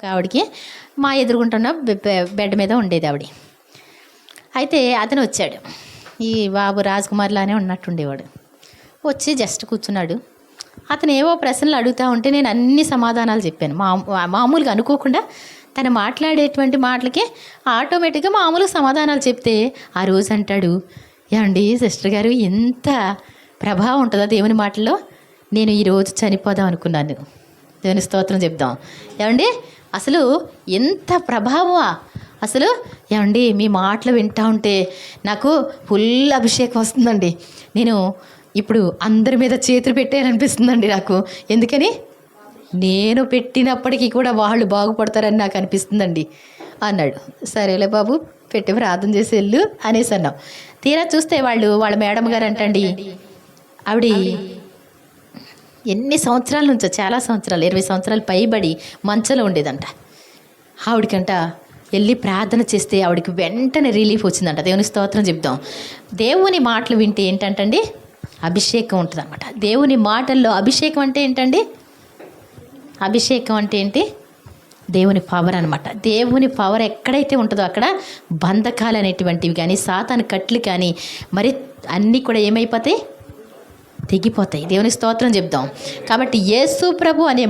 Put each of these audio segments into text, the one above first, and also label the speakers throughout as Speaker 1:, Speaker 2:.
Speaker 1: ఒక ఆవిడకి మా ఎదురుగుంటున్న బెడ్ మీద ఉండేది ఆవిడ. అయితే అతను వచ్చాడు, ఈ బాబు రాజ్కుమార్లానే ఉన్నట్టుండేవాడు. వచ్చి జస్ట్ కూర్చున్నాడు. అతను ఏవో ప్రశ్నలు అడుగుతూ ఉంటే నేను అన్ని సమాధానాలు చెప్పాను. మామూలుగా అనుకోకుండా తను మాట్లాడేటువంటి మాటలకి ఆటోమేటిక్గా మామూలుగా సమాధానాలు చెప్తే ఆ రోజు అంటాడు, ఏమండి సిస్టర్ గారు, ఎంత ప్రభావం ఉంటుందో దేవుని మాటల్లో, నేను ఈరోజు చనిపోదాం అనుకున్నాను. దేవుని స్తోత్రం చెప్దాం. ఏమండి అసలు ఎంత ప్రభావమా అసలు. ఏమండి మీ మాటలు వింటూ ఉంటే నాకు ఫుల్ అభిషేకం వస్తుందండి. నేను ఇప్పుడు అందరి మీద చేతులు పెట్టారనిపిస్తుందండి నాకు. ఎందుకని నేను పెట్టినప్పటికీ కూడా వాళ్ళు బాగుపడతారని నాకు అనిపిస్తుందండి అన్నాడు. సరేలే బాబు, పెట్టి ప్రార్థన చేసి వెళ్ళు అనేసి అన్నాం. తీరా చూస్తే వాళ్ళ మేడం గారు అంటండి, ఆవిడ ఎన్ని సంవత్సరాల నుంచో, చాలా సంవత్సరాలు, 20 సంవత్సరాలు పైబడి మంచంలో ఉండేదంట. ఆవిడకంట వెళ్ళి ప్రార్థన చేస్తే ఆవిడకి వెంటనే రిలీఫ్ వచ్చిందంట. దేవుని స్తోత్రం చెప్దాం. దేవుని మాటలు వింటే ఏంటంటండి, అభిషేకం ఉంటుంది అనమాట. దేవుని మాటల్లో అభిషేకం అంటే ఏంటండి, అభిషేకం అంటే ఏంటి, దేవుని పవర్ అనమాట. దేవుని పవర్ ఎక్కడైతే ఉంటుందో అక్కడ బంధకాలు అనేటువంటివి కానీ, సాతాను కట్లు కానీ, మరి అన్నీ కూడా ఏమైపోతాయి, తెగిపోతాయి. దేవుని స్తోత్రం చెప్దాం. కాబట్టి యేసు ప్రభు అనే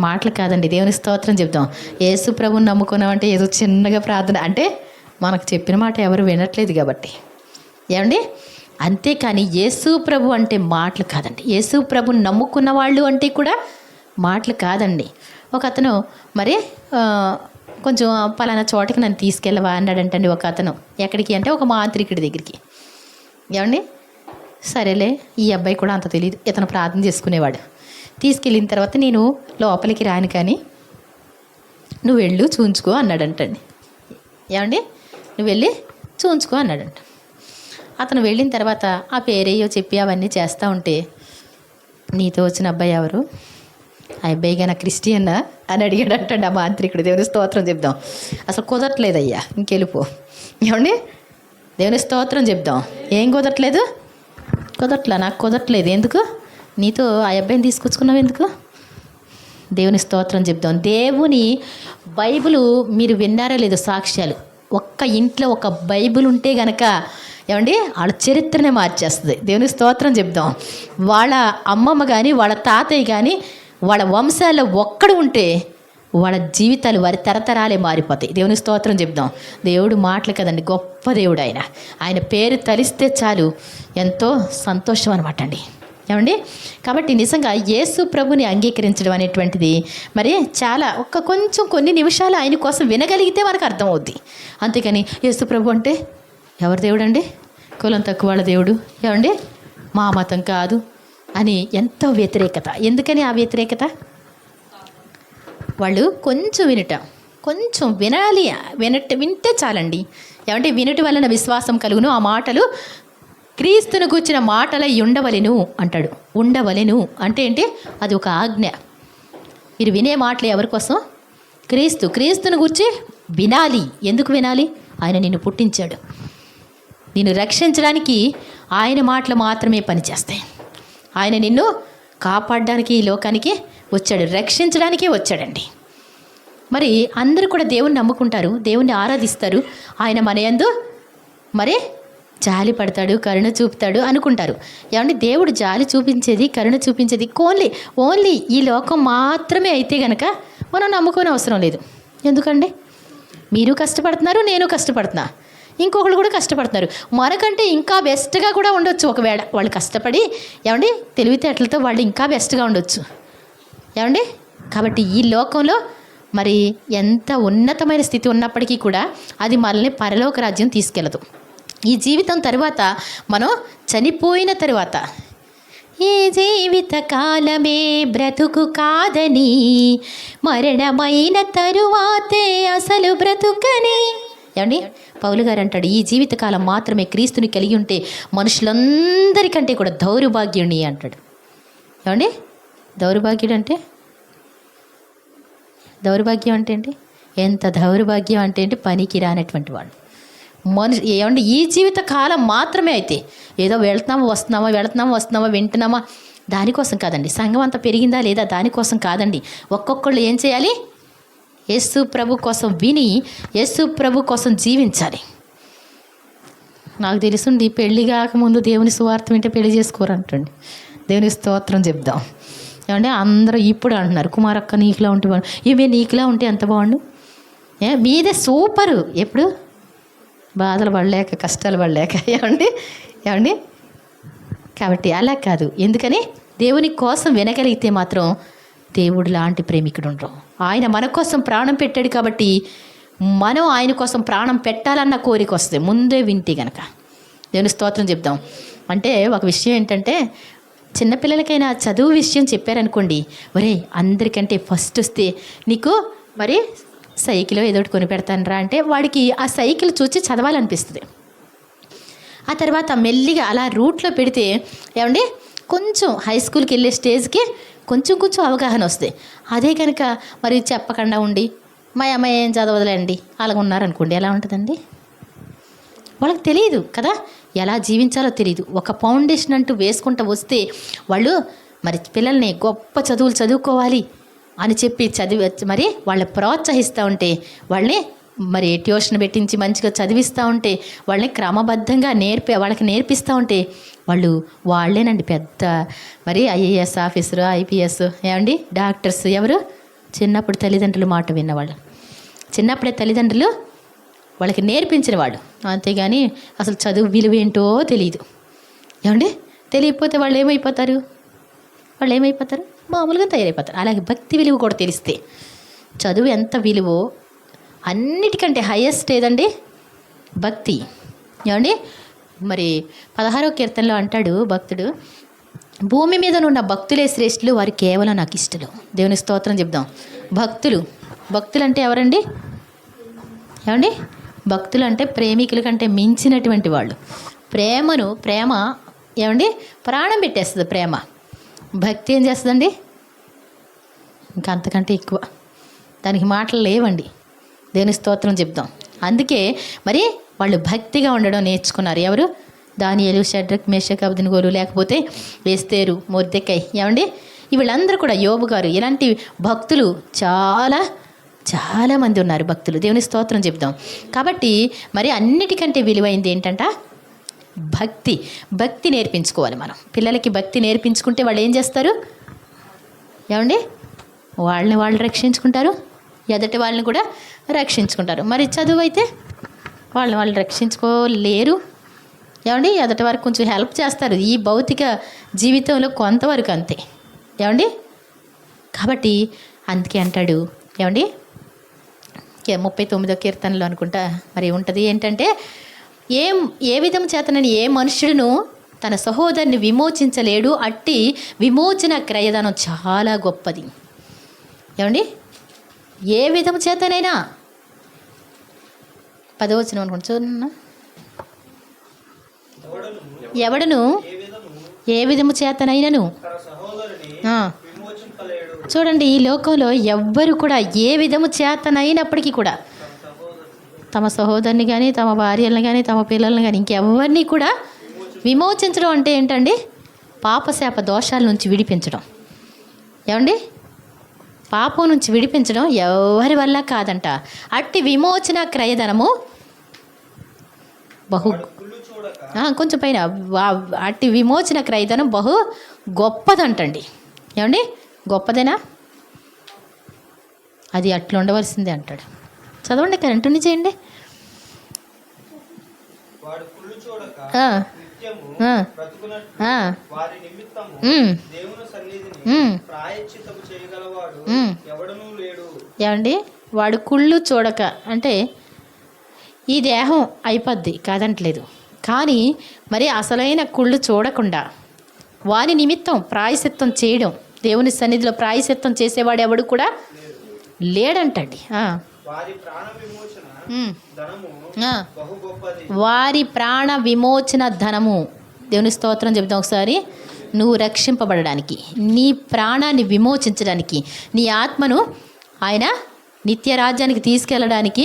Speaker 1: మాటలు కాదండి, దేవుని స్తోత్రం చెప్దాం. యేసు ప్రభుని నమ్ముకున్నామంటే ఏదో చిన్నగా ప్రార్థన అంటే మనకు చెప్పిన మాట ఎవరు వినట్లేదు కాబట్టి, ఏమండి. అంతేకాని యేసు ప్రభు అంటే మాటలు కాదండి. యేసు ప్రభుని నమ్ముకున్న వాళ్ళు అంటే కూడా మాటలు కాదండి. ఒక అతను మరి కొంచెం పలానా చోటకి నన్ను తీసుకెళ్ళవా అన్నాడంటండి ఒక అతను. ఎక్కడికి అంటే ఒక మాంత్రికుడి దగ్గరికి. ఏమండి సరేలే, ఈ అబ్బాయి కూడా అంత తెలియదు, ఇతను ప్రార్థన చేసుకునేవాడు. తీసుకెళ్ళిన తర్వాత నేను లోపలికి రాను కానీ నువ్వు వెళ్ళు చూంచుకో అన్నాడంటండి. ఏమండి నువ్వు వెళ్ళి చూంచుకో అన్నాడంట. అతను వెళ్ళిన తర్వాత ఆ పేరేయో చెప్పి అవన్నీ చేస్తూ ఉంటే, నీతో వచ్చిన అబ్బాయి ఎవరు, ఆ అబ్బాయిగా నా క్రిస్టియన్నా అని అడిగాడంటండి ఆ మాంత్రికుడు. దేవుని స్తోత్రం చెప్దాం. అసలు కుదరట్లేదయ్యా, ఇంకెళ్ళిపో. ఏమండి దేవుని స్తోత్రం చెప్దాం. ఏం కుదరట్లేదు, నాకు కుదరట్లేదు. ఎందుకు, నీతో ఆ అబ్బాయిని తీసుకొచ్చుకున్నావు ఎందుకు? దేవుని స్తోత్రం చెప్దాం. దేవుని బైబిల్ మీరు విన్నారో లేదో సాక్ష్యాలు, ఒక్క ఇంట్లో ఒక బైబిల్ ఉంటే గనక ఏమండి వాళ్ళ చరిత్రనే మార్చేస్తుంది. దేవుని స్తోత్రం చెప్దాం. వాళ్ళ అమ్మమ్మ కానీ, వాళ్ళ తాతయ్య కానీ, వాళ్ళ వంశాల్లో ఒక్కడు ఉంటే వాళ్ళ జీవితాలు, వారి తరతరాలే మారిపోతాయి. దేవుని స్తోత్రం చెప్దాం. దేవుడు మాటలు కదండి, గొప్ప దేవుడు ఆయన. ఆయన పేరు తలిస్తే చాలు ఎంతో సంతోషం అనమాట అండి. ఏమండి కాబట్టి నిజంగా యేసు ప్రభుని అంగీకరించడం అనేటువంటిది మరి చాలా కొంచెం కొన్ని నిమిషాలు ఆయన కోసం వినగలిగితే మనకు అర్థమవుద్ది. అంతేకాని యేసు ప్రభు అంటే ఎవరి దేవుడు అండి, కులం తక్కువ వాళ్ళ దేవుడు, ఏమండి మా మతం కాదు అని ఎంతో వ్యతిరేకత. ఎందుకని ఆ వ్యతిరేకత, వాళ్ళు కొంచెం వినాలి, వింటే చాలండి. ఏమంటే వినటి వలన విశ్వాసం కలుగును, ఆ మాటలు క్రీస్తును గూర్చిన మాటలై ఉండవలెను అంటాడు. ఉండవలెను అంటే ఏంటి, అది ఒక ఆజ్ఞ. మీరు వినే మాటలు ఎవరి కోసం, క్రీస్తును గూర్చి వినాలి. ఎందుకు వినాలి, ఆయన నిన్ను పుట్టించాడు, నిన్ను రక్షించడానికి ఆయన మాటలు మాత్రమే పనిచేస్తాయి. ఆయన నిన్ను కాపాడడానికి ఈ లోకానికి వచ్చాడు, రక్షించడానికే వచ్చాడండి. మరి అందరూ కూడా దేవుణ్ణి నమ్ముకుంటారు, దేవుణ్ణి ఆరాధిస్తారు. ఆయన మన యందు మరి జాలి పడతాడు, కరుణ చూపుతాడు అనుకుంటారు. ఏమంటే దేవుడు జాలి చూపించేది, కరుణ చూపించేది ఓన్లీ ఈ లోకం మాత్రమే అయితే గనక మనం నమ్ముకోని అవసరం లేదు. ఎందుకండి, మీరు కష్టపడుతున్నారు, నేను కష్టపడుతున్నా, ఇంకొకళ్ళు కూడా కష్టపడుతున్నారు. మనకంటే ఇంకా బెస్ట్గా కూడా ఉండొచ్చు. ఒకవేళ వాళ్ళు కష్టపడి ఏమండి తెలివితేటలతో వాళ్ళు ఇంకా బెస్ట్గా ఉండొచ్చు. ఏమండి కాబట్టి ఈ లోకంలో మరి ఎంత ఉన్నతమైన స్థితి ఉన్నప్పటికీ కూడా అది మనల్ని పరలోక రాజ్యం తీసుకెళ్ళదు. ఈ జీవితం తర్వాత మనం చనిపోయిన తర్వాత, ఈ జీవిత కాలమే బ్రతుకు కాదని, మరణమైన తరువాతే అసలు బ్రతుకని. ఏమండి పౌలు గారు అంటాడు, ఈ జీవితకాలం మాత్రమే క్రీస్తుని కలిగి ఉంటే మనుషులందరికంటే కూడా దౌర్భాగ్యుని అంటాడు. ఏమండి దౌర్భాగ్యం అంటే ఏంటి, ఎంత దౌర్భాగ్యం అంటే ఏంటి, పనికి రానటువంటి వాడు ఏమండి ఈ జీవిత కాలం మాత్రమే అయితే ఏదో వెళ్తున్నామా వస్తున్నామా వింటున్నామా దానికోసం కాదండి. సంఘం అంతా పెరిగిందా లేదా దానికోసం కాదండి. ఒక్కొక్కళ్ళు ఏం చేయాలి? యేసు ప్రభు కోసం విని యేసు ప్రభు కోసం జీవించాలి. నాకు తెలుసుండి పెళ్ళి కాకముందు దేవుని సువార్త వింటే పెళ్లి చేసుకోరంటండి. దేవుని స్తోత్రం చెప్దాం. ఏమంటే అందరూ ఇప్పుడు అంటున్నారు, కుమారక్క నీకులా ఉంటే బాగుండు, ఇవే నీకులా ఉంటే ఎంత బాగుండు, మీదే సూపరు. ఎప్పుడు బాధలు పడలేక కష్టాలు పడలేక ఏమండి. కాబట్టి అలా కాదు. ఎందుకని దేవుని కోసం వినగలిగితే మాత్రం దేవుడు లాంటి ప్రేమికుడు ఉండరు. ఆయన మన కోసం ప్రాణం పెట్టాడు కాబట్టి మనం ఆయన కోసం ప్రాణం పెట్టాలన్న కోరిక వస్తుంది ముందే వింటే గనక. దేవుని స్తోత్రం చెప్దాం. అంటే ఒక విషయం ఏంటంటే, చిన్నపిల్లలకైనా చదువు విషయం చెప్పారనుకోండి, ఒరే అందరికంటే ఫస్ట్ వస్తే నీకు మరి సైకిల్ ఏదో ఒకటి కొని పెడతానరా అంటే వాడికి ఆ సైకిల్ చూసి చదవాలనిపిస్తుంది. ఆ తర్వాత మెల్లిగా అలా రూట్లో పెడితే ఏమండి కొంచెం హై స్కూల్కి వెళ్ళే స్టేజ్కి కొంచెం అవగాహన వస్తాయి. అదే కనుక మరి చెప్పకుండా ఉండి మా అమ్మాయి ఏం చదవదులేండి అలాగ ఉన్నారనుకోండి, ఎలా ఉంటుందండి? వాళ్ళకి తెలియదు కదా, ఎలా జీవించాలో తెలియదు. ఒక ఫౌండేషన్ అంటూ వేసుకుంటూ వస్తే వాళ్ళు మరి పిల్లల్ని గొప్ప చదువులు చదువుకోవాలి అని చెప్పి మరి వాళ్ళని ప్రోత్సహిస్తూ ఉంటే, వాళ్ళని మరి ట్యూషన్ పెట్టించి మంచిగా చదివిస్తూ ఉంటే, వాళ్ళని క్రమబద్ధంగా వాళ్ళకి నేర్పిస్తూ ఉంటే వాళ్ళేనండి పెద్ద మరి ఐఏఎస్ ఆఫీసరు, ఐపీఎస్, ఏమండి డాక్టర్స్. ఎవరు? చిన్నప్పుడు తల్లిదండ్రులు మాట విన్నవాళ్ళు, చిన్నప్పుడే తల్లిదండ్రులు వాళ్ళకి నేర్పించిన వాళ్ళు. అంతేగాని అసలు చదువు విలువ ఏంటో తెలియదు. ఏమండి తెలియకపోతే వాళ్ళు ఏమైపోతారు? మామూలుగా తయారైపోతారు. అలాగే భక్తి విలువ కూడా తెలిస్తే చదువు ఎంత విలువో అన్నిటికంటే హైయెస్ట్ ఏదండి? భక్తి. ఏమండి మరి 16వ కీర్తనలో అంటాడు భక్తుడు, భూమి మీద ఉన్న భక్తులే శ్రేష్ఠులు, వారు కేవలం నాకు ఇష్టలు. దేవుని స్తోత్రం చెప్దాం. భక్తులు అంటే ఎవరండి? ఏమండి భక్తులు అంటే ప్రేమికుల కంటే మించినటువంటి వాళ్ళు. ప్రేమ ఏమండి ప్రాణం పెట్టేస్తుంది. ప్రేమ భక్తి ఏం చేస్తుందండి? ఇంకా అంతకంటే ఎక్కువ. దానికి మాటలు లేవండి. దేవుని స్తోత్రం చెప్దాం. అందుకే మరి వాళ్ళు భక్తిగా ఉండడం నేర్చుకున్నారు. ఎవరు? దానియేలు, షడ్రక్, మేషక్, అబేద్నెగోలు, లేకపోతే ఎస్తేరు, మొర్దెకై, ఏమండి వీళ్ళందరూ కూడా, యోబు గారు, ఇలాంటి భక్తులు చాలా మంది ఉన్నారు. భక్తులు. దేవుని స్తోత్రం చెప్దాం. కాబట్టి మరి అన్నిటికంటే విలువైంది ఏంటంట? భక్తి నేర్పించుకోవాలి మనం. పిల్లలకి భక్తి నేర్పించుకుంటే వాళ్ళు ఏం చేస్తారు? ఏమండి వాళ్ళు రక్షించుకుంటారు, ఎదటి వాళ్ళని కూడా రక్షించుకుంటారు. మరి చదువు అయితే వాళ్ళు రక్షించుకోలేరు. ఏమండి ఎదటి వారికి కొంచెం హెల్ప్ చేస్తారు ఈ భౌతిక జీవితంలో కొంతవరకు, అంతే. ఏమండి కాబట్టి అందుకే అంటాడు, ఏమండి 39వ కీర్తనలో అనుకుంటా మరి ఉంటుంది ఏంటంటే, ఏ విధం చేతనని ఏ మనుషుడును తన సహోదరుని విమోచించలేడు, అట్టి విమోచన క్రయదానం చాలా గొప్పది. ఏమండి ఏ విధము చేతనైనా, 10వ వచనం అనుకుంటా చూడన్నా, ఎవడను ఏ విధము చేతనైనను. చూడండి ఈ లోకంలో ఎవ్వరు కూడా ఏ విధము చేతనైనప్పటికీ కూడా తమ సహోదరుని కానీ, తమ భార్యలను కానీ, తమ పిల్లలను కానీ, ఇంకెవరిని కూడా విమోచించడం అంటే ఏంటండి? పాపశాప దోషాల నుంచి విడిపించడం. ఏమండి పాపం నుంచి విడిపించడం ఎవరి వల్ల కాదంట. అట్టి విమోచన క్రయధనము కొంచెం పైన, అట్టి విమోచన క్రయధనం బహు గొప్పదంటండి. ఏమండి గొప్పదేనా? అది అట్లా ఉండవలసిందే అంటాడు. చదవండి, కంటిన్యూ చేయండి. ఏమండి వాడు కుళ్ళు చూడక అంటే ఈ దేహం అయిపోద్ది కాదంటలేదు, కానీ మరి అసలైన కుళ్ళు చూడకుండా వారి నిమిత్తం ప్రాయశ్చిత్తం చేయడం, దేవుని సన్నిధిలో ప్రాయశ్చిత్తం చేసేవాడు ఎవడు కూడా లేడంటండి. వారి ప్రాణ విమోచన ధనము. దేవుని స్తోత్రం చెప్తాం ఒకసారి. నువ్వు రక్షింపబడడానికి, నీ ప్రాణాన్ని విమోచించడానికి, నీ ఆత్మను ఆయన నిత్య రాజ్యానికి తీసుకెళ్ళడానికి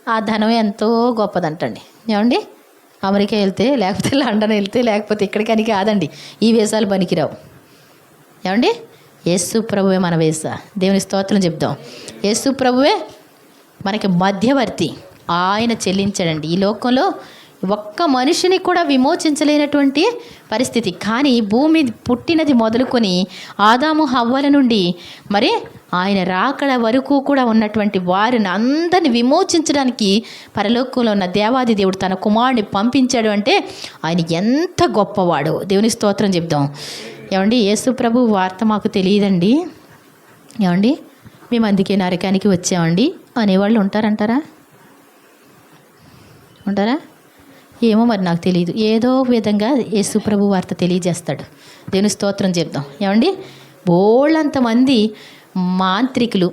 Speaker 1: ఆ ధనం ఎంతో గొప్పదంటండి. ఏమండి అమెరికా వెళ్తే, లేకపోతే లండన్ వెళ్తే, లేకపోతే ఇక్కడికని కాదండి. ఈ వేషాలు పనికిరావు. ఏమండి? యేసు ప్రభువే మన వేస. దేవుని స్తోత్రం చెప్దాం. యేసు ప్రభువే మనకి మధ్యవర్తి. ఆయన చెల్లించాడండి. ఈ లోకంలో ఒక్క మనిషిని కూడా విమోచించలేనటువంటి పరిస్థితి. కానీ భూమి పుట్టినది మొదలుకొని ఆదాము హవ్వల నుండి మరి ఆయన రాకడ వరకు కూడా ఉన్నటువంటి వారిని అందరిని విమోచించడానికి పరలోకంలో ఉన్న దేవాది దేవుడు తన కుమారుడిని పంపించాడు అంటే ఆయన ఎంత గొప్పవాడో. దేవుని స్తోత్రం చెప్దాం. ఏమండి? యేసు ప్రభు వార్త మాకు తెలియదండి. ఏమండి? మేము అందుకే నరకానికి వచ్చామండి అనేవాళ్ళు ఉంటారంటారా? ఉంటారా? ఏమో మరి, నాకు తెలియదు. ఏదో విధంగా యేసు ప్రభు వార్త తెలియజేస్తాడు. దేవుని స్తోత్రం చెప్దాం. ఏమండి? బోళ్ళంతమంది మాంత్రికులు,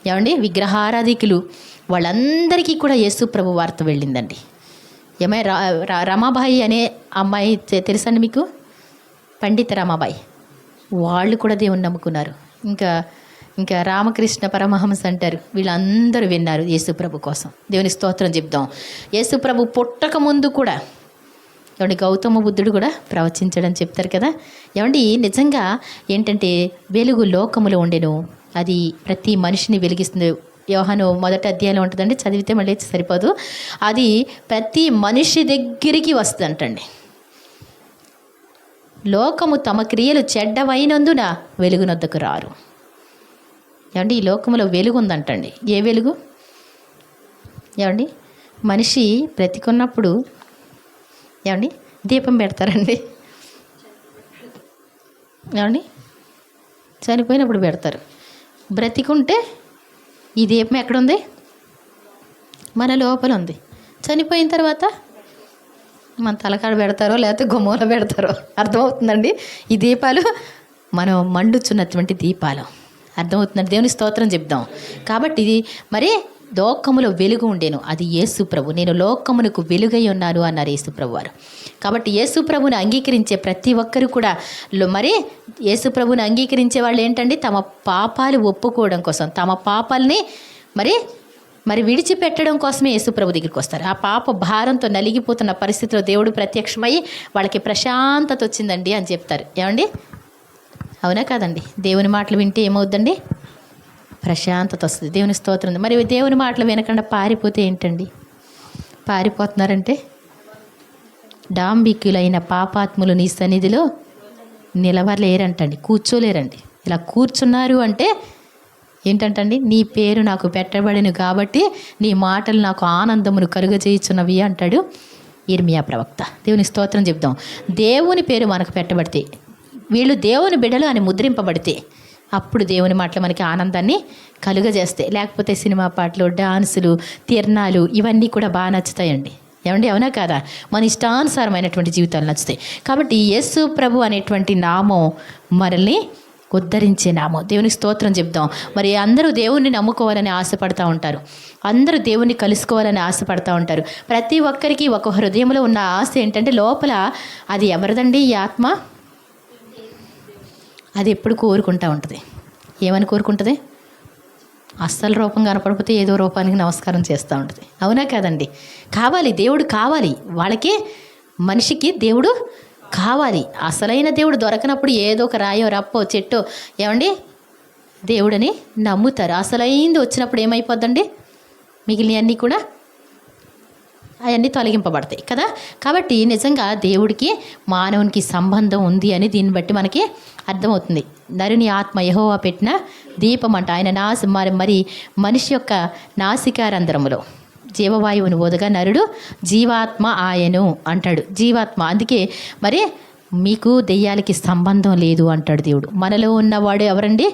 Speaker 1: ఏమండి, విగ్రహారాధికులు, వాళ్ళందరికీ కూడా యేసు ప్రభు వార్త వెళ్ళిందండి. ఏమై రమాబాయి అనే అమ్మాయి తెలుసండి మీకు? పండిత రమాబాయి. వాళ్ళు కూడా దేవుని నమ్ముకున్నారు. ఇంకా రామకృష్ణ పరమహంస అంటారు. వీళ్ళందరూ విన్నారు యేసు ప్రభు కోసం. దేవుని స్తోత్రం చెప్దాం. యేసు ప్రభు పుట్టక ముందు కూడా ఏమండి గౌతమ బుద్ధుడు కూడా ప్రవచించడని చెప్తారు కదా. ఏమండి? నిజంగా ఏంటంటే వెలుగు లోకములో ఉండెను, అది ప్రతి మనిషిని వెలిగిస్తుంది. యోహాను 1వ అధ్యాయంలో ఉంటుందండి, చదివితే మళ్ళీ సరిపోదు. అది ప్రతి మనిషి దగ్గరికి వస్తుందంటండి. లోకము తమ క్రియలు చెడ్డవైనందున వెలుగునొద్దకు రారు. ఏమండి? ఈ లోకంలో వెలుగు ఉందంటండి. ఏ వెలుగు? ఏమండి? మనిషి బ్రతికున్నప్పుడు ఏమండి దీపం పెడతారండి. ఏమండి? చనిపోయినప్పుడు పెడతారు. బ్రతికుంటే ఈ దీపం ఎక్కడుంది? మన లోపల ఉంది. చనిపోయిన తర్వాత మన తలకాడ పెడతారో లేకపోతే గుమ్మలో పెడతారో అర్థమవుతుందండి. ఈ దీపాలు మనం మండుచున్నటువంటి దీపాలు. అర్థమవుతుందండి. దేవుని స్తోత్రం చెప్దాం. కాబట్టి ఇది మరి లోకములో వెలుగు ఉండేను, అది యేసు ప్రభు. నేను లోకమునకు వెలుగై ఉన్నాను అన్నారు యేసు ప్రభు వారు. కాబట్టి యేసు ప్రభుని అంగీకరించే ప్రతి ఒక్కరు కూడా మరి యేసు ప్రభుని అంగీకరించే వాళ్ళు ఏంటండి? తమ పాపాలు ఒప్పుకోవడం కోసం, తమ పాపాలని మరి విడిచిపెట్టడం కోసమే యేసు ప్రభు దగ్గరికి వస్తారు. ఆ పాప భారంతో నలిగిపోతున్న పరిస్థితిలో దేవుడు ప్రత్యక్షమై వాళ్ళకి ప్రశాంతత వచ్చిందండి అని చెప్తారు. ఏమండి? అవునా కాదండి? దేవుని మాటలు వింటే ఏమవుద్దండి? ప్రశాంతత వస్తుంది. దేవుని స్తోత్రం. మరి దేవుని మాటలు వినకుండా పారిపోతే ఏంటండి? పారిపోతున్నారంటే డాంబికులైన పాపాత్ములు నీ సన్నిధిలో నిలవలేరంటండి, కూర్చోలేరండి. ఇలా కూర్చున్నారు అంటే ఏంటంటండి? నీ పేరు నాకు పెట్టబడిను కాబట్టి నీ మాటలు నాకు ఆనందమును కలుగజేయుచున్నవి అంటాడు ఇర్మియా ప్రవక్త. దేవుని స్తోత్రం చెప్దాం. దేవుని పేరు మనకు పెట్టబడితే, వీళ్ళు దేవుని బిడ్డలు అని ముద్రింపబడితే అప్పుడు దేవుని మాటలు మనకి ఆనందాన్ని కలుగజేస్తాయి. లేకపోతే సినిమా పాటలు, డాన్సులు, తిరణాలు ఇవన్నీ కూడా బాగా నచ్చుతాయండి. ఏమండి? అవునా కాదా? మన ఇష్టానుసారమైనటువంటి జీవితాలు నచ్చుతాయి. కాబట్టి యేసు ప్రభు అనేటువంటి నామం మనల్ని ఉద్ధరించే నామం. దేవునికి స్తోత్రం చెప్దాం. మరి అందరూ దేవుణ్ణి నమ్ముకోవాలని ఆశపడతా ఉంటారు, అందరూ దేవుణ్ణి కలుసుకోవాలని ఆశపడతా ఉంటారు. ప్రతి ఒక్కరికి ఒక హృదయంలో ఉన్న ఆశ ఏంటంటే లోపల అది ఎవరిదండి? ఈ ఆత్మ అది ఎప్పుడు కోరుకుంటూ ఉంటుంది. ఏమని కోరుకుంటుంది? అస్సలు రూపం కనపడిపోతే ఏదో రూపానికి నమస్కారం చేస్తూ ఉంటుంది. అవునా కాదండి? కావాలి, దేవుడు కావాలి. వాళ్ళకి మనిషికి దేవుడు కావాలి. అసలైన దేవుడు దొరకనప్పుడు ఏదో ఒక రాయో రప్పో చెట్టో ఏమండి దేవుడని నమ్ముతారు. అసలైంది వచ్చినప్పుడు ఏమైపోద్దండి? మిగిలినవన్నీ కూడా అవన్నీ తొలగింపబడతాయి కదా. కాబట్టి నిజంగా దేవుడికి మానవునికి సంబంధం ఉంది అని దీన్ని బట్టి మనకి అర్థమవుతుంది. నరుని ఆత్మ యెహోవా పెట్టిన దీపం అంట. ఆయన మరి మనిషి యొక్క నాసికారంధ్రములో జీవవాయువుని ఓదగా నరుడు జీవాత్మ ఆయను అంటాడు. జీవాత్మ. అందుకే మరి మీకు దెయ్యాలకి సంబంధం లేదు అంటాడు దేవుడు. మనలో ఉన్నవాడు ఎవరండి?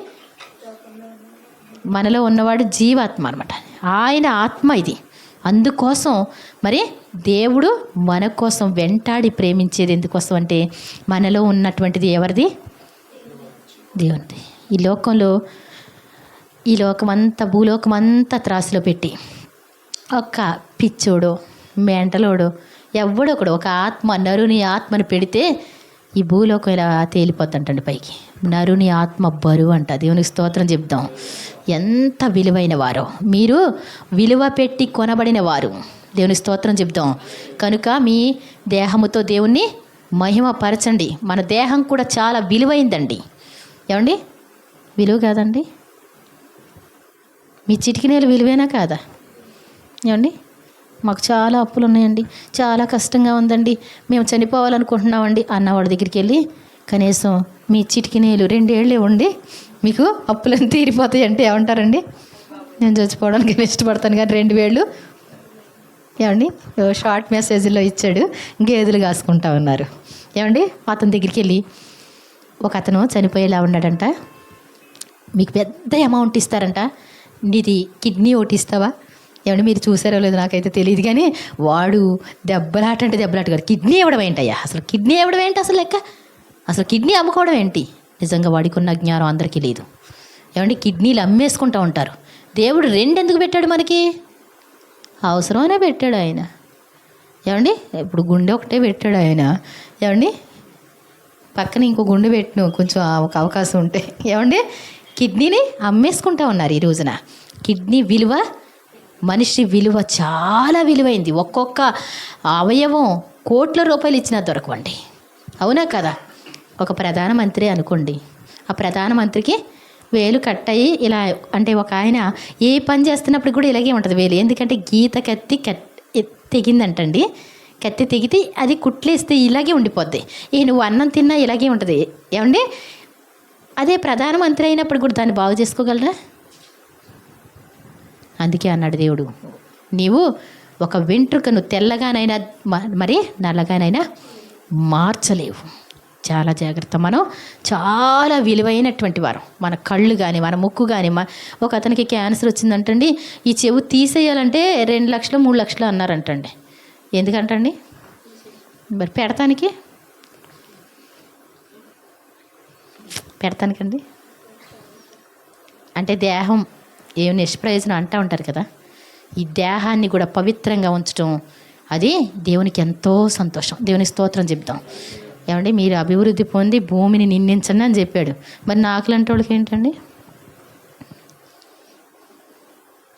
Speaker 1: మనలో ఉన్నవాడు జీవాత్మ అనమాట. ఆయన ఆత్మ ఇది. అందుకోసం మరి దేవుడు మన కోసం వెంటాడి ప్రేమించేది ఎందుకోసం అంటే మనలో ఉన్నటువంటిది ఎవరిది? దేవునిది. ఈ లోకమంతా భూలోకమంతా త్రాసులో పెట్టి ఒక పిచ్చోడో మెంటలోడో ఎవడొకడు ఒక ఆత్మ నరుని ఆత్మను పెడితే ఈ భూలోకం ఇలా తేలిపోతుంటండి పైకి. నరుని ఆత్మ బరువు అంట. దేవునికి స్తోత్రం చెప్దాం. ఎంత విలువైన వారో, మీరు విలువ పెట్టి కొనబడిన వారు. దేవుని స్తోత్రం చెప్తాం. కనుక మీ దేహముతో దేవుణ్ణి మహిమపరచండి. మన దేహం కూడా చాలా విలువైందండి. ఏమండి, విలువ కాదండి? మీ చిటికినేలు విలువేనా కాదా? ఏమండి, మాకు చాలా అప్పులు ఉన్నాయండి, చాలా కష్టంగా ఉందండి, మేము చనిపోవాలనుకుంటున్నామండి అన్నవాడి దగ్గరికి వెళ్ళి కనీసం మీ చిటికినేలు 2 ఏళ్ళే ఉండి మీకు అప్పులను తీరిపోతాయి అంటే ఏమంటారండి? నేను చచ్చిపోవడానికి ఇష్టపడతాను కానీ 2 వేళ్ళు ఏమండి షార్ట్ మెసేజ్లో ఇచ్చాడు, గేదెలు కాసుకుంటా ఉన్నారు. ఏమండి, అతని దగ్గరికి వెళ్ళి ఒక అతను చనిపోయేలా ఉన్నాడంట. మీకు పెద్ద అమౌంట్ ఇస్తారంట, నీది కిడ్నీ ఒకటి ఇస్తావా? ఏమంటే మీరు చూసారో లేదో నాకైతే తెలియదు కానీ వాడు దెబ్బలాట అంటే దెబ్బలాట కాదు, కిడ్నీ ఇవ్వడం ఏంటయ్యా, అసలు కిడ్నీ ఇవ్వడం ఏంటి, అసలు లెక్క, అసలు కిడ్నీ అమ్ముకోవడం ఏంటి? నిజంగా వాడికి ఉన్న జ్ఞానం అందరికీ లేదు. ఏమంటే కిడ్నీలు అమ్మేసుకుంటూ ఉంటారు. దేవుడు 2 ఎందుకు పెట్టాడు మనకి? అవసరమనే పెట్టాడు ఆయన. ఏమండి, ఇప్పుడు గుండె ఒకటే పెట్టాడు ఆయన. ఏమండి, పక్కన ఇంకో గుండె పెట్టిన కొంచెం ఒక అవకాశం ఉంటే. ఏమండి, కిడ్నీని అమ్మేసుకుంటా ఉన్నారు ఈ రోజున. కిడ్నీ విలువ, మనిషి విలువ చాలా విలువైంది. ఒక్కొక్క అవయవం కోట్ల రూపాయలు ఇచ్చినా దొరకవండి. అవునా కదా? ఒక ప్రధానమంత్రి అనుకోండి, ఆ ప్రధానమంత్రికి వేలు కట్ అయ్యి ఇలా, అంటే ఒక ఆయన ఏ పని చేస్తున్నప్పుడు కూడా ఇలాగే ఉంటుంది వేలు. ఎందుకంటే గీత కత్తి తెగిందంటండి. కత్తి తెగితే అది కుట్లేస్తే ఇలాగే ఉండిపోద్ది. నువ్వు అన్నం తిన్నా ఇలాగే ఉంటుంది. ఏమండి, అదే ప్రధానమంత్రి అయినప్పుడు కూడా దాన్ని బాగు చేసుకోగలరా? అందుకే అన్నాడు దేవుడు, నీవు ఒక వెంట్రుకను తెల్లగానైనా మరి నల్లగానైనా మార్చలేవు. చాలా జాగ్రత్త. మనం చాలా విలువైనటువంటి వారు. మన కళ్ళు కానీ మన ముక్కు కానీ, ఒక అతనికి క్యాన్సర్ వచ్చిందంటండి, ఈ చెవు తీసేయాలంటే 2 లక్షలు 3 లక్షలు అన్నారంటండి. ఎందుకంటండి? మరి పెడతానికండి అంటే దేహం ఏం నిష్ప్రయోజనం అంటూ ఉంటారు కదా. ఈ దేహాన్ని కూడా పవిత్రంగా ఉంచడం అది దేవునికి ఎంతో సంతోషం. దేవుని స్తోత్రం చెప్తాం. ఏమండి, మీరు అభివృద్ధి పొంది భూమిని నిందించండి అని చెప్పాడు. మరి నాకులాంటి వాళ్ళకి ఏంటండి?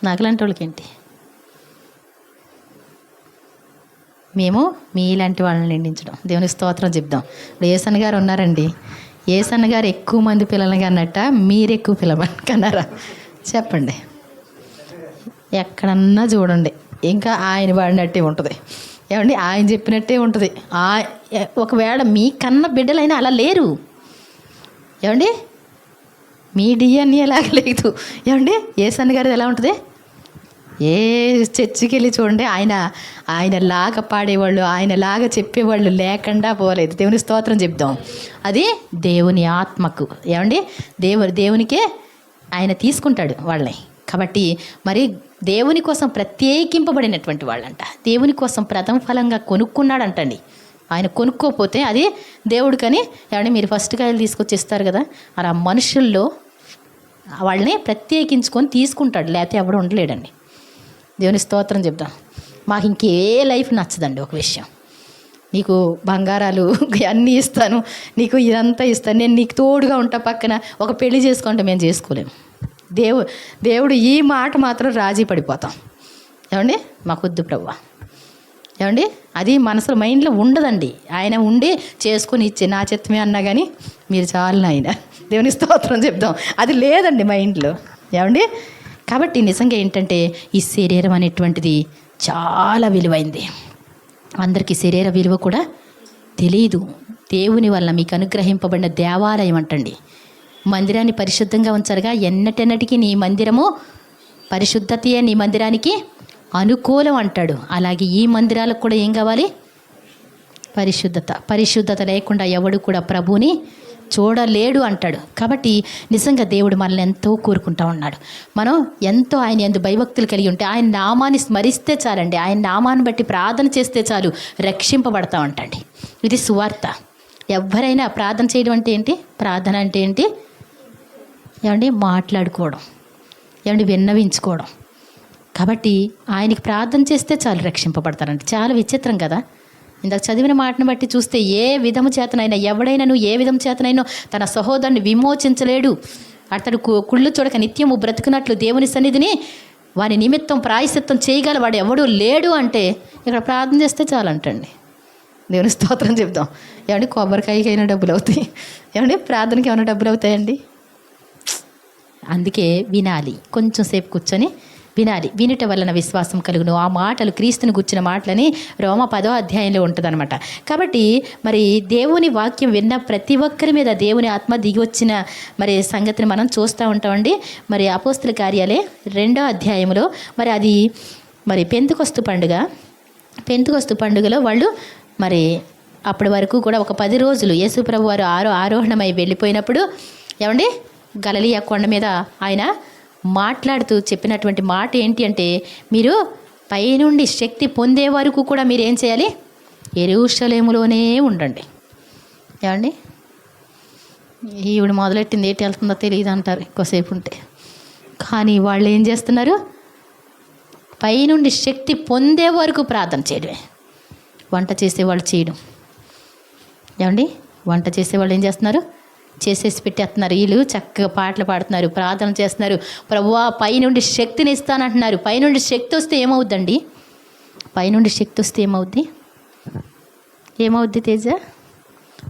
Speaker 1: నాకులాంటి వాళ్ళకి ఏంటి? మేము మీలాంటి వాళ్ళని నిందించడం. దేవుని స్తోత్రం చెప్దాం. ఇప్పుడు ఏసన్న గారు ఉన్నారండి, ఏసన్న గారు ఎక్కువ మంది పిల్లలకి అన్నట్ట మీరు ఎక్కువ పిల్లలు కన్నారా? చెప్పండి. ఎక్కడన్నా చూడండి ఇంకా ఆయన వాడినట్టే ఉంటుంది. ఏమండి, ఆయన చెప్పినట్టే ఉంటుంది. ఒకవేళ మీ కన్న బిడ్డలైనా అలా లేరు. ఏమండి, మీ డిఎన్ఏ లాగా లేదు. ఏమండి, ఏసన్న గారిది ఎలా ఉంటుంది? ఏ చర్చికి వెళ్ళి చూడండి, ఆయన లాగా పాడేవాళ్ళు, ఆయన లాగా చెప్పేవాళ్ళు లేకుండా పోలేదు. దేవుని స్తోత్రం చెప్దాం. అది దేవుని ఆత్మకు. ఏమండి, దేవునికే ఆయన తీసుకుంటాడు వాళ్ళని. కాబట్టి మరి దేవుని కోసం ప్రత్యేకింపబడినటువంటి వాళ్ళంట. దేవుని కోసం ప్రథమ ఫలంగా కొనుక్కున్నాడంటండి. ఆయన కొనుక్కోపోతే అది దేవుడికని. ఏమంటే మీరు ఫస్ట్ కాయలు తీసుకొచ్చి ఇస్తారు కదా, అలా మనుషుల్లో వాళ్ళని ప్రత్యేకించుకొని తీసుకుంటాడు, లేకపోతే ఎవడు ఉండలేడండి. దేవుని స్తోత్రం చెప్దాం. మాకు ఇంకే లైఫ్ నచ్చదండి. ఒక విషయం, నీకు బంగారాలు అన్నీ ఇస్తాను, నీకు ఇదంతా ఇస్తాను, నేను నీకు తోడుగా ఉంటా పక్కన, ఒక పెళ్లి చేసుకుంటే మేము చేసుకోలేము. దేవుడు ఈ మాట మాత్రం రాజీ పడిపోతాం. ఏమండి, మాకు వద్దు ప్రభువా. ఏమండి, అది మనసులో మైండ్లో ఉండదండి. ఆయన ఉండి చేసుకొని ఇచ్చే నా చిత్తమే అన్నా కానీ మీరు చాలు ఆయన. దేవుని స్తోత్రం చెప్దాం. అది లేదండి మైండ్లో. ఏమండి, కాబట్టి నిజంగా ఏంటంటే ఈ శరీరం అనేటువంటిది చాలా విలువైంది. అందరికీ శరీర విలువ కూడా తెలియదు. దేవుని వల్ల మీకు అనుగ్రహింపబడిన దేవాలయం అంటండి. మందిరాన్ని పరిశుద్ధంగా ఉంచారుగా. ఎన్నటెన్నటికీ నీ మందిరము పరిశుద్ధతయే నీ మందిరానికి అనుకూలం అంటాడు. అలాగే ఈ మందిరాలకు కూడా ఏం కావాలి? పరిశుద్ధత లేకుండా ఎవడు కూడా ప్రభువుని చూడలేడు అంటాడు. కాబట్టి నిజంగా దేవుడు మనల్ని ఎంతో కోరుకుంటా ఉన్నాడు. మనం ఎంతో ఆయన యందు భయభక్తులు కలిగి ఉంటే, ఆయన నామాన్ని స్మరిస్తే చాలండి, ఆయన నామాన్ని బట్టి ప్రార్థన చేస్తే చాలు రక్షింపబడతాం అంటండి. ఇది సువార్త. ఎవరైనా ప్రార్థన చేయడం అంటే ఏంటి? ప్రార్థన అంటే ఏంటి? ఏమండి, మాట్లాడుకోవడం, ఏమండి, విన్నవించుకోవడం. కాబట్టి ఆయనకి ప్రార్థన చేస్తే చాలు రక్షింపబడతారంటే చాలా విచిత్రం కదా. ఇందాక చదివిన మాటను బట్టి చూస్తే ఏ విధము చేతనైనా ఎవడైనాను ఏ విధం చేతనైనా తన సహోదరుని విమోచించలేడు అతడు కుళ్ళు చూడక నిత్యము బ్రతుకున్నట్లు దేవుని సన్నిధిని వాని నిమిత్తం ప్రాయశ్చిత్తం చేయగల వాడు ఎవడూ లేడు అంటే ఇక్కడ ప్రార్థన చేస్తే చాలంటండి. దేవుని స్తోత్రం చెప్దాం. ఏమండి కొబ్బరికాయకి అయినా డబ్బులు అవుతాయి, ఏమండి ప్రార్థనకి ఏమైనా డబ్బులు అవుతాయండి? అందుకే వినాలి, కొంచెం సేపు కూర్చొని వినాలి. వినుట వలన విశ్వాసం కలుగును. ఆ మాటలు క్రీస్తుని గుర్చిన మాటలని రోమా 10వ అధ్యాయంలో ఉంటుందన్నమాట. కాబట్టి మరి దేవుని వాక్యం విన్న ప్రతి ఒక్కరి మీద దేవుని ఆత్మ దిగి వచ్చిన మరి సంగతిని మనం చూస్తూ ఉంటామండి. మరి అపోస్తుల కార్యాలే 2వ అధ్యాయంలో మరి అది మరి పెంతెకొస్తు పండుగలో వాళ్ళు మరి అప్పటి వరకు కూడా ఒక 10 రోజులు యేసు ప్రభు వారు ఆరోహణమై వెళ్ళిపోయినప్పుడు ఏమండి గలిలయ కొండ మీద ఆయన మాట్లాడుతూ చెప్పినటువంటి మాట ఏంటి అంటే, మీరు పైనుండి శక్తి పొందే వరకు కూడా మీరు ఏం చేయాలి? యెరూషలేములోనే ఉండండి. ఏమండి ఈవిడ మొదలెట్టింది ఏంటి వెళ్తుందో తెలియదు అంటారు ఎక్కువసేపు ఉంటే. కానీ వాళ్ళు ఏం చేస్తున్నారు? పైనుండి శక్తి పొందే వరకు ప్రార్థన చేయడమే. వంట చేసేవాళ్ళు చేయడం. ఏమండి వంట చేసేవాళ్ళు ఏం చేస్తున్నారు? చేసేసి పెట్టేస్తున్నారు. వీళ్ళు చక్కగా పాటలు పాడుతున్నారు, ప్రార్థన చేస్తున్నారు. ప్రభువా పైనుండి శక్తిని ఇస్తానంటున్నారు. పైనుండి శక్తి వస్తే ఏమవుద్దండి? పైనుండి శక్తి వస్తే ఏమవుద్ది తేజ?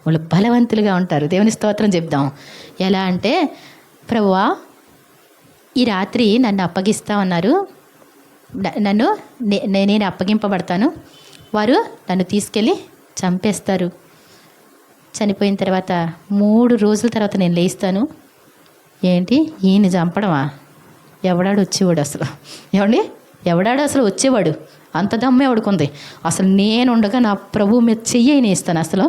Speaker 1: వాళ్ళు బలవంతులుగా ఉంటారు. దేవుని స్తోత్రం చెప్దాం. ఎలా అంటే, ప్రభువా ఈ రాత్రి నన్ను అప్పగిస్తామన్నారు, నేను అప్పగింపబడతాను, వారు నన్ను తీసుకెళ్ళి చంపేస్తారు, చనిపోయిన తర్వాత 3 రోజుల తర్వాత నేను లేస్తాను. ఏంటి ఈయన చంపడమా? ఎవడాడు వచ్చేవాడు అసలు? ఏమండి ఎవడాడు అసలు వచ్చేవాడు? అంత దమ్మే ఎవడుకుంది అసలు? నేను ఉండగా నా ప్రభు మీద చెయ్యి వేస్తాను అసలు.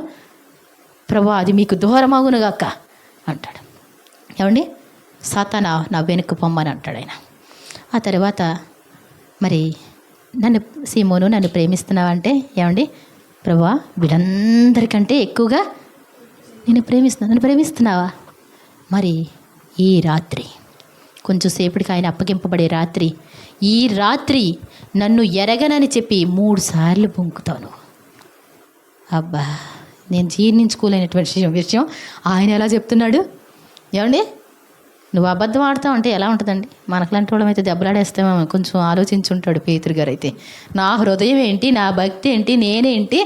Speaker 1: ప్రభు అది మీకు దూరమగునుగాక అంటాడు. ఏమండి సాతానా నా వెనుక పొమ్మని అంటాడు ఆయన. ఆ తర్వాత మరి సీమోను నన్ను ప్రేమిస్తున్నావంటే, ఏమండి ప్రభువా వీళ్ళందరికంటే ఎక్కువగా నన్ను ప్రేమిస్తున్నావా? మరి ఈ రాత్రి కొంచెం సేపటికి ఆయన అప్పగింపబడే రాత్రి, ఈ రాత్రి నన్ను ఎరగనని చెప్పి 3 సార్లు బొంకుతాను. అబ్బా నేను జీర్ణించుకోలేనటువంటి విషయం ఆయన ఎలా చెప్తున్నాడు? ఏమండి నువ్వు అబద్ధం ఆడతావు అంటే ఎలా ఉంటుందండి? మనకులాంటి వాళ్ళమైతే దెబ్బలాడేస్తామేమో. కొంచెం ఆలోచించుంటాడు పేతురు గారు అయితే. నా హృదయం ఏంటి, నా భక్తి ఏంటి, నేనేంటి,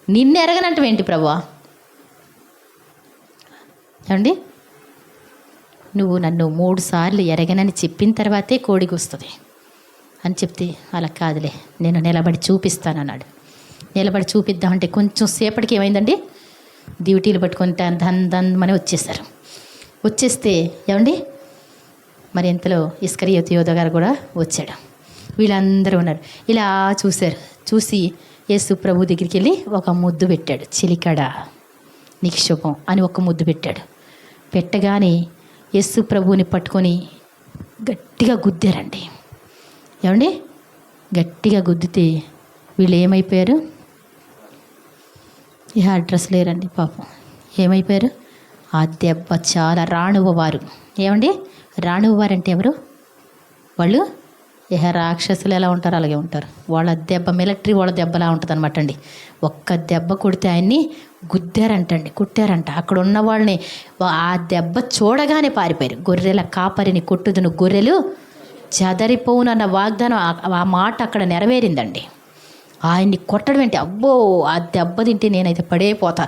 Speaker 1: నిన్ను ఎరగనంటవేంటి ప్రభువా? ఏమండి నువ్వు నన్ను 3 సార్లు ఎరగనని చెప్పిన తర్వాతే కోడికి వస్తుంది అని చెప్తే, అలా కాదులే నేను నిలబడి చూపిస్తానన్నాడు. నిలబడి చూపిద్దామంటే కొంచెం సేపటికి ఏమైందండి? డ్యూటీలు పట్టుకొని దందని వచ్చేసారు. వచ్చేస్తే ఏమండి మరి ఇంతలో ఇస్కరియోతు యోధ గారు కూడా వచ్చాడు. వీళ్ళందరూ ఉన్నారు. ఇలా చూశారు. చూసి యేసు ప్రభు దగ్గరికి వెళ్ళి ఒక ముద్దు పెట్టాడు. చిలికడా నీకు శుభం అని ఒక ముద్దు పెట్టాడు. పెట్టగానే యేసు ప్రభువుని పట్టుకొని గట్టిగా గుద్దారండి. ఏమండి గట్టిగా గుద్దితే వీళ్ళు ఏమైపోయారు? ఇక అడ్రస్ లేరండి పాపం. ఏమైపోయారు? ఆ దెబ్బ చాలా రాణువవారు. ఏమండి రాణువవారు అంటే ఎవరు? వాళ్ళు రాక్షసులు ఎలా ఉంటారో అలాగే ఉంటారు. వాళ్ళ దెబ్బ మిలిటరీ వాళ్ళ దెబ్బలా ఉంటుంది అనమాట అండి. ఒక్క దెబ్బ కొడితే ఆయన్ని గుద్దారంటండి, కుట్టారంట. అక్కడ ఉన్న వాళ్ళని ఆ దెబ్బ చూడగానే పారిపోయారు. గొర్రెల కాపరిని కొట్టుదును గొర్రెలు చెదరిపోవునన్న వాగ్దానం ఆ మాట అక్కడ నెరవేరిందండి. ఆయన్ని కొట్టడం ఏంటి? అబ్బో ఆ దెబ్బ తింటే నేనైతే పడైపోతా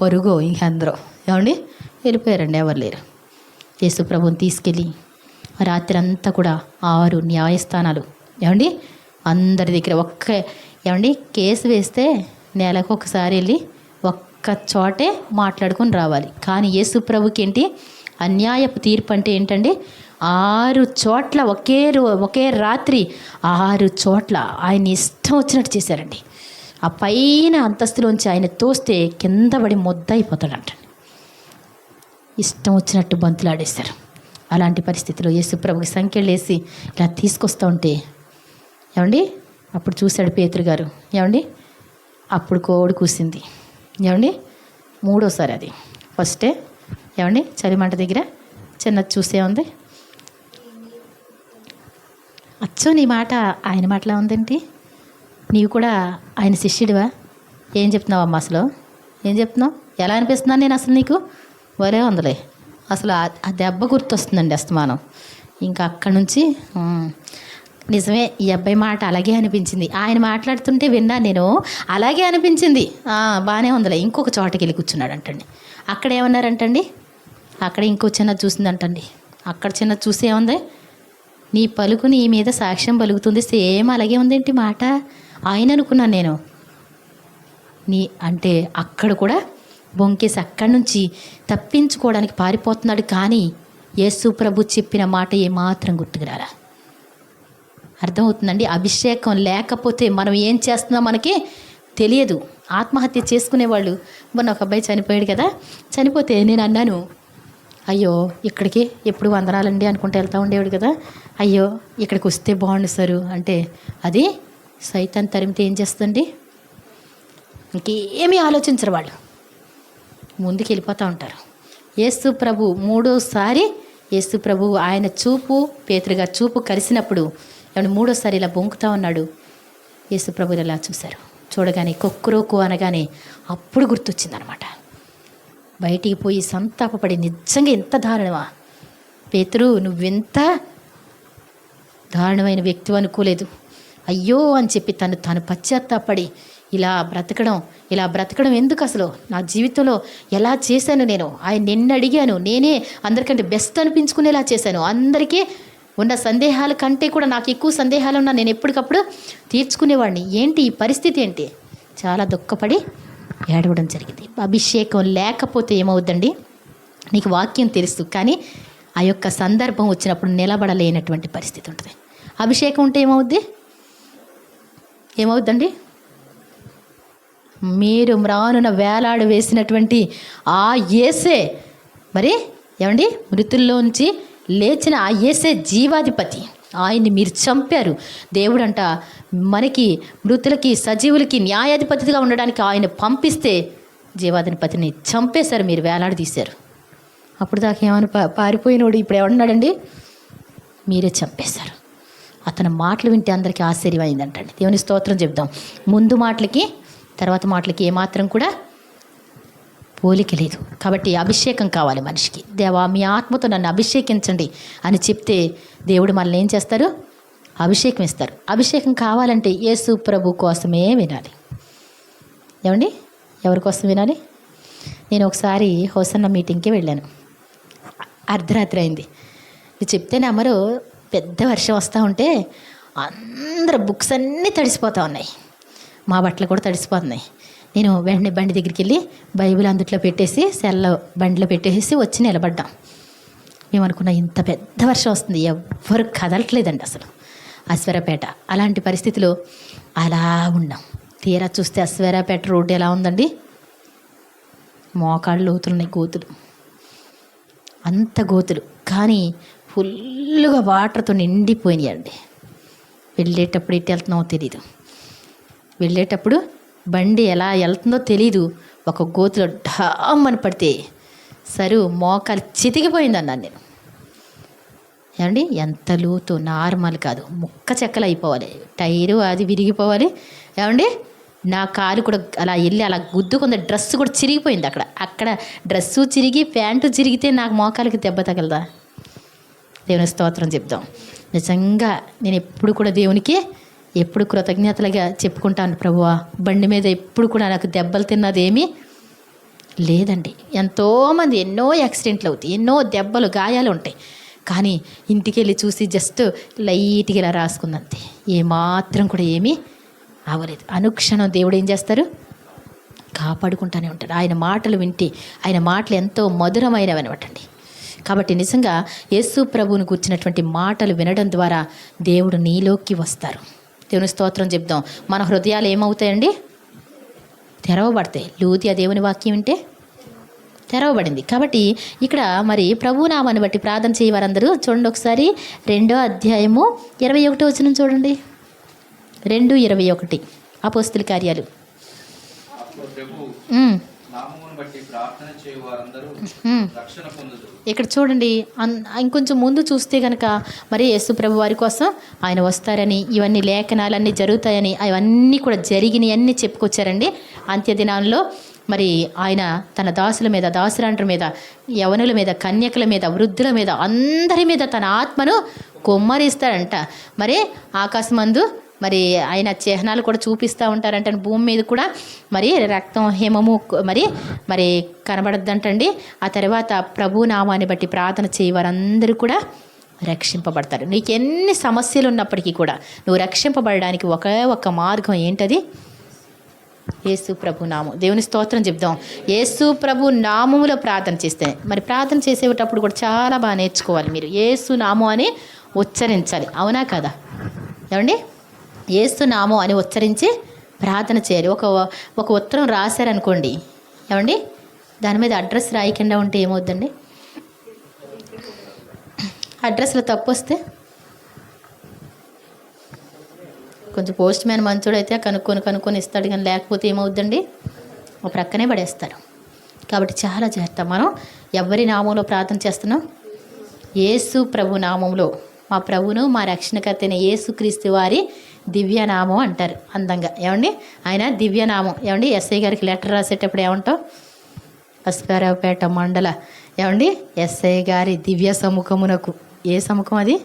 Speaker 1: పరుగో ఇంక అందరూ. ఏమండి వెళ్ళిపోయారండి, ఎవరు లేరు. యేసు ప్రభుని తీసుకెళ్ళి రాత్రి అంతా కూడా 6 న్యాయస్థానాలు ఏమండి అందరి దగ్గర ఏమండి కేసు వేస్తే నెలకు ఒకసారి వెళ్ళి ఒక్క చోటే మాట్లాడుకొని రావాలి. కానీ యేసు ప్రభుకి ఏంటి అన్యాయపు తీర్పు అంటే ఏంటండి? 6 చోట్ల ఒకే రాత్రి 6 చోట్ల ఆయన ఇష్టం వచ్చినట్టు చేశారండి. ఆ పైన అంతస్తులోంచి ఆయన తోస్తే కింద పడి ముద్ద అయిపోతాడంట. ఇష్టం వచ్చినట్టు బంతులాడేశారు. అలాంటి పరిస్థితిలో యేసు ప్రభుకి సంఖ్యలు వేసి ఇలా తీసుకొస్తూ ఉంటే ఏమండి అప్పుడు చూశాడు పేతురు గారు. ఏమండి అప్పుడు కోడి కూసింది. ఏమండి 3వసారి అది. ఫస్టే ఏమండి చలిమంట దగ్గర చిన్నది చూసే ఉంది. అచ్చో నీ మాట ఆయన మాటలా ఉందేంటి? నీవు కూడా ఆయన శిష్యుడివా? ఏం చెప్తున్నావు అమ్మ అసలు? ఏం చెప్తున్నావు? ఎలా అనిపిస్తున్నాను నేను అసలు నీకు? వరే ఉందిలే అసలు ఆ దెబ్బ గుర్తొస్తుందండి అస్తమానం. ఇంకా అక్కడి నుంచి నిజమే ఈ అబ్బాయి మాట అలాగే అనిపించింది. ఆయన మాట్లాడుతుంటే విన్నా నేను, అలాగే అనిపించింది. బాగానే ఉందిలే. ఇంకొక చోటకి వెళ్ళి కూర్చున్నాడు అంటండి. అక్కడ ఏమన్నారంటండి, అక్కడ ఇంకో చిన్న చూసిందంటండి. అక్కడ చిన్న చూసి ఏముంది, నీ పలుకు నీ మీద సాక్ష్యం పలుకుతుంది. సేమ్ అలాగే ఉందేంటి మాట. ఆయన అనుకున్నాను నేను. అంటే అక్కడ కూడా బొంకేసి అక్కడి నుంచి తప్పించుకోవడానికి పారిపోతున్నాడు. కానీ యేసు ప్రభు చెప్పిన మాట ఏమాత్రం గుర్తుకురాలా. అర్థమవుతుందండి. అభిషేకం లేకపోతే మనం ఏం చేస్తున్నాం మనకి తెలియదు. ఆత్మహత్య చేసుకునేవాళ్ళు, మొన్న ఒక అబ్బాయి చనిపోయాడు కదా, చనిపోతే నేను అన్నాను, అయ్యో ఇక్కడికి ఎప్పుడు వందనాలండి అనుకుంటూ వెళ్తూ ఉండేవాడు కదా, అయ్యో ఇక్కడికి వస్తే బాగుండు సారు అంటే, అది సైతాన్ తరిమితే ఏం చేస్తుంది, ఇంకేమీ ఆలోచించరు వాళ్ళు, ముందుకు వెళ్ళిపోతూ ఉంటారు. యేసు ప్రభు మూడోసారి యేసు ప్రభు ఆయన చూపు పేతురుగా చూపు కలిసినప్పుడు మూడోసారి ఇలా బొంకుతా ఉన్నాడు. యేసు ప్రభు ఇలా చూశారు. చూడగానే కొక్కురోకు అనగానే అప్పుడు గుర్తొచ్చిందనమాట. బయటికి పోయి సంతాపపడి, నిజంగా ఎంత దారుణమా పేతురు, నువ్వెంత దారుణమైన వ్యక్తి అనుకోలేదు, అయ్యో అని చెప్పి తను పశ్చాత్తాపడి ఇలా బ్రతకడం ఎందుకు, అసలు నా జీవితంలో ఎలా చేశాను నేను, ఆయన నిన్ను అడిగాను, నేనే అందరికంటే బెస్ట్ అనిపించుకునేలా చేశాను, అందరికీ ఉన్న సందేహాల కంటే కూడా నాకు ఎక్కువ సందేహాలు ఉన్నా నేను ఎప్పటికప్పుడు తీర్చుకునేవాడిని, ఏంటి ఈ పరిస్థితి ఏంటి, చాలా దుఃఖపడి ఏడవడం జరిగింది. అభిషేకం లేకపోతే ఏమవుద్దండి, నీకు వాక్యం తెలుసు కానీ ఆ యొక్క సందర్భం వచ్చినప్పుడు నిలబడలేనటువంటి పరిస్థితి ఉంటుంది. అభిషేకం ఉంటే ఏమవుద్దండి, మీరు మ్రానున వేలాడు వేసినటువంటి ఆ యేసే, మరి ఏమండి, మృతుల్లోంచి లేచిన ఆ యేసే జీవాధిపతి, ఆయన్ని మీరు చంపారు. దేవుడంట మనకి మృతులకి సజీవులకి న్యాయాధిపతిగా ఉండడానికి ఆయన పంపిస్తే జీవాధిపతిని చంపేశారు, మీరు వేలాడి తీశారు. అప్పుడు దాకా ఏమని పారిపోయినోడు ఇప్పుడు ఏమన్నాడండి, మీరే చంపేశారు. అతని మాటలు వింటే అందరికీ ఆశ్చర్యం అయిందంటండి. దేవుని స్తోత్రం చెప్దాం. ముందు మాటలకి తర్వాత మాటలకి ఏమాత్రం కూడా పోలిక లేదు. కాబట్టి అభిషేకం కావాలి మనిషికి. దేవా మీ ఆత్మతో నన్ను అభిషేకించండి అని చెప్తే దేవుడు మనల్ని ఏం చేస్తారు, అభిషేకం ఇస్తారు. అభిషేకం కావాలంటే యేసు ప్రభు కోసమే వినాలి. ఏమండి, ఎవరి కోసం వినాలి? నేను ఒకసారి హోసన్న మీటింగ్కి వెళ్ళాను. అర్ధరాత్రి అయింది. ఇది చెప్తే నమ్మరు, పెద్ద వర్షం వస్తూ ఉంటే అందరు బుక్స్ అన్నీ తడిసిపోతూ ఉన్నాయి, మా బట్టలు కూడా తడిసిపోతున్నాయి. నేను వెంటనే బండి దగ్గరికి వెళ్ళి బైబిల్ అందుట్లో పెట్టేసి సెల్లో బండిలో పెట్టేసి వచ్చి నిలబడ్డాం. మేము అనుకున్న ఇంత పెద్ద వర్షం వస్తుంది, ఎవ్వరు కదలట్లేదండి అసలు అశ్వరాపేట. అలాంటి పరిస్థితిలో అలా ఉన్నాం. తీరా చూస్తే అశ్వరాపేట రోడ్డు ఎలా ఉందండి, మోకాళ్ళు లోతులున్నాయి, గోతులు, అంత గోతులు, కానీ ఫుల్గా వాటర్తో నిండిపోయినాయండి. వెళ్ళేటప్పుడు ఎటు వెళ్తున్నామో తెలీదు, వెళ్ళేటప్పుడు బండి ఎలా వెళ్తుందో తెలీదు. ఒక గోతులో ఢామ్మని పడితే సరు మోకాలు చితికిపోయిందన్నాను నేను. ఏమండి, ఎంత లోతు, నార్మల్ కాదు, ముక్క చెక్కలు అయిపోవాలి, టైరు అది విరిగిపోవాలి. ఏమండి, నా కాలు కూడా అలా వెళ్ళి అలా గుద్దుకుంది, డ్రెస్ కూడా చిరిగిపోయింది. అక్కడ డ్రెస్సు చిరిగి ప్యాంటు చిరిగితే నాకు మోకాలకి దెబ్బ తగలదా? దేవుని స్తోత్రం చెప్దాం. నిజంగా నేను ఎప్పుడు కూడా దేవునికి ఎప్పుడు కృతజ్ఞతలుగా చెప్పుకుంటాను, ప్రభువా బండి మీద ఎప్పుడు కూడా నాకు దెబ్బలు తిన్నదేమీ లేదండి. ఎంతోమంది ఎన్నో యాక్సిడెంట్లు అవుతాయి, ఎన్నో దెబ్బలు గాయాలు ఉంటాయి, కానీ ఇంటికి వెళ్ళి చూసి జస్ట్ లైట్గా ఇలా రాసుకుందంతే, ఏమాత్రం కూడా ఏమీ అవ్వలేదు. అనుక్షణం దేవుడు ఏం చేస్తారు, కాపాడుకుంటూనే ఉంటాడు. ఆయన మాటలు వింటే, ఆయన మాటలు ఎంతో మధురమైనవి అనమాటండి. కాబట్టి నిజంగా యేసు ప్రభువుని కూర్చున్నటువంటి మాటలు వినడం ద్వారా దేవుడు నీలోకి వస్తారు. దేవుని స్తోత్రం చెప్దాం. మన హృదయాలు ఏమవుతాయండి, తెరవబడతాయి. లూదియా దేవుని వాక్యం వింటే తెరవబడింది. కాబట్టి ఇక్కడ మరి ప్రభునామాన్ని బట్టి ప్రార్థన చేయ వారందరూ చూడండి ఒకసారి 2వ అధ్యాయము 21వ వచనం చూడండి. 2:21 అపోస్తుల కార్యాలు. ఇక్కడ చూడండి, ఇంకొంచెం ముందు చూస్తే కనుక మరి యేసు ప్రభు వారి కోసం ఆయన వస్తారని, ఇవన్నీ లేఖనాలన్నీ జరుగుతాయని, అవన్నీ కూడా జరిగినాయి అన్నీ చెప్పుకొచ్చారండి. అంత్య దినాల్లో మరి ఆయన తన దాసుల మీద, దాసురాండ్ర మీద, యవనుల మీద, కన్యకల మీద, వృద్ధుల మీద, అందరి మీద తన ఆత్మను కుమ్మరిస్తాడంట. మరి ఆకాశమందు మరి ఆయన చిహ్నాలు కూడా చూపిస్తూ ఉంటారంట. భూమి మీద కూడా మరి రక్తం, హిమము మరి మరి కనబడద్దంటండి. ఆ తర్వాత ప్రభు నామాన్ని బట్టి ప్రార్థన చేయి వారందరూ కూడా రక్షింపబడతారు. నీకు ఎన్ని సమస్యలు ఉన్నప్పటికీ కూడా నువ్వు రక్షింపబడడానికి ఒకే ఒక్క మార్గం ఏంటది? యేసు ప్రభు నామం. దేవుని స్తోత్రం చెప్దాం. యేసు ప్రభు నామములో ప్రార్థన చేస్తే, మరి ప్రార్థన చేసేటప్పుడు కూడా చాలా బాగా నేర్చుకోవాలి. మీరు యేసు నామం అని ఉచ్చరించాలి. అవునా కదా? ఏమండి? యేసు నామం అని ఉచ్చరించి ప్రార్థన చేయాలి. ఒక ఉత్తరం రాశారనుకోండి, ఏమండి, దాని మీద అడ్రస్ రాయకుండా ఉంటే ఏమవుద్దండి? అడ్రస్లో తప్పు వస్తే కొంచెం పోస్ట్ మ్యాన్ మంచోడైతే కనుక్కొని ఇస్తాడు, కానీ లేకపోతే ఏమవుద్దండి? ఒక ప్రక్కనే పడేస్తారు. కాబట్టి చాలా జాగ్రత్త. మనం ఎవరి నామంలో ప్రార్థన చేస్తున్నాం? యేసు ప్రభు నామంలో. మా ప్రభును, మా రక్షణకర్త అయిన యేసుక్రీస్తు వారి దివ్యనామం అంటారు అందంగా. ఏమండి? ఆయన దివ్యనామం. ఏమండి? ఎస్ఐ గారికి లెటర్ రాసేటప్పుడు ఏమంటాం? అస్కారావుపేట మండల ఏమండి ఎస్ఐ గారి దివ్య సముఖమునకు. ఏ సముఖం అది?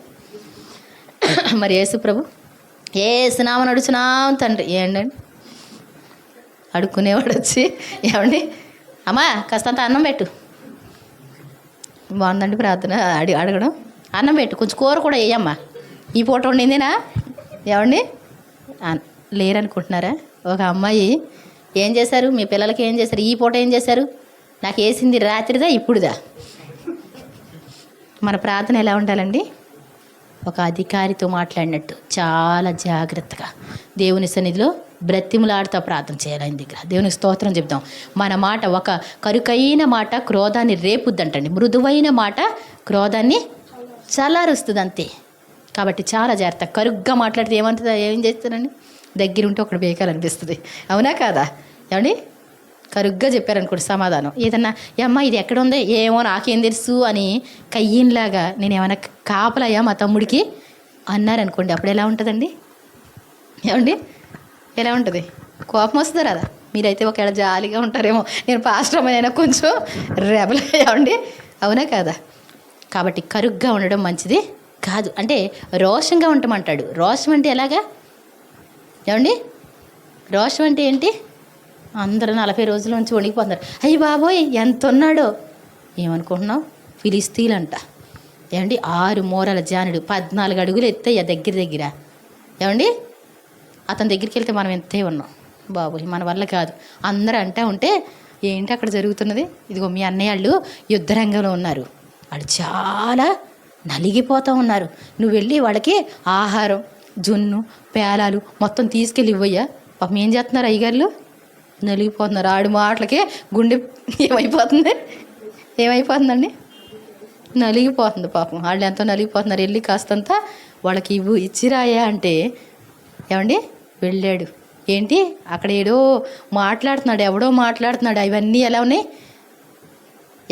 Speaker 1: మరి యేసు ప్రభు ఏసునామని అడుచున్నాం తండ్రి. ఏంటండి అడుక్కునేవాడు వచ్చి, ఏమండి అమ్మా కాస్తంత అన్నం పెట్టు. బాగుందండి ప్రార్థన. అడగడం, అన్నం పెట్టు, కొంచెం కూర కూడా వేయమ్మా, ఈ పూట వండిందేనా? ఏమండి లేరనుకుంటున్నారా? ఒక అమ్మాయి, ఏం చేశారు మీ పిల్లలకి? ఏం చేశారు ఈ పూట? ఏం చేశారు? నాకు వేసింది రాత్రిదా ఇప్పుడుదా? మన ప్రార్థన ఎలా ఉండాలండి? ఒక అధికారితో మాట్లాడినట్టు చాలా జాగ్రత్తగా దేవుని సన్నిధిలో బ్రతిములాడుతూ ప్రార్థన చేయాలి ఆయన దగ్గర. దేవునికి స్తోత్రం చెప్దాం. మన మాట ఒక కరుకైన మాట క్రోధాన్ని రేపుద్దంటండి, మృదువైన మాట క్రోధాన్ని చల్లారుస్తుంది అంతే. కాబట్టి చాలా జాగ్రత్త. కరుగ్గా మాట్లాడితే ఏం చేస్తారండి? దగ్గరుంటే ఒకటి బేకాలనిపిస్తుంది. అవునా కాదా? ఏమండి? కరుగ్గా చెప్పారనుకోండి సమాధానం, ఏదన్నా అమ్మ ఇది ఎక్కడ ఉందో ఏమో నాకేం తెలుసు అని కయ్యిన్లాగా నేను ఏమైనా కాపలయ్యా మా తమ్ముడికి అన్నారనుకోండి, అప్పుడు ఎలా ఉంటుందండి? ఏమండి ఎలా ఉంటుంది? కోపం వస్తుంది కదా. మీరైతే ఒకవేళ జాలీగా ఉంటారేమో, నేను పాస్టర్ అయినా కొంచెం రెబల్ అయ్యామండి. అవునా కాదా? కాబట్టి కరుగ్గా ఉండడం మంచిది కాదు. అంటే రోషంగా ఉంటామంటాడు. రోషం అంటే ఎలాగా? ఏమండి రోషం అంటే ఏంటి? అందరూ 40 రోజుల నుంచి వణికిపోతున్నారు. అయ్యి బాబోయ్ ఎంత ఉన్నాడో ఏమనుకుంటున్నావు? ఫిలిస్తీన్లంట. ఏమండి 6 మూరల జానుడు, 14 అడుగులు ఎత్తయ్యా దగ్గర. ఏమండి అతని దగ్గరికి వెళ్తే మనం ఎంతే ఉన్నాం. బాబోయ్ మన వల్ల కాదు. అందరూ అంటూ ఉంటే ఏంటి అక్కడ జరుగుతున్నది? ఇదిగో మీ అన్నయ్య వాళ్ళు యుద్ధరంగంలో ఉన్నారు, వాళ్ళు చాలా నలిగిపోతూ ఉన్నారు. నువ్వు వెళ్ళి వాళ్ళకి ఆహారం, జున్ను, పేలాలు మొత్తం తీసుకెళ్ళి ఇవ్వయ్యా. పాపం ఏం చేస్తున్నారు అయ్యగారులు? నలిగిపోతున్నారు. ఆడి మాటలకే గుండె ఏమైపోతుందండి? నలిగిపోతుంది పాపం. వాళ్ళు ఎంతో నలిగిపోతున్నారు. వెళ్ళి కాస్తంత వాళ్ళకి ఇచ్చిరాయా అంటే, ఏమండి వెళ్ళాడు. ఏంటి అక్కడ ఏడో మాట్లాడుతున్నాడు, ఎవడో మాట్లాడుతున్నాడు. అవన్నీ ఎలా ఉన్నాయి?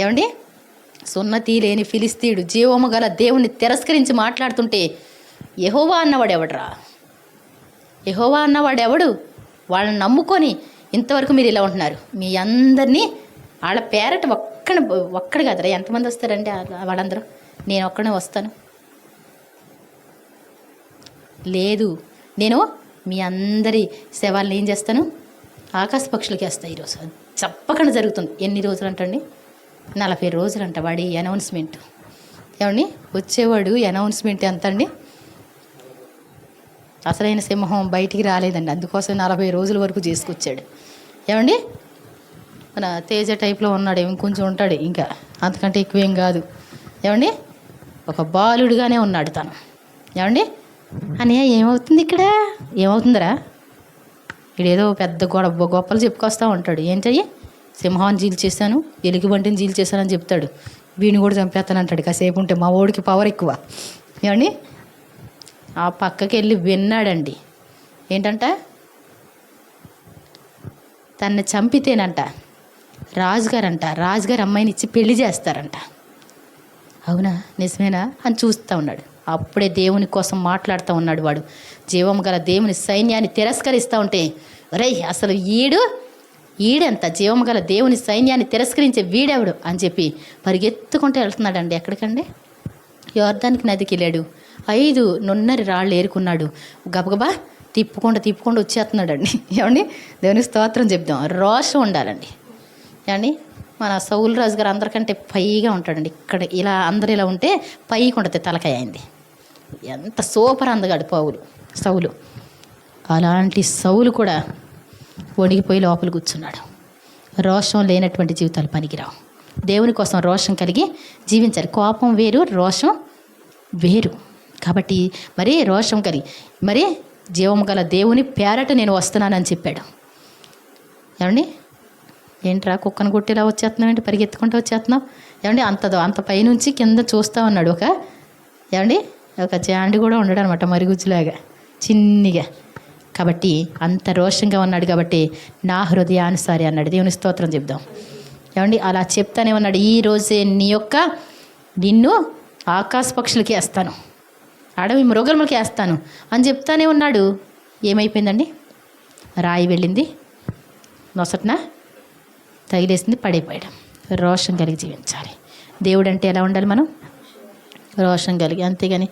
Speaker 1: ఏమండి సున్నతి లేని ఫిలిస్తీయుడు జీవము గల దేవుణ్ణి తిరస్కరించి మాట్లాడుతుంటే యెహోవా అన్నవాడు ఎవడరా? యెహోవా అన్నవాడు ఎవడు? వాళ్ళని నమ్ముకొని ఇంతవరకు మీరు ఇలా ఉంటున్నారు. మీ అందరినీ వాళ్ళ పేరట ఒక్కడు కదరా, ఎంతమంది వస్తారండి వాళ్ళందరూ? నేను ఒక్కడే వస్తాను లేదు, నేను మీ అందరి శవాలను ఏం చేస్తాను? ఆకాశ పక్షులకి వేస్తాను. ఈరోజు చెప్పకుండా జరుగుతుంది. ఎన్ని రోజులు అంటండి? 40 రోజులు అంట వాడి అనౌన్స్మెంట్. ఏమండి వచ్చేవాడు అనౌన్స్మెంట్ ఎంత అండి? అసలైన సింహం బయటికి రాలేదండి, అందుకోసం 40 రోజుల వరకు చేసుకొచ్చాడు. ఏమండి మన తేజ టైప్లో ఉన్నాడు, ఇంకొంచెం ఉంటాడు, ఇంకా అంతకంటే ఎక్కువేం కాదు. ఏమండి ఒక బాలుడుగానే ఉన్నాడు తను. ఏమండి అని ఏమవుతుంది ఇక్కడ? ఏమవుతుందిరా? ఇడేదో పెద్ద గొప్పలు చెప్పుకొస్తూ ఉంటాడు. ఏంటయ్యి? సింహాన్ని జీల్చేశాను, ఎలుగుబంటిని జీల్చేశానని చెప్తాడు. వీడిని కూడా చంపేస్తానంటాడు. కాసేపు ఉంటే మా ఓడికి పవర్ ఎక్కువ. ఏమండి ఆ పక్కకి వెళ్ళి విన్నాడండి. ఏంటంట? తన్ని చంపితేనంట రాజుగారు అమ్మాయిని ఇచ్చి పెళ్లి చేస్తారంట. అవునా నిజమేనా అని చూస్తూ ఉన్నాడు. అప్పుడే దేవుని కోసం మాట్లాడుతూ ఉన్నాడు వాడు. జీవం గల దేవుని సైన్యాన్ని తిరస్కరిస్తూ ఉంటే, ఒరేయ్ అసలు ఈడు ఈడెంత జీవము గల దేవుని సైన్యాన్ని తిరస్కరించే వీడెవడు అని చెప్పి పరిగెత్తుకుంటూ వెళ్తున్నాడండి. ఎక్కడికండి? యోర్దానికి నదికి వెళ్ళాడు. 5 నున్నరి రాళ్ళు ఏరుకున్నాడు. గబగబా తిప్పుకుండా వచ్చేస్తున్నాడండి. ఏమండి? దేవుని స్తోత్రం చెప్దాం. రోషం ఉండాలండి. ఏమండి? మన సౌలు రాజు గారు అందరికంటే పైగా ఉంటాడండి. ఇక్కడ ఇలా అందరు ఇలా ఉంటే పైకి ఉంటుంది తలకాయ అయింది. ఎంత సూపర్ అందగాడు సౌలు. అలాంటి సౌలు కూడా వణిగిపోయి లోపల కూర్చున్నాడు. రోషం లేనటువంటి జీవితాలు పనికిరావు. దేవుని కోసం రోషం కలిగి జీవించాలి. కోపం వేరు, రోషం వేరు. కాబట్టి మరి రోషం కలిగి మరి జీవము గల దేవుని పేరట నేను వస్తున్నానని చెప్పాడు. ఏమండి? ఏంట్రా కుక్కను కొట్టేలా వచ్చేస్తున్నావు ఏంటి? పరిగెత్తుకుంటూ వచ్చేస్తున్నావు ఏమండి? అంత పైనుంచి కింద చూస్తూ ఉన్నాడు. ఒక జాండి కూడా ఉండడు అనమాట, మరుగుజ్జులాగా చిన్నిగా. కాబట్టి అంత రోషంగా ఉన్నాడు. కాబట్టి నా హృదయానుసారి అన్నాడు. దేవుని స్తోత్రం చెప్దాం. ఏమండి? అలా చెప్తానే ఉన్నాడు. ఈ రోజే నిన్ను ఆకాశ పక్షులకి వేస్తాను, అడవి మృగములకి వేస్తాను అని చెప్తానే ఉన్నాడు. ఏమైపోయిందండి? రాయి వెళ్ళింది, నొసట్న తగిలేసింది, పడిపోయాడు. రోషం కలిగి జీవించాలి. దేవుడు అంటే ఎలా ఉండాలి? మనం రోషం కలిగి. అంతేగాని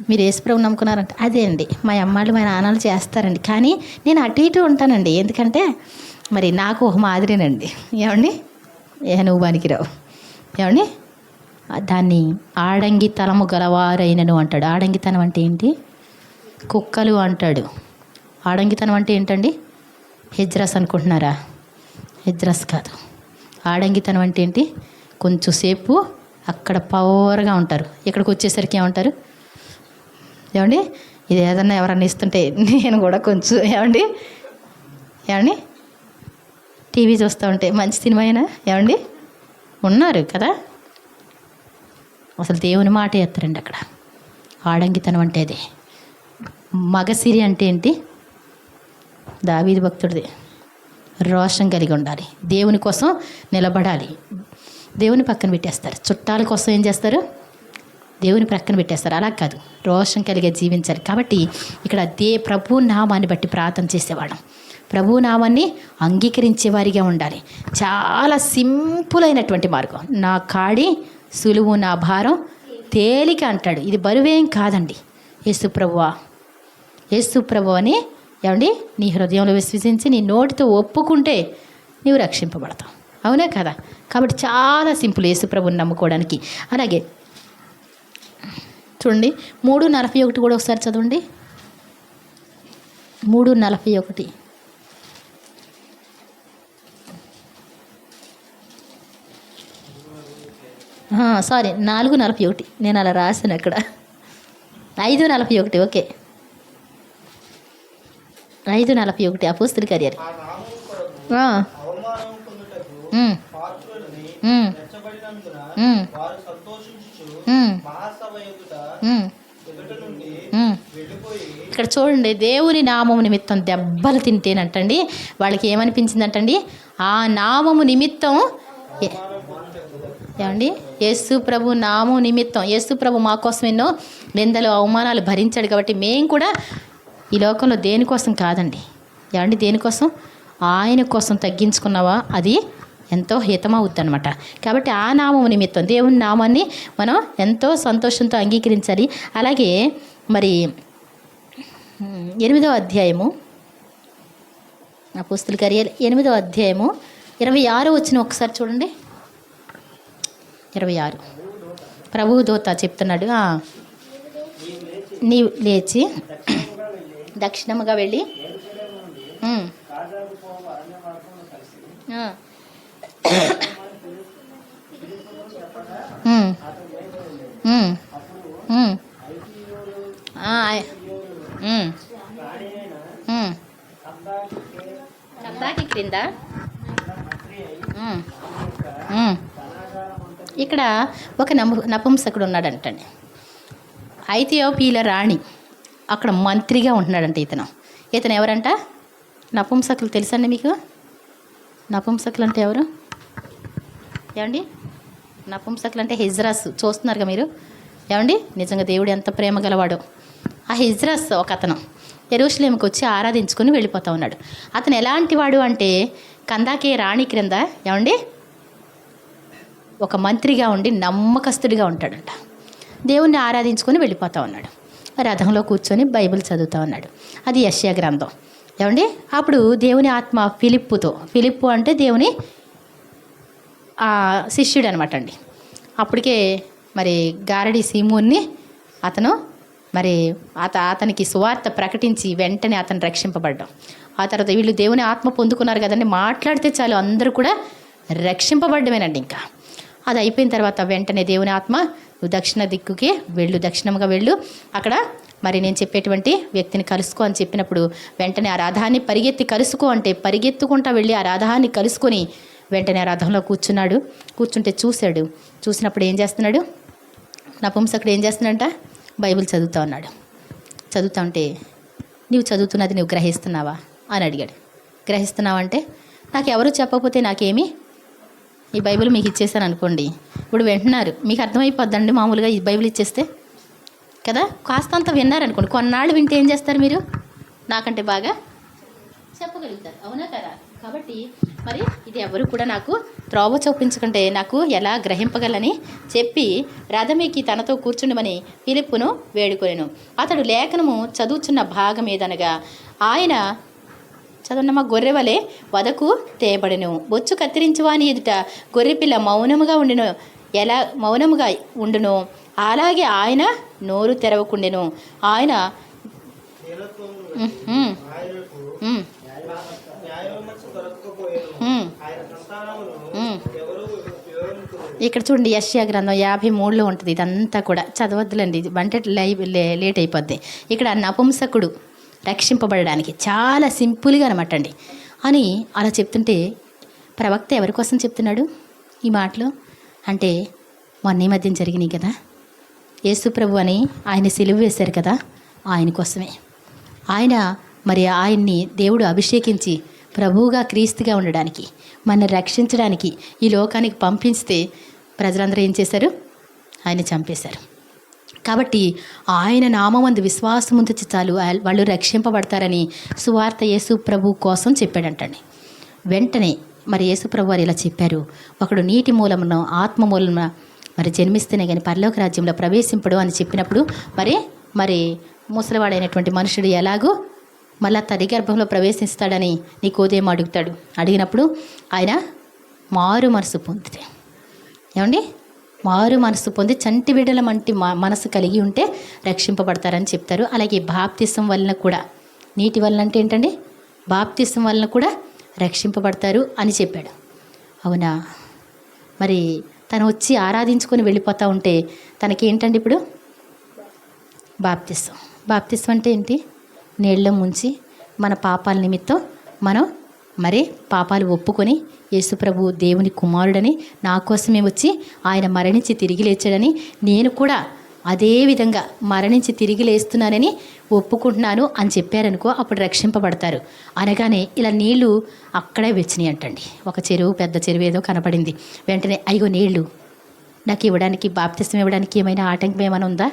Speaker 1: మీరు యేసుప్రభు నమ్ముకున్నారంటే అదే అండి మా అమ్మాళ్ళు మా నాన్నలు చేస్తారండి, కానీ నేను అటు ఇటు ఉంటానండి. ఎందుకంటే మరి నాకు ఒక మాదిరినండి. ఏమండి? నువ్వు పనికిరావు. ఏమండి? దాన్ని ఆడంగితనము గలవారైనను అంటాడు. ఆడంగితనం అంటే ఏంటి? కుక్కలు అంటాడు. ఆడంగితనం అంటే ఏంటండి? హెజ్రస్ అనుకుంటున్నారా? హెజ్రస్ కాదు. ఆడంగితనం అంటే ఏంటి? కొంచెం సేపు అక్కడ పవర్గా ఉంటారు, ఇక్కడికి వచ్చేసరికి ఏమంటారు? ఏమండి? ఇది ఏదన్నా ఎవరన్నా ఇస్తుంటే నేను కూడా కొంచెం ఏమండి టీవీ చూస్తూ ఉంటే మంచి సినిమా అయినా ఏమండి ఉన్నారు కదా, అసలు దేవుని మాట ఎత్తారండి అక్కడ. ఆడంగితనం అంటే అది. మగసిరి అంటే ఏంటి? దావీదు భక్తుడిది. రోషం కలిగి ఉండాలి, దేవుని కోసం నిలబడాలి. దేవుని పక్కన పెట్టేస్తారు. చుట్టాల కోసం ఏం చేస్తారు? దేవుని ప్రక్కన పెట్టేస్తారు. అలా కాదు, రోషం కలిగే జీవించాలి. కాబట్టి ఇక్కడ ప్రభు నామాన్ని బట్టి ప్రార్థన చేసేవాళ్ళం. ప్రభు నామాన్ని అంగీకరించే వారిగా ఉండాలి. చాలా సింపుల్ అయినటువంటి మార్గం. నా కాడి సులువు, నా భారం తేలిక అంటాడు. ఇది బరువేం కాదండి. యేసు ప్రభువా అని ఏమండి నీ హృదయంలో విశ్వసించి నీ నోటితో ఒప్పుకుంటే నీవు రక్షింపబడతావు. అవునా కదా? కాబట్టి చాలా సింపుల్ యేసు ప్రభువుని నమ్ముకోవడానికి. అలాగే చూడండి 3:41 కూడా ఒకసారి చదవండి. 3:41. సారీ 4:41. నేను అలా రాశాను అక్కడ. 5:41. ఓకే, 5:41 అపోస్తలుల కార్యాలు. ఇక్కడ చూడండి, దేవుని నామము నిమిత్తం దెబ్బలు తింటేనంటండి వాళ్ళకి ఏమనిపించిందంటండి? ఆ నామము నిమిత్తం ఏమండి యేసు ప్రభు నామం నిమిత్తం, యేసు ప్రభు మా కోసం ఎన్నో నిందలు అవమానాలు భరించాడు. కాబట్టి మేము కూడా ఈ లోకంలో దేనికోసం కాదండి. ఏమండి దేనికోసం? ఆయన కోసం తగ్గించుకున్నావా అది ఎంతో హితమవుద్ది అనమాట. కాబట్టి ఆ నామం నిమిత్తం దేవుని నామాన్ని మనం ఎంతో సంతోషంతో అంగీకరించాలి. అలాగే మరి 8వ అధ్యాయము అపోస్తలుల కార్యాలు 8వ అధ్యాయము 26 వచ్చిన ఒకసారి చూడండి. 26 ప్రభువు దూత చెప్తున్నాడు, నీవు లేచి దక్షిణముగా వెళ్ళి కందాకి క్రింద ఇక్కడ ఒక నపుంసకుడు ఉన్నాడంటండి. ఐథియోపియా రాణి అక్కడ మంత్రిగా ఉంటున్నాడంట. ఇతను ఎవరంట? నపుంసకులు తెలుసండి మీకు? నపుంసకులు అంటే ఎవరు? ఏమండి నపుంసకులు అంటే హెజ్రాస్. చూస్తున్నారుగా మీరు? ఏమండి నిజంగా దేవుడు ఎంత ప్రేమ గలవాడో. ఆ హిజ్రస్ ఒక అతను యెరూషలేముకి వచ్చి ఆరాధించుకొని వెళ్ళిపోతూ ఉన్నాడు. అతను ఎలాంటి వాడు అంటే కందాకే రాణి క్రింద ఏమండి ఒక మంత్రిగా ఉండి నమ్మకస్తుడిగా ఉంటాడంట. దేవుణ్ణి ఆరాధించుకొని వెళ్ళిపోతూ ఉన్నాడు. రథంలో కూర్చొని బైబిల్ చదువుతూ ఉన్నాడు. అది యెషయా గ్రంథం. ఏమండి అప్పుడు దేవుని ఆత్మ ఫిలిప్పు అంటే దేవుని శిష్యుడు అనమాట అండి. అప్పటికే మరి గారడి సీమోన్ని అతను మరి అతనికి సువార్త ప్రకటించి వెంటనే అతను రక్షింపబడ్డాం. ఆ తర్వాత వీళ్ళు దేవుని ఆత్మ పొందుకున్నారు కదండి, మాట్లాడితే చాలు అందరూ కూడా రక్షింపబడ్డమేనండి. ఇంకా అది అయిపోయిన తర్వాత వెంటనే దేవుని ఆత్మ నువ్వు దక్షిణ దిక్కుకి వెళ్ళు, దక్షిణంగా వెళ్ళు, అక్కడ మరి నేను చెప్పేటువంటి వ్యక్తిని కలుసుకో అని చెప్పినప్పుడు వెంటనే ఆ రథాన్ని కలుసుకో అంటే పరిగెత్తుకుంటా వెళ్ళి ఆ రథాన్ని కలుసుకొని వెంటనే ఆ రథంలో కూర్చుంటే చూసినప్పుడు ఏం చేస్తున్నాడు, నపుంసకుడు ఏం చేస్తున్నాడంట, బైబిల్ చదువుతా ఉన్నాడు. చదువుతా ఉంటే నీవు చదువుతున్నది నువ్వు గ్రహిస్తున్నావా అని అడిగాడు. గ్రహిస్తున్నావంటే నాకు ఎవరు చెప్పకపోతే నాకేమి, ఈ బైబిల్ మీకు ఇచ్చేసాను అనుకోండి, ఇప్పుడు వింటున్నారు, మీకు అర్థమైపోద్దండి మామూలుగా ఈ బైబిల్ ఇచ్చేస్తే కదా. కాస్తంత విన్నారనుకోండి, కొన్నాళ్ళు వింటే ఏం చేస్తారు మీరు, నాకంటే బాగా చెప్పగలుగుతారు, అవునా కదా. కాబట్టి మరి ఇది ఎవరు కూడా నాకు త్రోవ చూపించకుంటే నాకు ఎలా గ్రహింపగలని చెప్పి రథమెక్కి తనతో కూర్చుండమని ఫిలిప్పును వేడుకొనెను. అతడు లేఖనము చదువుచున్న భాగం ఏదనగా ఆయన చదవనమ్మా గొర్రెవలే వదకు తేబడెను, బొచ్చు కత్తిరించువాని ఎదుట గొర్రెపిల్ల మౌనముగా ఉండును, అలాగే ఆయన నోరు తెరవకుండెను. ఆయన ఇక్కడ చూడండి యెషయా గ్రంథం 53లో ఉంటుంది. ఇదంతా కూడా చదవద్దులండి, ఇది అంటే లేట్ అయిపోద్ది. ఇక్కడ నపుంసకుడు రక్షింపబడడానికి చాలా సింపుల్గా అనమాట అండి అని అలా చెప్తుంటే ప్రవక్త ఎవరి కోసం చెప్తున్నాడు ఈ మాటలు అంటే మొన్న మధ్యం జరిగినాయి కదా, యేసు ప్రభు అని ఆయన సిలువ వేశారు కదా, ఆయన కోసమే. ఆయన్ని దేవుడు అభిషేకించి ప్రభువుగా క్రీస్తుగా ఉండడానికి మన రక్షించడానికి ఈ లోకానికి పంపిస్తే ప్రజలందరూ ఏం చేశారు, ఆయన చంపేశారు. కాబట్టి ఆయన నామమందు విశ్వాసం ఉంచి చాలు వాళ్ళు రక్షింపబడతారని సువార్త యేసు ప్రభు కోసం చెప్పాడంటండి. వెంటనే మరి యేసు ప్రభు వారు ఇలా చెప్పారు, ఒకడు నీటి మూలమున ఆత్మ మూలమున మరి జన్మిస్తేనే కానీ పరలోక రాజ్యంలో ప్రవేశింపడు అని చెప్పినప్పుడు మరి ముసలివాడైనటువంటి మనుషుడు ఎలాగో మళ్ళా తల్లి గర్భంలో ప్రవేశిస్తాడని నికోదేము అడుగుతాడు. అడిగినప్పుడు ఆయన మారు మనసు పొందితే ఏమండి మారు మనసు పొంది చంటి బిడ్డల వంటి మనసు కలిగి ఉంటే రక్షింపబడతారని చెప్తారు. అలాగే బాప్తిసం వలన కూడా, నీటి వలన అంటే ఏంటండి, బాప్తిసం వలన కూడా రక్షింపబడతారు అని చెప్పాడు. అవునా, మరి తను వచ్చి ఆరాధించుకొని వెళ్ళిపోతూ ఉంటే తనకేంటండి ఇప్పుడు బాప్తిసం అంటే ఏంటి, నీళ్ళలో ముంచి మన పాపాల నిమిత్తం మనం మరి పాపాలు ఒప్పుకొని యేసుప్రభు దేవుని కుమారుడని నా కోసమే వచ్చి ఆయన మరణించి తిరిగి లేచాడని నేను కూడా అదే విధంగా మరణించి తిరిగి లేస్తున్నానని ఒప్పుకుంటున్నాను అని చెప్పారనుకో అప్పుడు రక్షింపబడతారు. అనగానే ఇలా నీళ్లు అక్కడే వచ్చినాయి అంటండి. ఒక చెరువు, పెద్ద చెరువు ఏదో కనపడింది. వెంటనే అయ్యో నీళ్లు నాకు ఇవ్వడానికి, బాప్తిసం ఇవ్వడానికి ఏమైనా ఆటంకం ఏమైనా ఉందా,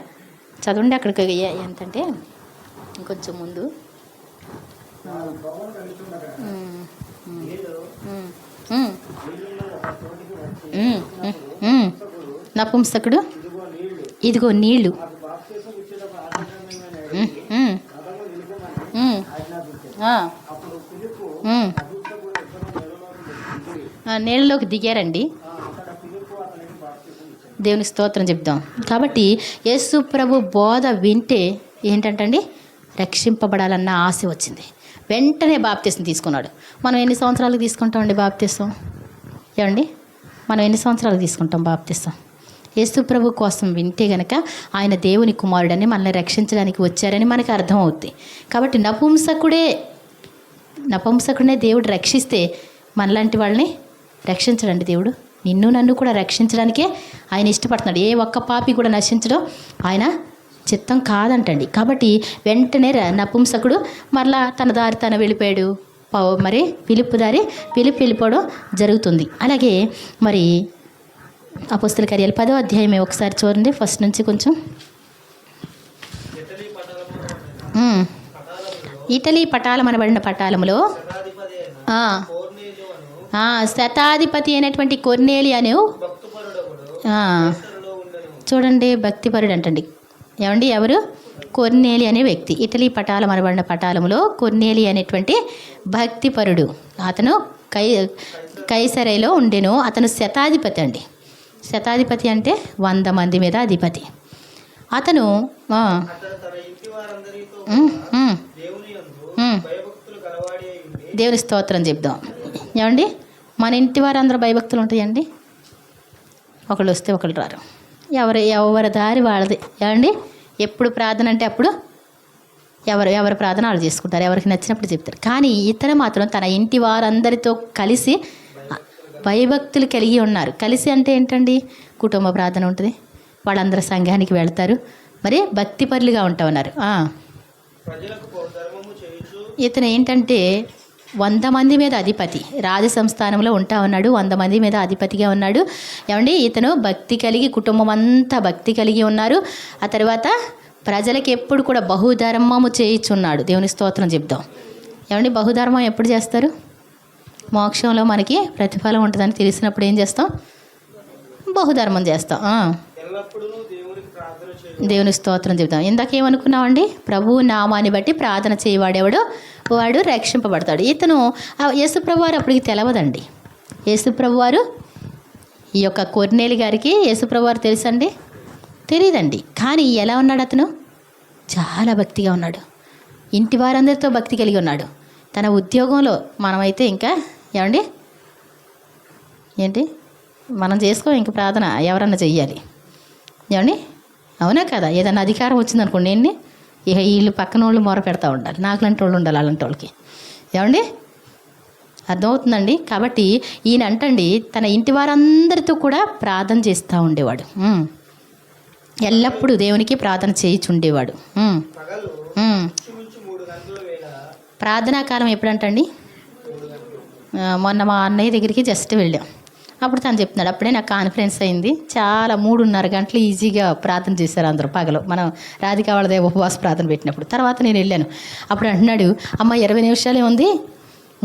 Speaker 1: చదవండి అక్కడికి ఎంతంటే ఇంకొంచెం ముందు నపుంసకుడు ఇదిగో నీళ్ళు నీళ్ళలోకి దిగారండి. దేవుని స్తోత్రం చెప్దాం. కాబట్టి యేసు ప్రభు బోధ వింటే ఏంటంటండి రక్షింపబడాలన్న ఆశ వచ్చింది. వెంటనే బాప్తిసం తీసుకున్నాడు. మనం ఎన్ని సంవత్సరాలకు తీసుకుంటామండి బాప్తిసం, ఏమండి మనం ఎన్ని సంవత్సరాలకు తీసుకుంటాం బాప్తిసం? యేసు ప్రభు కోసం వింటే గనక ఆయన దేవుని కుమారుడని మనల్ని రక్షించడానికి వచ్చారని మనకు అర్థమవుద్ది. కాబట్టి నపుంసకుడినే దేవుడు రక్షిస్తే మనలాంటి వాళ్ళని రక్షించడండి దేవుడు. నిన్ను నన్ను కూడా రక్షించడానికే ఆయన ఇష్టపడుతున్నాడు. ఏ ఒక్క పాపి కూడా నశించడం ఆయన చిత్తం కాదంటండి. కాబట్టి వెంటనే నపుంసకుడు మరలా తన దారి తను వెళ్ళిపోయాడు. మరి ఫిలిప్పు వెళ్ళిపోవడం జరుగుతుంది. అలాగే మరి అపోస్తల కార్యాలు 10వ అధ్యాయమే ఒకసారి చూడండి, ఫస్ట్ నుంచి కొంచెం. ఉమ్. ఇటలీ పటాలం అనబడిన పటాలములో ఆ, శతాధిపతి అయినటువంటి కొర్నేలియను ఆ, చూడండి భక్తిపరుడు అంటండి. ఏమండి ఎవరు? కొర్నేలి అనే వ్యక్తి. ఇటలీ పటాలం అనబడిన పటాలంలో కొర్నేలి అనేటువంటి భక్తిపరుడు. అతను కైసరైలో ఉండెను. అతను శతాధిపతి అండి. శతాధిపతి అంటే 100 మంది మీద అధిపతి. అతను దేవుని స్తోత్రం చెప్దాం. ఏమండి మన ఇంటి వారందరూ భయభక్తులు ఉంటాయండి. ఒకళ్ళు వస్తే ఒకళ్ళు రారు. ఎవరి దారి వాళ్ళది. ఏమండి ఎప్పుడు ప్రార్థన అంటే అప్పుడు ఎవరి ప్రార్థన వాళ్ళు చేసుకుంటారు, ఎవరికి నచ్చినప్పుడు చెప్తారు. కానీ ఇతను మాత్రం తన ఇంటి వారందరితో కలిసి భయభక్తులు కలిగి ఉన్నారు. కలిసి అంటే ఏంటండి? కుటుంబ ప్రార్థన ఉంటుంది, వాళ్ళందరూ సంఘానికి వెళ్తారు, మరి భక్తిపరులుగా ఉంటా ఉన్నారు. ఇతను ఏంటంటే 100 మంది మీద అధిపతి, రాజ సంస్థానంలో ఉంటా ఉన్నాడు. 100 మంది మీద అధిపతిగా ఉన్నాడు. ఏమండి ఇతను భక్తి కలిగి, కుటుంబం అంతా భక్తి కలిగి ఉన్నారు. ఆ తర్వాత ప్రజలకి ఎప్పుడు కూడా బహుధర్మము చేయించున్నాడు. దేవుని స్తోత్రం చెప్దాం. ఏమండి బహుధర్మం ఎప్పుడు చేస్తారు? మోక్షంలో మనకి ప్రతిఫలం ఉంటుందని తెలిసినప్పుడు ఏం చేస్తాం? బహుధర్మం చేస్తాం. దేవుని స్తోత్రం చెప్తాం. ఇందాకేమనుకున్నామండి? ప్రభువు నామాన్ని బట్టి ప్రార్థన చేయవాడెవడో వాడు రక్షింపబడతాడు. ఇతను యేసుప్రభు వారు అప్పటికి తెలవదండి. యేసుప్రభు వారు ఈ యొక్క కొర్నేలి గారికి యేసుప్రభు వారు తెలుసండి? తెలియదండి. కానీ ఎలా ఉన్నాడు అతను? చాలా భక్తిగా ఉన్నాడు. ఇంటి వారందరితో భక్తి కలిగి ఉన్నాడు. తన ఉద్యోగంలో మనమైతే ఇంకా ఏమండి ఏంటి మనం చేసుకో ఇంక ప్రార్థన ఎవరన్నా చెయ్యాలి. ఏమండి అవునా కదా? ఏదన్నా అధికారం వచ్చిందనుకోండి, నేను ఇక వీళ్ళు పక్కన వాళ్ళు మొర పెడతా ఉండాలి. నాకు లాంటి వాళ్ళు ఉండాలి అలాంటి వాళ్ళకి. ఏమండి అర్థమవుతుందండి? కాబట్టి ఈయన అంటండి తన ఇంటి వారందరితో కూడా ప్రార్థన చేస్తూ ఉండేవాడు. ఎల్లప్పుడూ దేవునికి ప్రార్థన చేయించుండేవాడు. ప్రార్థనా కాలం ఎప్పుడంటండి? మొన్న మా అన్నయ్య దగ్గరికి జస్ట్ వెళ్ళాం. అప్పుడు తను చెప్తున్నాడు, అప్పుడే నాకు కాన్ఫరెన్స్ అయింది. చాలా 3:30 గంటలు ఈజీగా ప్రార్థన చేశారు అందరూ పగలు. మనం రాధిక వాళ్ళదే ఉపవాస ప్రార్థన పెట్టినప్పుడు. తర్వాత నేను వెళ్ళాను. అప్పుడు అంటున్నాడు, అమ్మ 20 నిమిషాలే ఉంది,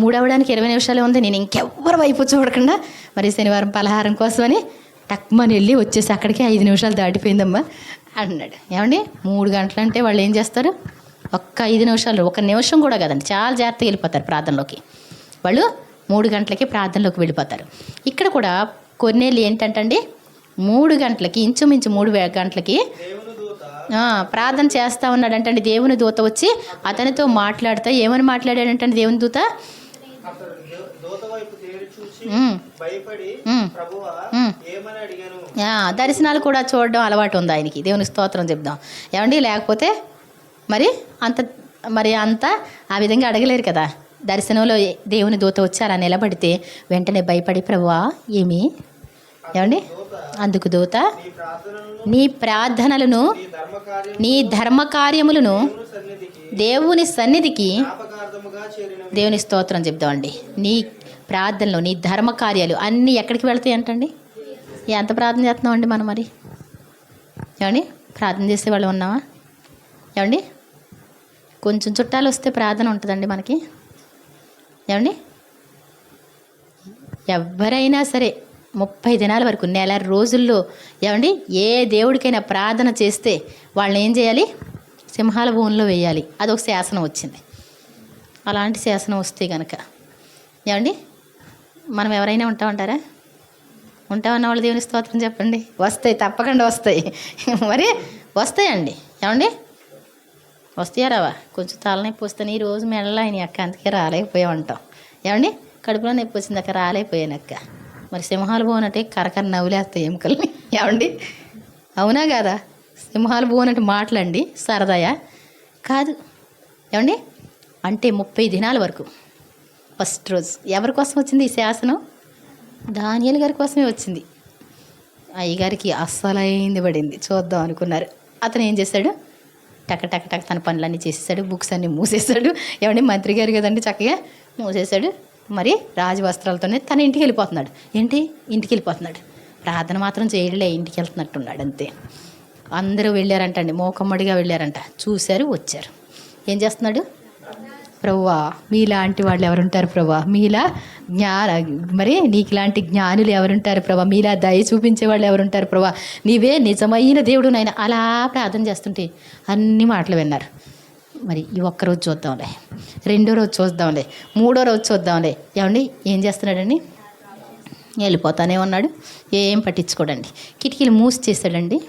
Speaker 1: 3 అవ్వడానికి 20 నిమిషాలే ఉంది. నేను ఇంకెవ్వరు వైపు చూడకుండా మరి శనివారం పలహారం కోసమని టక్మని వెళ్ళి వచ్చేసి అక్కడికి 5 నిమిషాలు దాటిపోయిందమ్మా అన్నాడు. ఏమండి 3 గంటలు అంటే వాళ్ళు ఏం చేస్తారు? ఒక్క 5 నిమిషాలు, 1 నిమిషం కూడా కదండి, చాలా జాగ్రత్తగా వెళ్ళిపోతారు ప్రార్థనలోకి. వాళ్ళు 3 గంటలకి ప్రార్థనలోకి వెళ్ళిపోతారు. ఇక్కడ కూడా కొన్నేళ్ళు ఏంటంటండి 3 గంటలకి, ఇంచుమించు 3 గంటలకి ప్రార్థన చేస్తూ ఉన్నాడంటండి. దేవుని దూత వచ్చి అతనితో మాట్లాడితే ఏమని మాట్లాడాడంటండి దేవుని దూత? దర్శనాలు కూడా చూడడం అలవాటు ఉంది ఆయనకి. దేవుని స్తోత్రం చెప్దాం. ఏమండి లేకపోతే మరి అంత ఆ విధంగా అడగలేరు కదా. దర్శనంలో దేవుని దూత వచ్చి అలా నిలబడితే వెంటనే భయపడి, ప్రభువా ఏమి? ఏమండి అందుకు దూత నీ ప్రార్థనలను, నీ ధర్మ కార్యములను దేవుని సన్నిధికి, దేవుని స్తోత్రం చెప్దామండి. నీ ప్రార్థనలు, నీ ధర్మ కార్యాలు అన్నీ ఎక్కడికి వెళ్తాయి అంటండి? ఎంత ప్రార్థన చేస్తున్నామండి మనం? మరి ఏమండి ప్రార్థన చేసే వాళ్ళు ఉన్నావా? ఏమండి కొంచెం చుట్టాలు వస్తే ప్రార్థన ఉంటుందండి మనకి. ఏమండి ఎవరైనా సరే 30 దినాల వరకు, నెల రోజుల్లో ఏమండి ఏ దేవుడికైనా ప్రార్థన చేస్తే వాళ్ళని ఏం చేయాలి? సింహాల భూమిలో వేయాలి. అదొక శాసనం వచ్చింది. అలాంటి శాసనం వస్తే కనుక ఏమండి మనం ఎవరైనా ఉంటామంటారా? ఉంటామన్న వాళ్ళు దేవుని స్తోత్రం చెప్పండి. వస్తాయి, తప్పకుండా వస్తాయి. మరి వస్తాయండి. ఏమండి వస్తాయా రావా? కొంచెం తలనొప్పి వస్తాను ఈరోజు మెడలో ఆయన అక్క, అందుకే రాలేకపోయా ఉంటాం. ఏమండి కడుపులో నొప్పి వచ్చింది అక్క, రాలేకపోయాను అక్క. మరి సింహాలు పోనట్టే కరకర నవ్వులేస్తాయి ఎముకల్ని. ఏమండి అవునా కాదా? సింహాలు పోనట్టు మాటలండి సరదాయా? కాదు. ఏమండి అంటే 30 దినాల వరకు. ఫస్ట్ రోజు ఎవరి కోసం వచ్చింది ఈ శాసనం? దానియేలు గారి కోసమే వచ్చింది. అయ్యగారికి అస్సలైంది పడింది. చూద్దాం అనుకున్నారు. అతను ఏం చేశాడు? టక టక టక తన పనులన్నీ చేసేసాడు. బుక్స్ అన్నీ మూసేశాడు. ఏమండి మంత్రి గారు కదండి, చక్కగా మూసేశాడు. మరి రాజవస్త్రాలతోనే తన ఇంటికి వెళ్ళిపోతున్నాడు. ఇంటికి వెళ్ళిపోతున్నాడు. ప్రార్థన మాత్రం చేయడలే, ఇంటికి వెళ్తున్నట్టున్నాడు అంతే. అందరూ వెళ్ళారంటండి, మోకమ్మడిగా వెళ్ళారంట. చూశారు, వచ్చారు. ఏం చేస్తున్నాడు? ప్రభువా మీలాంటి వాళ్ళు ఎవరుంటారు ప్రభువా, మీలా మరి నీకు ఇలాంటి జ్ఞానులు ఎవరుంటారు ప్రభా, మీలా దయ చూపించే వాళ్ళు ఎవరుంటారు ప్రభా, నీవే నిజమైన దేవుడు నాయన. అలా ప్రార్థన చేస్తుంటే అన్ని మాటలు విన్నారు. మరి ఈ ఒక్కరోజు చూద్దాంలే, రెండో రోజు చూద్దాంలే, మూడో రోజు చూద్దాంలే. ఏమండి ఏం చేస్తున్నాడండి? వెళ్ళిపోతానే ఉన్నాడు, ఏం పట్టించుకోడండి. కిటికీలు మూసి చేశాడండి.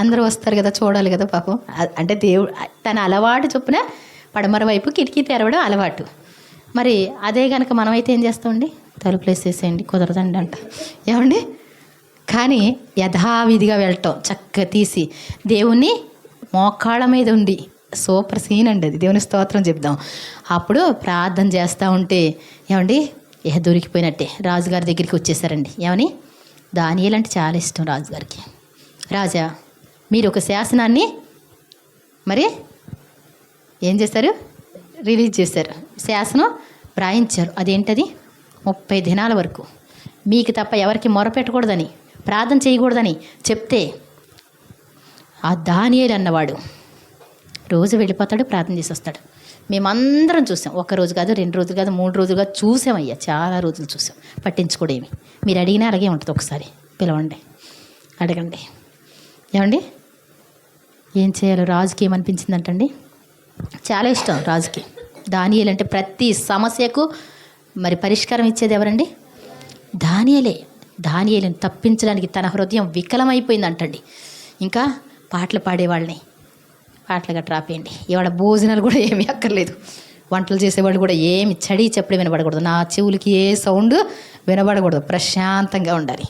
Speaker 1: అందరూ వస్తారు కదా, చూడాలి కదా పాపం. అంటే దేవుడు తన అలవాటు చొప్పున పడమర వైపు కిటికీ తెరవడం అలవాటు. మరి అదే కనుక మనమైతే ఏం చేస్తామండి? తలుపులు వేసేసేయండి, కుదరదండి అంట. ఏమండి? కానీ యథావిధిగా వెళ్ళటం, చక్కగా తీసి దేవుణ్ణి మోకాళ్ళ మీద ఉండి, సూపర్ సీన్ అండి అది. దేవుని స్తోత్రం చెప్దాం. అప్పుడు ప్రార్థన చేస్తూ ఉంటే ఏమండి దొరికిపోయినట్టే రాజుగారి దగ్గరికి వచ్చేసారండి. ఏమని? దానియేలు అంటే చాలా ఇష్టం రాజుగారికి. రాజా మీరు ఒక శాసనాన్ని మరి ఏం చేశారు? రిలీజ్ చేశారు, శాసనం రాయించారు. అదేంటది? 30 దినాల వరకు మీకు తప్ప ఎవరికి మొరపెట్టకూడదని, ప్రార్థన చేయకూడదని చెప్తే ఆ దానియేలు అన్నవాడు రోజు వెళ్ళిపోతాడు, ప్రార్థన చేసి వస్తాడు. మేమందరం చూసాం. 1 రోజు కాదు, 2 రోజులు కాదు, 3 రోజులు కాదు, చూసామయ్యా, చాలా రోజులు చూసాం. పట్టించుకోడేమి. మీరు అడిగినా అలాగే ఉంటుంది. ఒకసారి పిలవండి, అడగండి. ఏమండి ఏం చేయాలో రాజుకి ఏమనిపించిందంటండి? చాలా ఇష్టం రాజుకి దానియేలు అంటే. ప్రతి సమస్యకు మరి పరిష్కారం ఇచ్చేది ఎవరండి? దానియేలే. దానియేలుని తప్పించడానికి తన హృదయం వికలమైపోయిందంటండి. ఇంకా పాటలు పాడేవాళ్ళని పాటలు గట్రా ఆపేయండి. ఇవాళ భోజనాలు కూడా ఏమీ అక్కర్లేదు, వంటలు చేసేవాళ్ళు కూడా ఏమి చడి చెప్పడం వినబడకూడదు, నా చెవులకి ఏ సౌండ్ వినబడకూడదు, ప్రశాంతంగా ఉండాలి.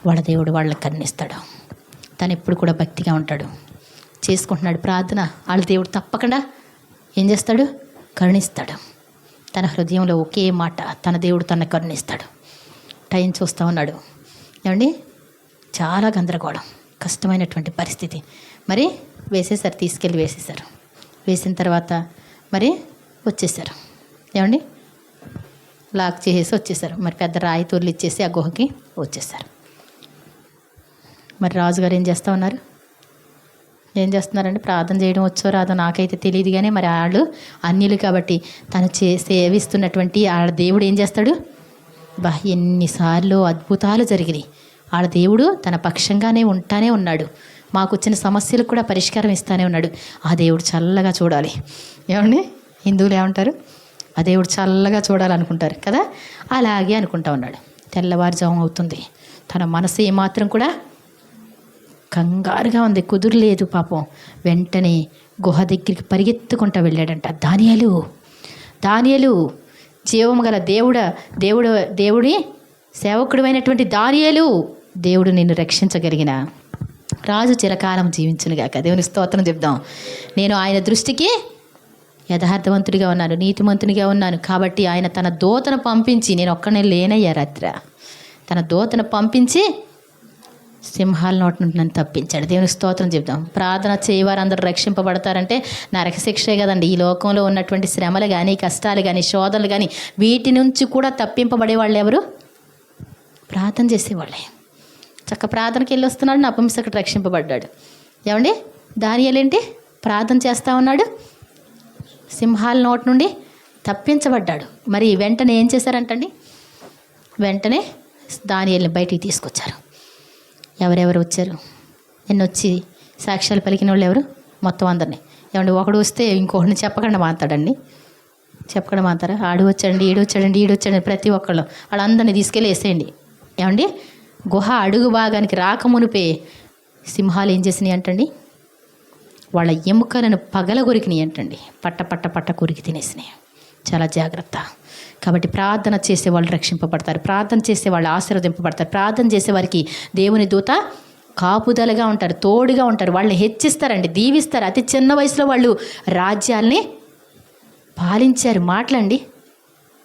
Speaker 1: వాళ్ళ దేవుడు వాళ్ళకి కరుణిస్తాడు. తను ఎప్పుడు కూడా భక్తిగా ఉంటాడు, చేసుకుంటున్నాడు ప్రార్థన. వాళ్ళ దేవుడు తప్పకుండా ఏం చేస్తాడు? కరుణిస్తాడు. తన హృదయంలో ఒకే మాట, తన దేవుడు తన కరుణిస్తాడు. టైం చూస్తూ ఉన్నాడు. ఏమండి చాలా గందరగోళం, కష్టమైనటువంటి పరిస్థితి. మరి వేసేసారు, తీసుకెళ్ళి వేసేసారు. వేసిన తర్వాత మరి వచ్చేసారు. ఏమండి లాక్ చేసేసి వచ్చేసారు. మరి పెద్ద రాయి తూర్లు ఇచ్చేసి ఆ గుహకి వచ్చేసారు. మరి రాజుగారు ఏం చేస్తూ ఉన్నారు? ఏం చేస్తున్నారండి? ప్రార్థన చేయడం వచ్చో రాదో నాకైతే తెలియదు, కానీ మరి వాళ్ళు అన్యులు కాబట్టి తను సేవిస్తున్నటువంటి వాళ్ళ దేవుడు ఏం చేస్తాడు? ఎన్నిసార్లు అద్భుతాలు జరిగినాయి. వాళ్ళ దేవుడు తన పక్షంగానే ఉంటానే ఉన్నాడు. మాకు వచ్చిన సమస్యలకు కూడా పరిష్కారం ఇస్తానే ఉన్నాడు. ఆ దేవుడు చల్లగా చూడాలి. ఏమండి హిందువులు ఏమంటారు? ఆ దేవుడు చల్లగా చూడాలనుకుంటారు కదా, అలాగే అనుకుంటా ఉన్నాడు. తెల్లవారుజాము అవుతుంది, తన మనసు ఏమాత్రం కూడా కంగారుగా ఉంది, కుదురులేదు పాపం. వెంటనే గుహ దగ్గరికి పరిగెత్తుకుంటూ వెళ్ళాడంట. దానియేలు జీవము గల దేవుడి సేవకుడు అయినటువంటి దానియేలు, దేవుడు నిన్ను రక్షించగలిగిన రాజు చిరకాలం జీవించునుగాక. దేవుని స్తోత్రం చెప్దాం. నేను ఆయన దృష్టికి యథార్థవంతుడిగా ఉన్నాను, నీతిమంతునిగా ఉన్నాను. కాబట్టి ఆయన తన దూతను పంపించి, నేను ఒక్కనే లేనయ్యా రాత్రి, తన దూతను పంపించి సింహాల నోటి నుండి నన్ను తప్పించాడు. దేవుని స్తోత్రం చెప్దాం. ప్రార్థన చేయవారు అందరూ రక్షింపబడతారంటే నరక శిక్షే కదండి. ఈ లోకంలో ఉన్నటువంటి శ్రమలు కానీ, కష్టాలు కానీ, శోధనలు కానీ, వీటి నుంచి కూడా తప్పింపబడే వాళ్ళు ఎవరు? ప్రార్థన చేసేవాళ్ళే. చక్క ప్రార్థనకి వెళ్ళి వస్తున్నాడు, నపుంసకుడు రక్షింపబడ్డాడు. ఏమండి దానియేలు ఏంటి? ప్రార్థన చేస్తూ ఉన్నాడు, సింహాల నోటి నుండి తప్పించబడ్డాడు. మరి వెంటనే ఏం చేశారంటండి? వెంటనే దానియేలుని బయటికి తీసుకొచ్చారు. ఎవరెవరు వచ్చారు? వచ్చి సాక్ష్యాలు పలికిన వాళ్ళు ఎవరు? మొత్తం అందరినీ. ఏమండి ఒకడు వస్తే ఇంకొకరిని చెప్పకుండా మాట్లాడండి, చెప్పకుండా మాట్లారా? ఆడు వచ్చాడండి, ఈడు వచ్చాడండి, ప్రతి ఒక్కళ్ళు వాళ్ళందరినీ తీసుకెళ్ళి వేసేయండి. ఏమండి గుహ అడుగు భాగానికి రాకమునిపే సింహాలు ఏం చేసినాయి అంటండి? వాళ్ళ ఎముకలను పగలగొరికినాయి అంటండి. పట్ట కొరికి తినేసినాయి. చాలా జాగ్రత్త. కాబట్టి ప్రార్థన చేసే వాళ్ళు రక్షింపబడతారు, ప్రార్థన చేసే వాళ్ళు ఆశీర్వదింపబడతారు. ప్రార్థన చేసే వారికి దేవుని దూత కాపుదలగా ఉంటారు, తోడుగా ఉంటారు, వాళ్ళని హెచ్చిస్తారండి, దీవిస్తారు. అతి చిన్న వయసులో వాళ్ళు రాజ్యాల్ని పాలించారు. మాటలండి.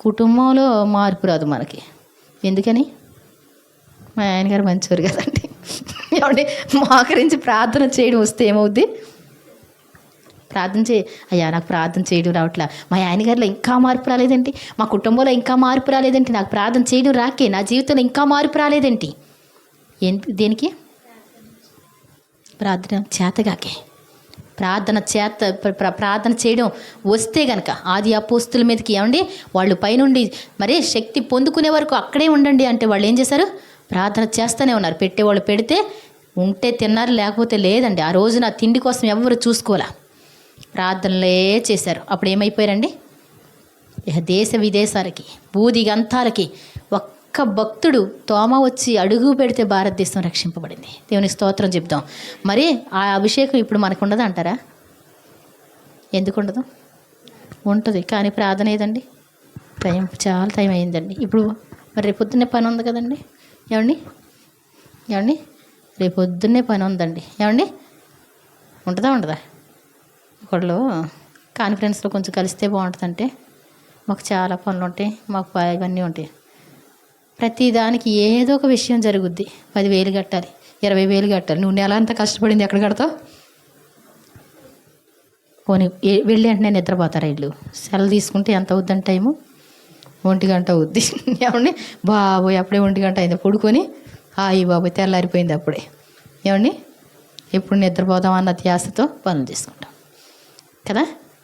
Speaker 1: కుటుంబంలో మార్పు రాదు మనకి. ఎందుకని? మా ఆయనగారు మంచివారు కదండి. ఏమండి మోకరించి ప్రార్థన చేయడం వస్తే ఏమవుద్ది? ప్రార్థన అయ్యా నాకు ప్రార్థన చేయడం రావట్లా, మా ఆయనగారిలో ఇంకా మార్పు రాలేదేంటి, మా కుటుంబంలో ఇంకా మార్పు రాలేదేంటి, నాకు ప్రార్థన చేయడం రాకే, నా జీవితంలో ఇంకా మార్పు రాలేదేంటి? దేనికి? ప్రార్థన చేతగాకే. ప్రార్థన చేయడం వస్తే గనక ఆది అపోస్తుల మీదకి ఏమండి వాళ్ళు పైనుండి మరే శక్తి పొందుకునే వరకు అక్కడే ఉండండి అంటే వాళ్ళు ఏం చేశారు? ప్రార్థన చేస్తూనే ఉన్నారు. పెట్టేవాళ్ళు పెడితే ఉంటే తిన్నారు, లేకపోతే లేదండి. ఆ రోజున తిండి కోసం ఎవరు చూసుకోవాలా, ప్రార్థనలే చేశారు. అప్పుడు ఏమైపోయారండి? ఇక దేశ విదేశాలకి బూది గంతాలకి ఒక్క భక్తుడు తోమ వచ్చి అడుగు పెడితే భారతదేశం రక్షింపబడింది. దేవుని స్తోత్రం చెప్తాం. మరి ఆ అభిషేకం ఇప్పుడు మనకు ఉండదు అంటారా? ఎందుకు ఉండదు? ఉంటుంది. కానీ ప్రార్థన ఏదండి? చాలా టైం అయిందండి. ఇప్పుడు మరి రేపు పొద్దున్నే పని ఉంది కదండి. ఏమండి రేపు పొద్దున్నే పని ఉందండి. ఏమండి ఉండదా? ఒకళ్ళు కాన్ఫరెన్స్లో కొంచెం కలిస్తే బాగుంటుందంటే మాకు చాలా పనులు ఉంటాయి, మాకు ఇవన్నీ ఉంటాయి. ప్రతిదానికి ఏదో ఒక విషయం జరుగుద్ది. 10,000 కట్టాలి, 20,000 కట్టాలి. నువ్వు నెల అంతా కష్టపడింది ఎక్కడ కడతావు? పోనీ వెళ్ళి వెంటనే నిద్రపోతారా? ఇల్లు సెలవు తీసుకుంటే ఎంత అవుద్దని టైము? 1 గంట అవుద్ది. ఏమండి బాబోయ్ అప్పుడే 1 గంట అయింది పడుకొని, హాయి బాబోయ్ తెల్లారిపోయింది అప్పుడే. ఏమండి ఎప్పుడు నిద్రపోదాం అన్న ధ్యాసతో పనులు చేసుకుంటాం కదా.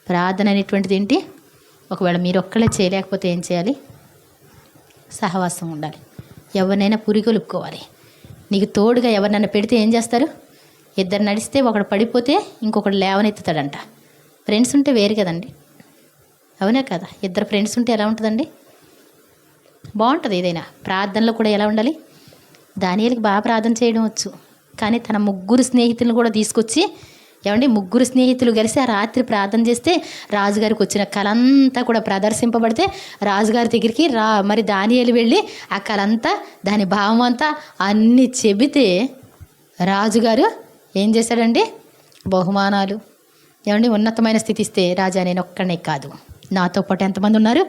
Speaker 1: ప్రార్థన అనేటువంటిది ఏంటి? ఒకవేళ మీరు ఒక్కళ్ళే చేయలేకపోతే ఏం చేయాలి? సహవాసం ఉండాలి. ఎవరినైనా పురిగొలుపుకోవాలి. నీకు తోడుగా ఎవరినైనా పెడితే ఏం చేస్తారు? ఇద్దరు నడిస్తే ఒకడు పడిపోతే ఇంకొకడు లేవనెత్తుతాడంట. ఫ్రెండ్స్ ఉంటే వేరు కదండి, అవునా కదా? ఇద్దరు ఫ్రెండ్స్ ఉంటే ఎలా ఉంటుందండి? బాగుంటుంది. ఏదైనా ప్రార్థనలో కూడా ఎలా ఉండాలి? దానియేలుకి బాగా ప్రార్థన చేయడం వచ్చు, కానీ తన 3 స్నేహితులను కూడా తీసుకొచ్చి ఏమండి 3 స్నేహితులు కలిసి ఆ రాత్రి ప్రార్థన చేస్తే రాజుగారికి వచ్చిన కలంతా కూడా ప్రదర్శింపబడితే రాజుగారి దగ్గరికి మరి దానియేలు వెళ్ళి ఆ కలంతా దాని భావం అంతా అన్నీ చెబితే రాజుగారు ఏం చేశాడండి? బహుమానాలు ఏమండి ఉన్నతమైన స్థితి ఇస్తే, రాజా నేను ఒక్కనే కాదు నాతో పాటు ఎంతమంది ఉన్నారు?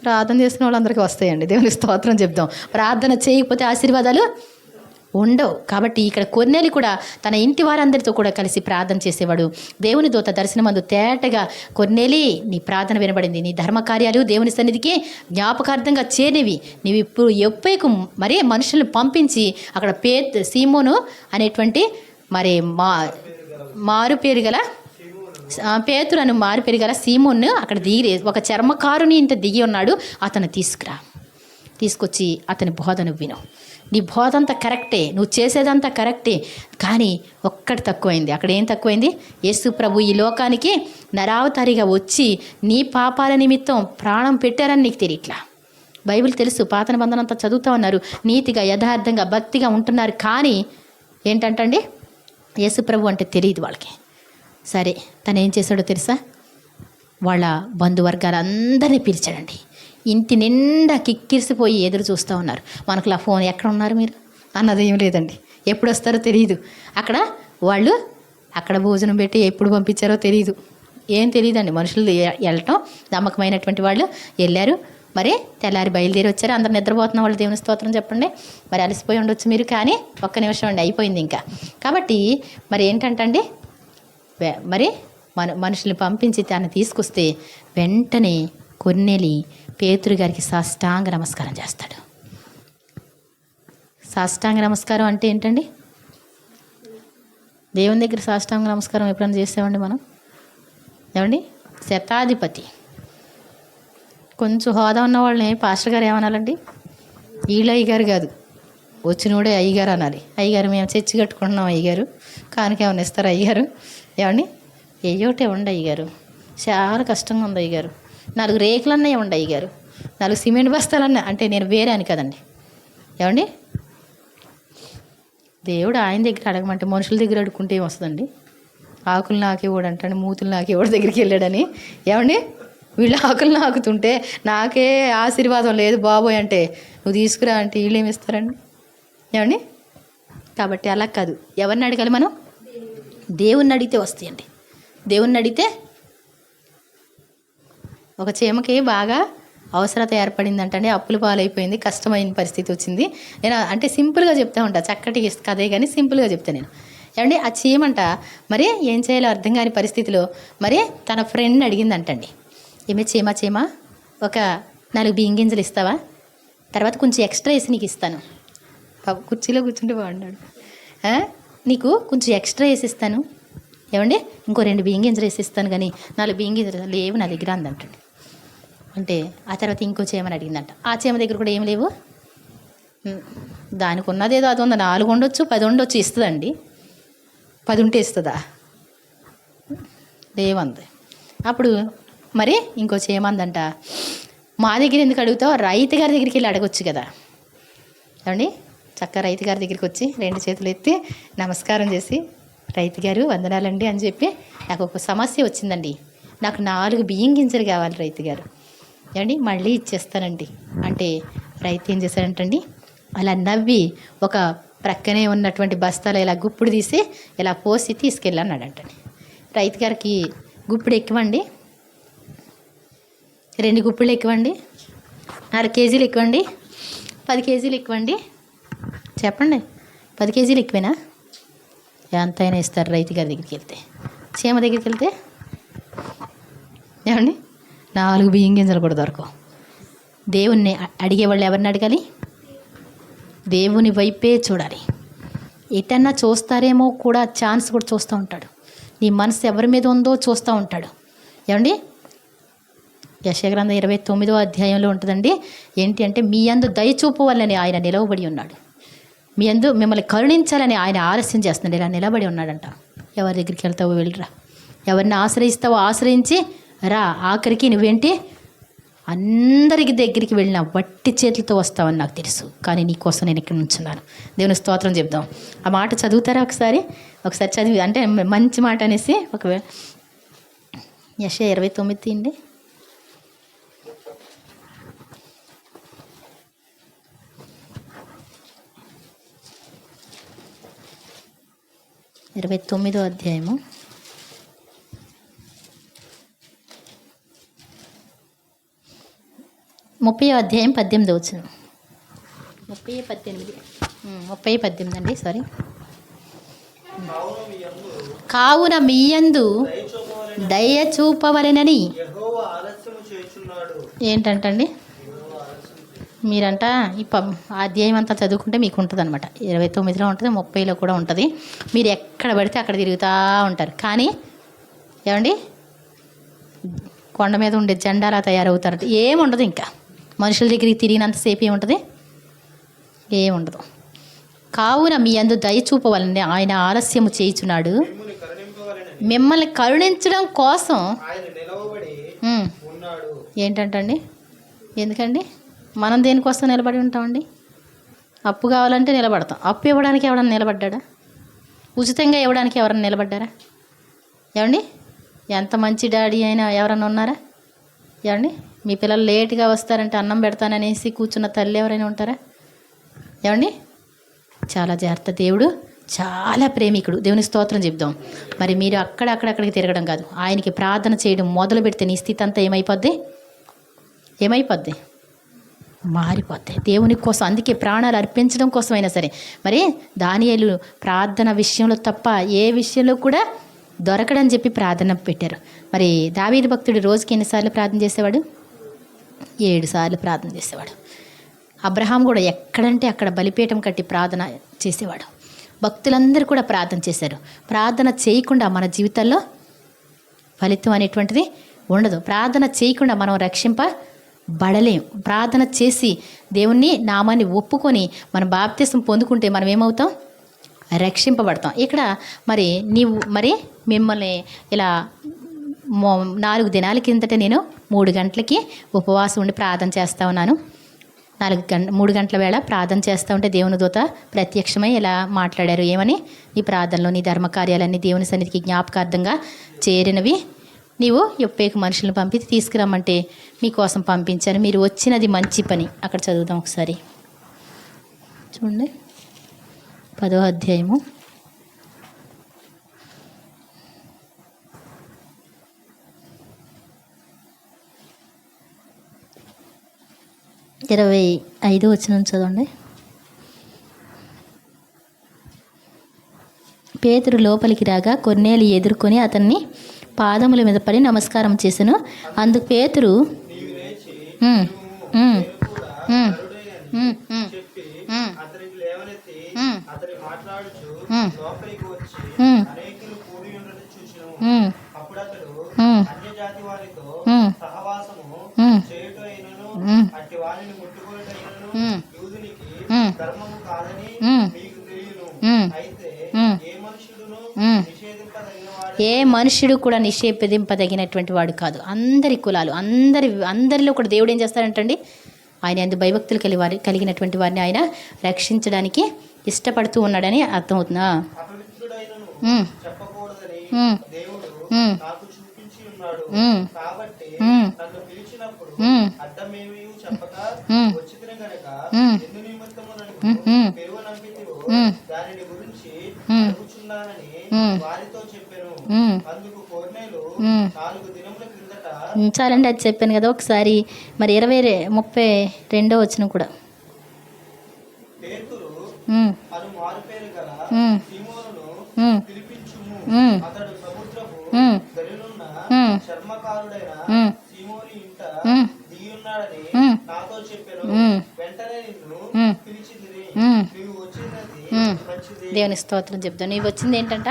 Speaker 1: ప్రార్థన చేసిన వాళ్ళందరికీ వస్తాయండి. దేవుని స్తోత్రం చెప్దాం. ప్రార్థన చేయకపోతే ఆశీర్వాదాలు ఉండవు. కాబట్టి ఇక్కడ కొర్నేలి కూడా తన ఇంటి వారందరితో కూడా కలిసి ప్రార్థన చేసేవాడు. దేవుని దూత దర్శనమందు తేటగా, కొర్నేలి నీ ప్రార్థన వినబడింది, నీ ధర్మకార్యాలు దేవుని సన్నిధికి జ్ఞాపకార్థంగా చేరినవి. నీవు ఇప్పుడు యొప్పేకు మరీ మనుషులను పంపించి అక్కడ సీమోను అనేటువంటి మరి మారు పేరు గల పేతురు అని మారు పేరు గల సీమోను అక్కడ దిగి ఒక చర్మకారుని ఇంట దిగి ఉన్నాడు. అతను తీసుకొచ్చి అతని బోధను విను. నీ బోధ అంతా కరెక్టే, నువ్వు చేసేదంతా కరెక్టే, కానీ ఒక్కటి తక్కువైంది. అక్కడ ఏం తక్కువైంది? యేసు ప్రభు ఈ లోకానికి నరావతారిగా వచ్చి నీ పాపాల నిమిత్తం ప్రాణం పెట్టారని నీకు తెలియట్లా. బైబిల్ తెలుసు, పాత నిబంధన అంతా చదువుతా ఉన్నారు, నీతిగా యథార్థంగా భక్తిగా ఉంటున్నారు. కానీ ఏంటంటండి యేసు ప్రభు అంటే తెలియదు వాళ్ళకి. సరే తను ఏం చేశాడో తెలుసా? వాళ్ళ బంధువర్గాలందరినీ పిలిచాడండి. ఇంటి నిండా కిక్కిరిసిపోయి ఎదురు చూస్తూ ఉన్నారు. మనకు ఆ ఫోన్ ఎక్కడ ఉన్నారు మీరు అన్నది ఏం లేదండి, ఎప్పుడు వస్తారో తెలియదు. వాళ్ళు అక్కడ భోజనం పెట్టి ఎప్పుడు పంపించారో తెలియదు, ఏం తెలియదండి. మనుషులు వెళ్ళటం నమ్మకమైనటువంటి వాళ్ళు వెళ్ళారు. మరి తెల్లారి బయలుదేరి వచ్చారు. అందరు నిద్రపోతున్న వాళ్ళు దేవుని స్తోత్రం చెప్పండి. మరి అలసిపోయి ఉండొచ్చు మీరు, కానీ ఒక్క నిమిషం అండి అయిపోయింది ఇంకా. కాబట్టి మరి ఏంటంటండి, మరి మనుషుల్ని పంపించి తను తీసుకొస్తే వెంటనే కొర్నేలి పేతురు గారికి సాష్టాంగ నమస్కారం చేస్తాడు. సాష్టాంగ నమస్కారం అంటే ఏంటండి? దేవుని దగ్గర సాష్టాంగ నమస్కారం ఎప్పుడైనా చేసామండి మనం? ఏమండి శతాధిపతి కొంచెం హోదా ఉన్న వాళ్ళని పాస్టర్ గారు ఏమనాలండి? వీళ్ళు అయ్యగారు కాదు, వచ్చినోడే అయ్యగారు అనాలి. అయ్యగారు మేము చర్చి కట్టుకుంటున్నాం అయ్యగారు, కానుక ఏమైనా ఇస్తారు అయ్యగారు? ఏమండి ఏయోటే ఉండి అయ్యగారు, చాలా కష్టంగా ఉంది అయ్యగారు, 4 రేకులన్నా ఇవ్వండి అయ్యగారు, 4 సిమెంట్ బస్తాలన్నా, అంటే నేను వేరే అని కదండి. ఏమండి దేవుడు ఆయన దగ్గర అడగమంటే మనుషుల దగ్గర అడుక్కుంటే ఏం వస్తుందండి? ఆకులు నాకేవాడు అంటాడు, మూతులు నాకేవాడు దగ్గరికి వెళ్ళాడని. ఏమండి వీళ్ళు ఆకులు నాకుతుంటే నాకే ఆశీర్వాదం లేదు బాబోయ్ అంటే నువ్వు తీసుకురా అంటే వీళ్ళు ఏమి ఇస్తారండి? ఏమండి కాబట్టి అలా కాదు. ఎవరిని అడగాలి మనం? దేవుణ్ణి అడిగితే వస్తాయండి. దేవుణ్ణి అడిగితే ఒక చీమకి బాగా అవసరత ఏర్పడిందంటే అప్పుల పాలైపోయింది, కష్టమైన పరిస్థితి వచ్చింది. నేను అంటే సింపుల్గా చెప్తా ఉంటా, చక్కటి కథే కానీ సింపుల్గా చెప్తాను నేను. ఏమండి ఆ చీమంట మరి ఏం చేయాలో అర్థం కాని పరిస్థితిలో మరి తన ఫ్రెండ్ని అడిగిందంటండి, ఏమే చీమ ఒక 4 బియ్యం గింజలు ఇస్తావా, తర్వాత కొంచెం ఎక్స్ట్రా వేసి నీకు ఇస్తాను పాప కుర్చీలో కూర్చుంటే బాగున్నాడు. నీకు కొంచెం ఎక్స్ట్రా వేసిస్తాను, ఏమండి ఇంకో 2 బియ్యం గింజలు వేసిస్తాను, కానీ 4 బియ్యం గింజలు లేవు నా దగ్గర అందంటండి. అంటే ఆ తర్వాత ఇంకో చేయమని అడిగిందంట. ఆ చేయమ దగ్గర కూడా ఏం లేవు. దానికి ఉన్నదేదో అది ఉంది, 4 ఉండొచ్చు 10 ఉండొచ్చు, ఇస్తుందండి. 10 ఉంటే ఇస్తుందా? లేవంది. అప్పుడు మరి ఇంకో చేయమందంట, మా దగ్గర ఎందుకు అడుగుతావు, రైతు గారి దగ్గరికి వెళ్ళి అడగొచ్చు కదా. ఏమండి చక్కగా రైతు గారి దగ్గరికి వచ్చి 2 చేతులు ఎత్తి నమస్కారం చేసి, రైతు గారు వందనాలండి అని చెప్పి, నాకు ఒక సమస్య వచ్చిందండి, నాకు 4 బియ్యం గింజలు కావాలి రైతు గారు, ఏమండి మళ్ళీ ఇచ్చేస్తానండి అంటే రైతు ఏం చేశాడంటండి, అలా నవ్వి ఒక ప్రక్కనే ఉన్నటువంటి బస్తాలు ఇలా గుప్పుడు తీసి ఇలా పోసి తీసుకెళ్ళన్నాడంటండి. రైతు గారికి గుప్పుడు ఎక్కువండి, 2 గుప్పులు ఎక్కువండి, 4 కేజీలు ఎక్కువండి, 10 కేజీలు ఎక్కువండి, చెప్పండి 10 కేజీలు ఎక్కువేనా? ఎంతైనా ఇస్తారు రైతు గారి దగ్గరికి వెళ్తే. చీమ దగ్గరికి వెళ్తే ఏమండి 4 బియ్యం గింజలు కూడా దొరకవు. దేవుణ్ణి అడిగేవాళ్ళు ఎవరిని అడగాలి? దేవుని వైపే చూడాలి. ఎటన్నా చూస్తారేమో కూడా ఛాన్స్ కూడా చూస్తూ ఉంటాడు. నీ మనసు ఎవరి మీద ఉందో చూస్తూ ఉంటాడు. ఏమండి యెషయా గ్రంథం 29వ అధ్యాయంలో ఉంటుందండి. ఏంటి అంటే, మీ యందు దయ చూపవాలని ఆయన నిలవబడి ఉన్నాడు, మీ యందు మిమ్మల్ని కరుణించాలని ఆయన ఆలస్యం చేస్తున్నాడు, ఇలా నిలబడి ఉన్నాడంట. ఎవరి దగ్గరికి వెళ్తావో వెళ్ళరా, ఎవరిని ఆశ్రయిస్తావో ఆశ్రయించి రా. ఆఖరికి నువ్వేంటి అందరికి దగ్గరికి వెళ్ళిన వట్టి చేతులతో వస్తావని నాకు తెలుసు, కానీ నీకోసం నేను ఇక్కడ నుంచున్నాను. దేవుని స్తోత్రం చెప్దాం. ఆ మాట చదువుతారా ఒకసారి చదివి, అంటే మంచి మాట అనేసి. ఒకవేళ యెషయా 29 తీయండి. ఇరవై 29వ అధ్యాయము 30వ అధ్యాయం 18వ వచనం. 30:18 అండి, సారీ. కావున మీ యందు దయ చూపవలెనని ఏంటంటండి, మీరంట ఈ అధ్యాయం అంతా చదువుకుంటే మీకు ఉంటుంది అనమాట. 29లో ఉంటుంది, 30లో కూడా ఉంటుంది. మీరు ఎక్కడ పడితే అక్కడ తిరుగుతూ ఉంటారు, కానీ ఏమండి కొండ మీద ఉండే జెండాలా తయారవుతారంట. ఏముండదు, ఇంకా మనుషుల దగ్గరికి తిరిగినంతసేపు ఏముంటుంది, ఏముండదు. కావున మీ యందు దయ చూపవాలని ఆయన ఆలస్యము చేయుచున్నాడు, మిమ్మల్ని కరుణించడం కోసం. ఏంటంటండి, ఎందుకండి మనం దేనికోసం నిలబడి ఉంటామండి? అప్పు కావాలంటే నిలబడతాం. అప్పు ఇవ్వడానికి ఎవడన్నా నిలబడ్డా? ఉచితంగా ఇవ్వడానికి ఎవరన్నా నిలబడ్డారా? ఏమండి ఎంత మంచి డాడీ అయినా ఎవరన్నా ఉన్నారా? ఏమండి మీ పిల్లలు లేట్గా వస్తారంటే అన్నం పెడతాననేసి కూర్చున్న తల్లి ఎవరైనా ఉంటారా? ఏమండి చాలా జాగ్రత్త. దేవుడు చాలా ప్రేమికుడు. దేవుని స్తోత్రం చెప్దాం. మరి మీరు అక్కడికి తిరగడం కాదు, ఆయనకి ప్రార్థన చేయడం మొదలు పెడితే నీ స్థితి అంతా ఏమైపోద్ది? మారిపోతాయి దేవుని కోసం. అందుకే ప్రాణాలు అర్పించడం కోసమైనా సరే. మరి దానియేలు ప్రార్థన విషయంలో తప్ప ఏ విషయంలో కూడా దొరకడని చెప్పి ప్రార్థన పెట్టారు. మరి దావీదు భక్తుడు రోజుకి ఎన్నిసార్లు ప్రార్థన చేసేవాడు? 7 సార్లు ప్రార్థన చేసేవాడు. అబ్రహాం కూడా ఎక్కడంటే అక్కడ బలిపీఠం కట్టి ప్రార్థన చేసేవాడు. భక్తులందరూ కూడా ప్రార్థన చేశారు. ప్రార్థన చేయకుండా మన జీవితాల్లో ఫలితం అనేటువంటిది ఉండదు. ప్రార్థన చేయకుండా మనం రక్షింపబడలేం. ప్రార్థన చేసి దేవుని నామాన్ని ఒప్పుకొని మనం బాప్తిసం పొందుకుంటే మనం ఏమవుతాం? రక్షింపబడతాం. ఇక్కడ మరి మిమ్మల్ని ఇలా 4 దినాల కిందట నేను 3 గంటలకి ఉపవాసం ఉండి ప్రార్థన చేస్తూ ఉన్నాను. 3 గంటల వేళ ప్రార్థన చేస్తూ ఉంటే దేవుని దూత ప్రత్యక్షమై ఇలా మాట్లాడారు. ఏమని? నీ ప్రార్థనలో నీ ధర్మకార్యాలన్నీ దేవుని సన్నిధికి జ్ఞాపకార్థంగా చేరినవి. నీవు యొప్పేకు మనుషులను పంపి తీసుకురమ్మంటే మీకోసం పంపించాను. మీరు వచ్చినది మంచి పని. అక్కడ చదువుదాం ఒకసారి చూడండి. 10వ అధ్యాయము 25వ వచనం చదవండి. పేతురు లోపలికి రాగా కొర్నేలి ఎదుర్కొని అతన్ని పాదముల మీద పడి నమస్కారం చేసెను. అందుకు పేతురు
Speaker 2: చెప్పి
Speaker 1: ఉమ్,
Speaker 2: అతనికి లేవనెత్తి
Speaker 1: ఉమ్,
Speaker 2: అతని మాట్లాడుచు
Speaker 1: ఉమ్,
Speaker 2: లోపలికి వచ్చి
Speaker 1: ఉమ్,
Speaker 2: అనేకులు కూడి ఉండడం చూచెను.
Speaker 1: ఉమ్,
Speaker 2: అప్పుడు అతడు
Speaker 1: ఉమ్,
Speaker 2: అన్యజాతి వారితో
Speaker 1: ఉమ్,
Speaker 2: సహవాసము
Speaker 1: ఉమ్,
Speaker 2: చేయుటైనను
Speaker 1: ఉమ్,
Speaker 2: అట్టి వారిని ముట్టుకొనుటైనను
Speaker 1: ఉమ్,
Speaker 2: యూదునికి
Speaker 1: ఉమ్,
Speaker 2: ధర్మము కాదని
Speaker 1: ఉమ్,
Speaker 2: మీకు తెలియను.
Speaker 1: ఉమ్,
Speaker 2: అయితే
Speaker 1: ఉమ్,
Speaker 2: ఏ మనుషుడును
Speaker 1: ఉమ్.
Speaker 2: నిషేధింపదగిన
Speaker 1: ఏ మనుష్యుడు కూడా నిషేధింపదగినటువంటి వాడు కాదు. అందరి కులాలు, అందరిలో కూడా దేవుడు ఏం చేస్తారంటండి, ఆయన అందు భయభక్తులు కలిగినటువంటి వారిని ఆయన రక్షించడానికి ఇష్టపడుతూ ఉన్నాడని అర్థమవుతుందా.
Speaker 2: అపవిత్రుడైనను
Speaker 1: ఉమ్,
Speaker 2: చెప్పకూడదని
Speaker 1: ఉమ్,
Speaker 2: దేవుడు
Speaker 1: ఉమ్,
Speaker 2: నాకు చూపించి ఉన్నాడు.
Speaker 1: ఉమ్,
Speaker 2: కాబట్టి
Speaker 1: ఉమ్,
Speaker 2: నన్ను పిలిచినప్పుడు
Speaker 1: ఉమ్,
Speaker 2: అడ్డమేమీ చెప్పక
Speaker 1: ఉమ్,
Speaker 2: వచ్చితిని గనక
Speaker 1: ఉమ్,
Speaker 2: ఎందు నిమిత్తము నన్ను
Speaker 1: ఉమ్,
Speaker 2: పెరుగు నంపితివో
Speaker 1: ఉమ్,
Speaker 2: దానిని గురించి
Speaker 1: ఉమ్,
Speaker 2: అడుగుచున్నానని
Speaker 1: ఉమ్,
Speaker 2: వారితో చెప్పాను.
Speaker 1: ఉమ్,
Speaker 2: అందుకు కొర్నేలు
Speaker 1: ఉమ్.
Speaker 2: 4 దినముల క్రిందట
Speaker 1: చాలండి, అది చెప్పాను కదా ఒకసారి. మరి 32 వచనం కూడా.
Speaker 2: పేతురు
Speaker 1: ఉమ్,
Speaker 2: అను మారుపేరు గల
Speaker 1: ఉమ్,
Speaker 2: సీమోనును
Speaker 1: ఉమ్,
Speaker 2: పిలిపించుము.
Speaker 1: ఉమ్,
Speaker 2: అతడు సముద్రపు
Speaker 1: ఉమ్,
Speaker 2: గనులున్న
Speaker 1: ఉమ్,
Speaker 2: చర్మకారుడైన
Speaker 1: ఉమ్,
Speaker 2: సీమోని ఇంట
Speaker 1: ఉమ్,
Speaker 2: దిగియున్నాడని
Speaker 1: ఉమ్,
Speaker 2: నాతో చెప్పాను.
Speaker 1: ఉమ్,
Speaker 2: వెంటనే నిన్ను
Speaker 1: ఉమ్,
Speaker 2: పిలిచితిని.
Speaker 1: ఉమ్,
Speaker 2: నీవు వచ్చినది
Speaker 1: ఉమ్.
Speaker 2: మంచిది.
Speaker 1: దేవుని స్తోత్రం చెప్తాను. నీవు వచ్చింది ఏంటంట,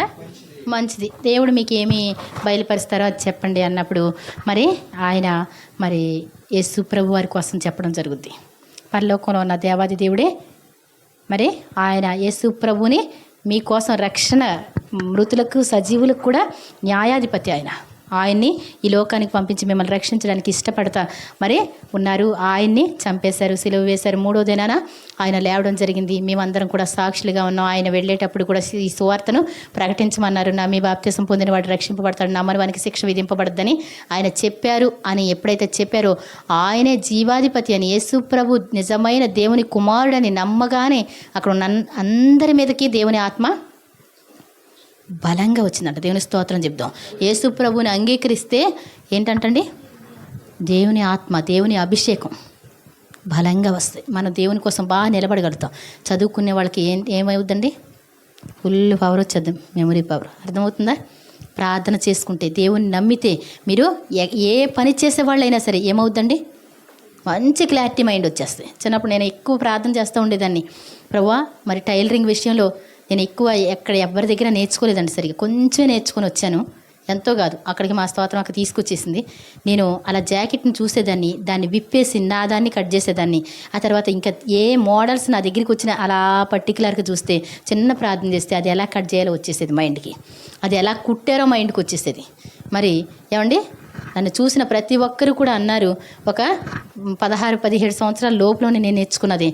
Speaker 1: మంచిది. దేవుడు మీకు ఏమి బయలుపరుస్తారో అది చెప్పండి అన్నప్పుడు మరి ఆయన మరి యేసు ప్రభు వారి కోసం చెప్పడం జరుగుద్ది. పరలోకంలో ఉన్న దేవాది దేవుడే మరి ఆయన యేసు ప్రభుని మీకోసం రక్షణ, మృతులకు సజీవులకు కూడా న్యాయాధిపతి ఆయన్ని ఈ లోకానికి పంపించి మిమ్మల్ని రక్షించడానికి ఇష్టపడతా మరి ఉన్నారు. ఆయన్ని చంపేశారు, సిలువ వేశారు. 3వ దినాన ఆయన లేవడం జరిగింది. మేమందరం కూడా సాక్షులుగా ఉన్నాం. ఆయన వెళ్ళేటప్పుడు కూడా ఈ సువార్తను ప్రకటించమన్నారు. మీ బాప్తిసం పొందిన వాడు రక్షింపబడతాడు, నమ్మని వానికి శిక్ష విధింపబడద్దని ఆయన చెప్పారు. అని ఎప్పుడైతే చెప్పారో ఆయనే జీవాధిపతి అని, యేసు ప్రభు నిజమైన దేవుని కుమారుడని నమ్మగానే అక్కడ ఉన్న అందరి మీదకి దేవుని ఆత్మ బలంగా వచ్చిందంట. దేవుని స్తోత్రం చెప్దాం. యేసు ప్రభుని అంగీకరిస్తే ఏంటంటండి, దేవుని ఆత్మ, దేవుని అభిషేకం బలంగా వస్తాయి. మనం దేవుని కోసం బాగా నిలబడగలుగుతాం. చదువుకునే వాళ్ళకి ఏమవుద్దండి, ఫుల్ పవర్ వచ్చేద్దాం, మెమరీ పవర్. అర్థమవుతుందా. ప్రార్థన చేసుకుంటే, దేవుని నమ్మితే మీరు ఏ పని చేసేవాళ్ళైనా సరే ఏమవుద్దండి, మంచి క్లారిటీ మైండ్ వచ్చేస్తాయి. చిన్నప్పుడు నేను ఎక్కువ ప్రార్థన చేస్తూ ఉండేదాన్ని. ప్రభువా, మరి టైలరింగ్ విషయంలో నేను ఎక్కువ ఎవరి దగ్గర నేర్చుకోలేదండి, సరిగ్గా కొంచెం నేర్చుకొని వచ్చాను. ఎంతో కాదు, అక్కడికి మా స్తోత్రం అక్కడ తీసుకొచ్చేసింది. నేను అలా జాకెట్ని చూసేదాన్ని, దాన్ని విప్పేసి నా దాన్ని కట్ చేసేదాన్ని. ఆ తర్వాత ఇంకా ఏ మోడల్స్ నా దగ్గరికి వచ్చినా అలా పర్టికులర్గా చూస్తే, చిన్న ప్రార్థన చేస్తే అది ఎలా కట్ చేయాలో వచ్చేసేది మైండ్కి, అది ఎలా కుట్టారో మైండ్కి వచ్చేసేది. మరి ఏమండి, నన్ను చూసిన ప్రతి ఒక్కరు కూడా అన్నారు, ఒక 16-17 సంవత్సరాల లోపులోనే నేను నేర్చుకున్నది.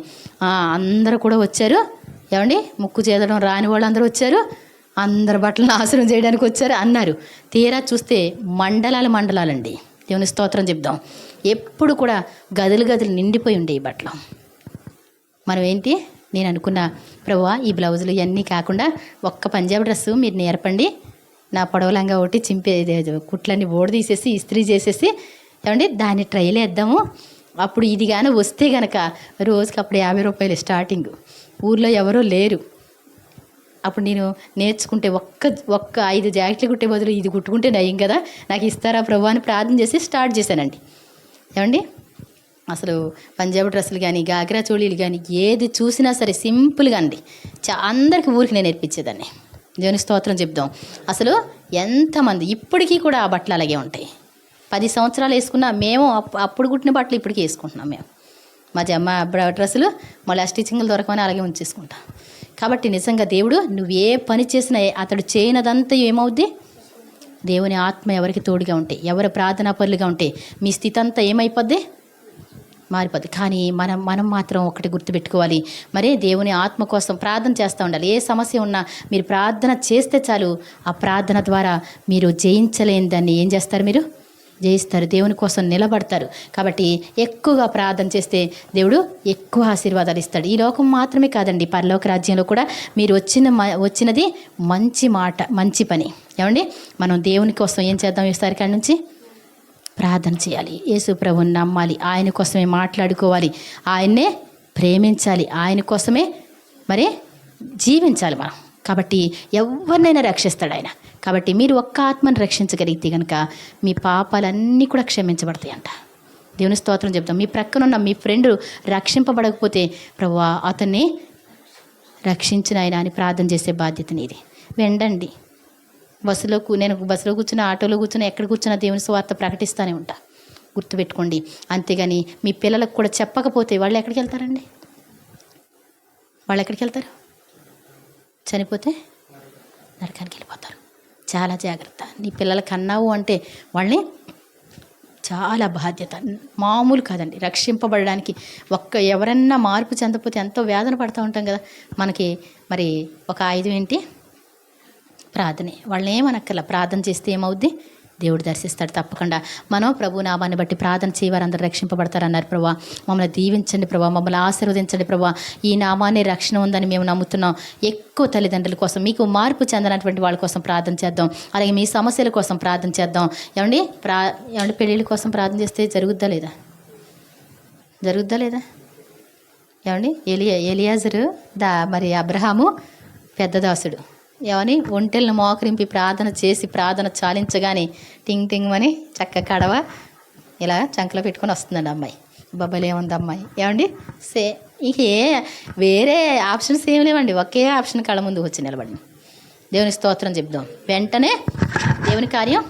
Speaker 1: అందరూ కూడా వచ్చారు. ఏమండి, ముక్కు చేదడం రాని వాళ్ళు అందరూ వచ్చారు, అందరు బట్టలు నాశనం చేయడానికి వచ్చారు అన్నారు. తీరా చూస్తే మండలాలండి. దేవుని స్తోత్రం చెప్దాం. ఎప్పుడు కూడా గదులు నిండిపోయి ఉండే ఈ బట్టలు. మనం ఏంటి, నేను అనుకున్న, ప్రభువా ఈ బ్లౌజులు ఇవన్నీ కాకుండా ఒక్క పంజాబీ డ్రెస్సు మీరు నేర్పండి, నా పొడవలంగా ఒకటి కుట్లన్నీ ఓడి తీసేసి ఇస్త్రీ చేసేసి ఏమండి దాన్ని ట్రైల్ వేద్దాము. అప్పుడు ఇది కానీ వస్తే కనుక రోజుకి అప్పుడు 50 రూపాయలు స్టార్టింగ్. ఊర్లో ఎవరో లేరు. అప్పుడు నేను నేర్చుకుంటే ఒక్క 5 జాకెట్లు కుట్టే బదులు ఇది కుట్టుకుంటే నయం కదా, నాకు ఇస్తారా ప్రభు అని ప్రార్థన చేసి స్టార్ట్ చేశానండి. ఏమండి, అసలు పంజాబీ డ్రెస్సులు కానీ, గాగ్రా చోళీలు కానీ, ఏది చూసినా సరే సింపుల్గా అండి అందరికీ ఊరికి నేను నేర్పించేదాన్ని. దేవుని స్తోత్రం చెప్దాం. అసలు ఎంతమంది ఇప్పటికీ కూడా ఆ బట్టలు అలాగే ఉంటాయి. 10 సంవత్సరాలు వేసుకున్నా మేము అప్పుడు కుట్టిన బట్టలు ఇప్పటికీ వేసుకుంటున్నాం. మేము మా డ్రెస్సులు మళ్ళీ స్టిచ్చింగ్లు దొరకమని అలాగే ఉంచేసుకుంటాం. కాబట్టి నిజంగా దేవుడు నువ్వు ఏ పని చేసినా అతడు చేయనదంతా ఏమవుద్ది, దేవుని ఆత్మ ఎవరికి తోడుగా ఉంటే, ఎవరు ప్రార్థనా పరులుగా ఉంటే మీ స్థితి అంతా ఏమైపోద్ది, మారిపోద్ది. కానీ మనం మాత్రం ఒకటి గుర్తుపెట్టుకోవాలి, మరి దేవుని ఆత్మ కోసం ప్రార్థన చేస్తూ ఉండాలి. ఏ సమస్య ఉన్నా మీరు ప్రార్థన చేస్తే చాలు, ఆ ప్రార్థన ద్వారా మీరు జయించలేని దాన్ని ఏం చేస్తారు, మీరు జయిస్తారు, దేవుని కోసం నిలబడతారు. కాబట్టి ఎక్కువగా ప్రార్థన చేస్తే దేవుడు ఎక్కువ ఆశీర్వాదాలు ఇస్తాడు. ఈ లోకం మాత్రమే కాదండి, పరలోక రాజ్యంలో కూడా మీరు వచ్చినది మంచి మాట, మంచి పని. ఏమండి, మనం దేవుని కోసం ఏం చేద్దాం, ఈసారి కాడి నుంచి ప్రార్థన చేయాలి, యేసు ప్రభువుని నమ్మాలి, ఆయన కోసమే మాట్లాడుకోవాలి, ఆయన్నే ప్రేమించాలి, ఆయన కోసమే మరి జీవించాలి మనం. కాబట్టి ఎవరినైనా రక్షిస్తాడు ఆయన. కాబట్టి మీరు ఒక్క ఆత్మను రక్షించగలిగితే కనుక మీ పాపాలన్నీ కూడా క్షమించబడతాయంట. దేవుని స్తోత్రం చెప్తాం. మీ ప్రక్కనున్న మీ ఫ్రెండ్ రక్షింపబడకపోతే ప్రభువా అతన్ని రక్షించిన ఆయన అని ప్రార్థన చేసే బాధ్యత నీది. వెండండి. నేను బస్సులో కూర్చున్న, ఆటోలో కూర్చున్న, ఎక్కడ కూర్చున్నా దేవుని సువార్త ప్రకటిస్తూనే ఉంటా. గుర్తుపెట్టుకోండి. అంతేగాని మీ పిల్లలకు కూడా చెప్పకపోతే వాళ్ళు ఎక్కడికి వెళ్తారండి? వాళ్ళు ఎక్కడికి వెళ్తారు? చనిపోతే నరకానికి వెళ్ళిపోతారు. చాలా జాగ్రత్త. నీ పిల్లలకి అన్నావు అంటే వాళ్ళని చాలా బాధ్యత, మామూలు కాదండి. రక్షింపబడడానికి ఎవరన్నా మార్పు చెందకపోతే ఎంతో వేదన పడుతూ ఉంటాం కదా. మనకి మరి ఒక ఆయుధం ఏంటి? ప్రార్థనే. వాళ్ళని ఏమనక్కర్లా, ప్రార్థన చేస్తే ఏమవుద్ది? దేవుడు దర్శిస్తాడు తప్పకుండా. మనం ప్రభు నామాన్ని బట్టి ప్రార్థన చేయవారు అందరూ రక్షింపబడతారన్నారు. ప్రభా మమ్మల్ని దీవించండి ప్రభా, మమ్మల్ని ఆశీర్వదించండి ప్రభా. ఈ నామాన్ని రక్షణ ఉందని మేము నమ్ముతున్నాం. ఎక్కువ తల్లిదండ్రుల కోసం, మీకు మార్పు చెందినటువంటి వాళ్ళ కోసం ప్రార్థన చేద్దాం. అలాగే మీ సమస్యల కోసం ప్రార్థన చేద్దాం. ఏమండి పెళ్ళిళ్ళ కోసం ప్రార్థన చేస్తే జరుగుద్దా లేదా? ఏమండి ఎలియాజరు మరి అబ్రహాము పెద్ద దాసుడు ఏమని ఒంటెలను మోకరింపి ప్రార్థన చేసి ప్రార్థన చాలించగానే టింగ్ టింగ్ అని చక్క కడవ ఇలా చంకలో పెట్టుకొని వస్తుందండి అమ్మాయి. బొబ్బలే ఉంది అమ్మాయి. ఏమండి ఇంకే వేరే ఆప్షన్స్ ఏమి లేవండి. ఒకే ఆప్షన్ కళ్ళ ముందు వచ్చి నిలబడి దేవుని స్తోత్రం చెప్దాం. వెంటనే దేవుని కార్యం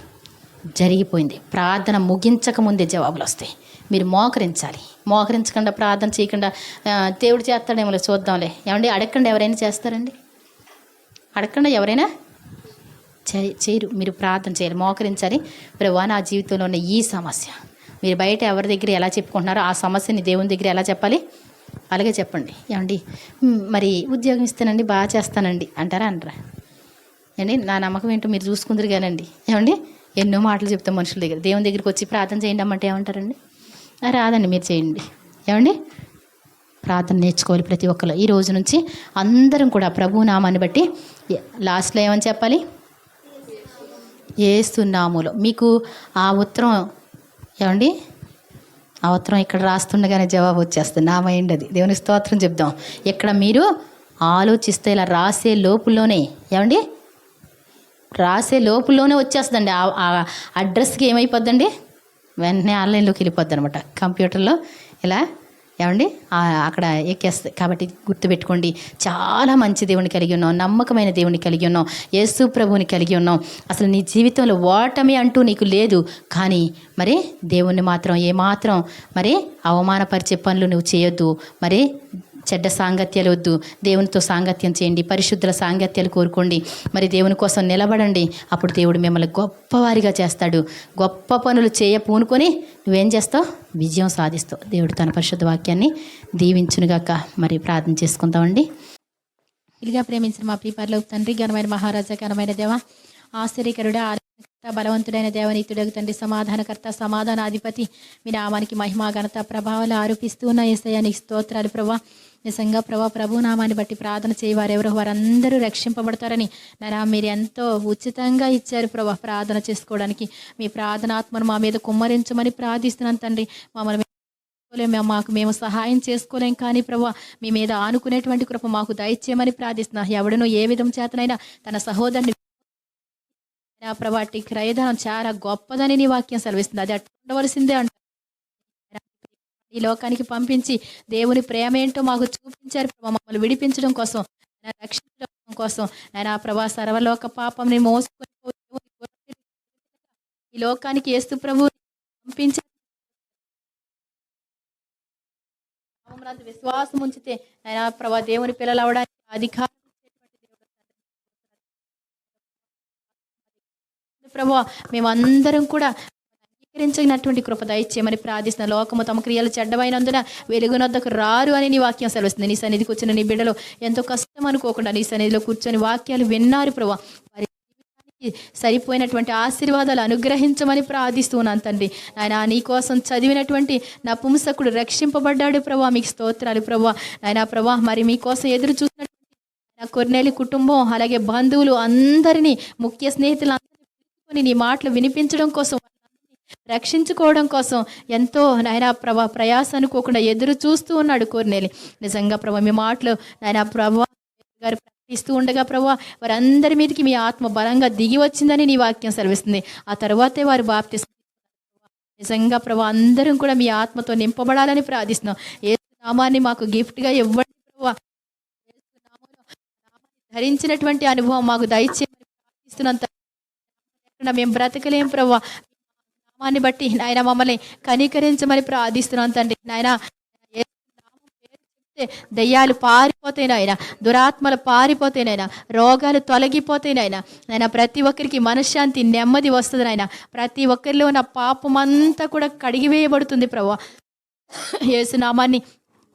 Speaker 1: జరిగిపోయింది. ప్రార్థన ముగించక ముందే జవాబులు వస్తాయి. మీరు మోకరించాలి. మోకరించకుండా ప్రార్థన చేయకుండా దేవుడు చేస్తాడేమో చూద్దాంలే. ఏమండి అడగకుండా ఎవరైనా చేస్తారండి? అడగకుండా ఎవరైనా చేయరు. మీరు ప్రార్థన చేయాలి, మోకరించాలి. ప్రభువా నా జీవితంలో ఉన్న ఈ సమస్య, మీరు బయట ఎవరి దగ్గర ఎలా చెప్పుకుంటున్నారో ఆ సమస్యని దేవుని దగ్గర ఎలా చెప్పాలి అలాగే చెప్పండి. ఏమండి మరి ఉద్యోగం ఇస్తానండి, బాగా చేస్తానండి అంటారా? అనరా? ఏమండి నా నమ్మకం ఏంటో మీరు చూసుకుందరు కానండి. ఏమండి ఎన్నో మాటలు చెప్తాం మనుషుల దగ్గర. దేవుని దగ్గరికి వచ్చి ప్రార్థన చేయండి అమ్మంటే ఏమంటారండి? రాదండి, మీరు చేయండి. ఏమండి ప్రార్థన నేర్చుకోవాలి ప్రతి ఒక్కరు. ఈ రోజు నుంచి అందరం కూడా ప్రభు నామాన్ని బట్టి లాస్ట్లో ఏమని చెప్పాలి? యేసు నామములో. మీకు ఆ ఉత్తరం ఏమండి ఆ ఉత్తరం ఇక్కడ రాస్తుండగానే జవాబు వచ్చేస్తుంది. నా మైండ్ అది. దేవుని స్తోత్రం చెప్దాం. ఇక్కడ మీరు ఆలోచిస్తే ఇలా రాసే లోపుల్లోనే ఏమండి వచ్చేస్తుందండి. ఆ అడ్రస్కి ఏమైపోద్దండి? వెంటనే ఆన్లైన్లోకి వెళ్ళిపోద్ది అనమాట. కంప్యూటర్లో ఇలా ఏమండి అక్కడ ఎక్కేస్తుంది. కాబట్టి గుర్తుపెట్టుకోండి, చాలా మంచి దేవుని కలిగి ఉన్నాం, నమ్మకమైన దేవుని కలిగి ఉన్నాం, యేసు ప్రభువుని కలిగి ఉన్నాం. అసలు నీ జీవితంలో ఓటమి అంటూ నీకు లేదు. కానీ మరి దేవుణ్ణి మాత్రం ఏమాత్రం మరి అవమానపరిచే పనులు నువ్వు చేయొద్దు. మరి చెడ్డ సాంగత్యాలు వద్దు. దేవునితో సాంగత్యం చేయండి, పరిశుద్ధుల సాంగత్యాలు కోరుకోండి. మరి దేవుని కోసం నిలబడండి. అప్పుడు దేవుడు మిమ్మల్ని గొప్పవారిగా చేస్తాడు. గొప్ప పనులు పూనుకొని నువ్వేం చేస్తావు? విజయం సాధిస్తావు. దేవుడు తన పరిశుద్ధ వాక్యాన్ని దీవించునుగాక. మరి ప్రార్థన చేసుకుందామండి. ఇదిగా ప్రేమించిన మా ప్రియపరలోక తండ్రి, ఘనమైన మహారాజా, ఘనమైన దేవ, ఆశ్చర్యకరుడా, బలవంతుడైన దేవనీతుడగు తండ్రి, సమాధానకర్త, సమాధానాధిపతి, మీ నామానికి మహిమ, ఘనత, ప్రభావాలు ఆరోపిస్తూ ఉన్న యేసయ్య నీకు స్తోత్రాలు ప్రభా. నిజంగా ప్రభు నామాన్ని బట్టి ప్రార్థన చేయవారెవరో వారందరూ రక్షింపబడతారని నాయనా మీరు ఎంతో ఉచితంగా ఇచ్చారు ప్రభా. ప్రార్థన చేసుకోవడానికి మీ ప్రార్థనాత్మను మా మీద కుమ్మరించమని ప్రార్థిస్తున్నాను తండ్రి. మాకు మేము సహాయం చేసుకోలేం, కానీ ప్రభా మీ మీద ఆనుకునేటువంటి కృప మాకు దయచేయమని ప్రార్థిస్తున్నా. ఎవడనో ఏ విధం చేతనైనా తన సహోదరుని ప్రభాటి క్రయధనం చాలా గొప్పదని నీ వాక్యం సెలవిస్తుంది. అది అట్లా ఉండవలసిందే అంట. ఈ లోకానికి పంపించి దేవుని ప్రేమ ఏంటో మాకు చూపించారు ప్రభా. మమ్మల్ని విడిపించడం కోసం, రక్షించడం కోసం ఆయన ప్రభా సర్వలోక పాపంని మోసుకొని ఈ లోకానికి యేసు ప్రభు పంపించారు. విశ్వాసం ఉంచితే ఆయన ప్రభా దేవుని పిల్లలు అవడానికి అధికారం ప్రభా. మేమందరం కూడా అంగీకరించినటువంటి కృప దయచేయమని ప్రార్థిస్తున్న. లోకము తమ క్రియలు చెడ్డమైనందున వెలుగునొద్దకు రారు అని నీ వాక్యం సెలవుస్తుంది. నీ సన్నిధికి వచ్చిన నీ బిడ్డలు ఎంతో కష్టం అనుకోకుండా నీ సన్నిధిలో కూర్చొని వాక్యాలు విన్నారు ప్రభా. వారి సరిపోయినటువంటి ఆశీర్వాదాలు అనుగ్రహించమని ప్రార్థిస్తున్నాను తండ్రి. ఆయన నీ కోసం చదివినటువంటి నపుంసకుడు రక్షింపబడ్డాడు ప్రభా. మీకు స్తోత్రాలు ప్రభా. ఆయన ప్రభా మరి మీకోసం ఎదురు చూసినటువంటి కొర్నేలి కుటుంబం, అలాగే బంధువులు అందరినీ, ముఖ్య స్నేహితులు నీ మాటలు వినిపించడం కోసం, రక్షించుకోవడం కోసం ఎంతో నాయనా ప్రభా ప్రయాస అనుకోకుండా ఎదురు చూస్తూ ఉన్నాడు కొర్నేలి. నిజంగా ప్రభా మీ మాటలు నాయనా ప్రభా గారు ప్రకటిస్తూ ఉండగా ప్రభా వారందరి మీదకి మీ ఆత్మ బలంగా దిగి వచ్చిందని నీ వాక్యం సెలవిస్తుంది. ఆ తర్వాతే వారు బాప్తిస్మం నిజంగా ప్రభా అందరం కూడా మీ ఆత్మతో నింపబడాలని ప్రార్థిస్తున్నాం. యేసు నామాన్ని మాకు గిఫ్ట్గా ఇవ్వండి ప్రభా. యేసు నామములో నామాన్ని ధరించినటువంటి అనుభవం మాకు దయచేయమని ప్రార్థిస్తున్నాం తండ్రి. మేము బ్రతకలేం ప్రభా. నామాన్ని బట్టి నాయన మమ్మల్ని కనికరించమని ప్రార్థిస్తున్నాం తండ్రి. నాయన దయ్యాలు పారిపోతాయి నాయన, దురాత్మలు పారిపోతాయి నాయన, రోగాలు తొలగిపోతాయి నాయన. నాయన ప్రతి ఒక్కరికి మనశ్శాంతి నెమ్మది వస్తుంది నాయన. ప్రతి ఒక్కరిలో ఉన్న పాపం అంతా కూడా కడిగివేయబడుతుంది ప్రభా. యేసు నామాన్ని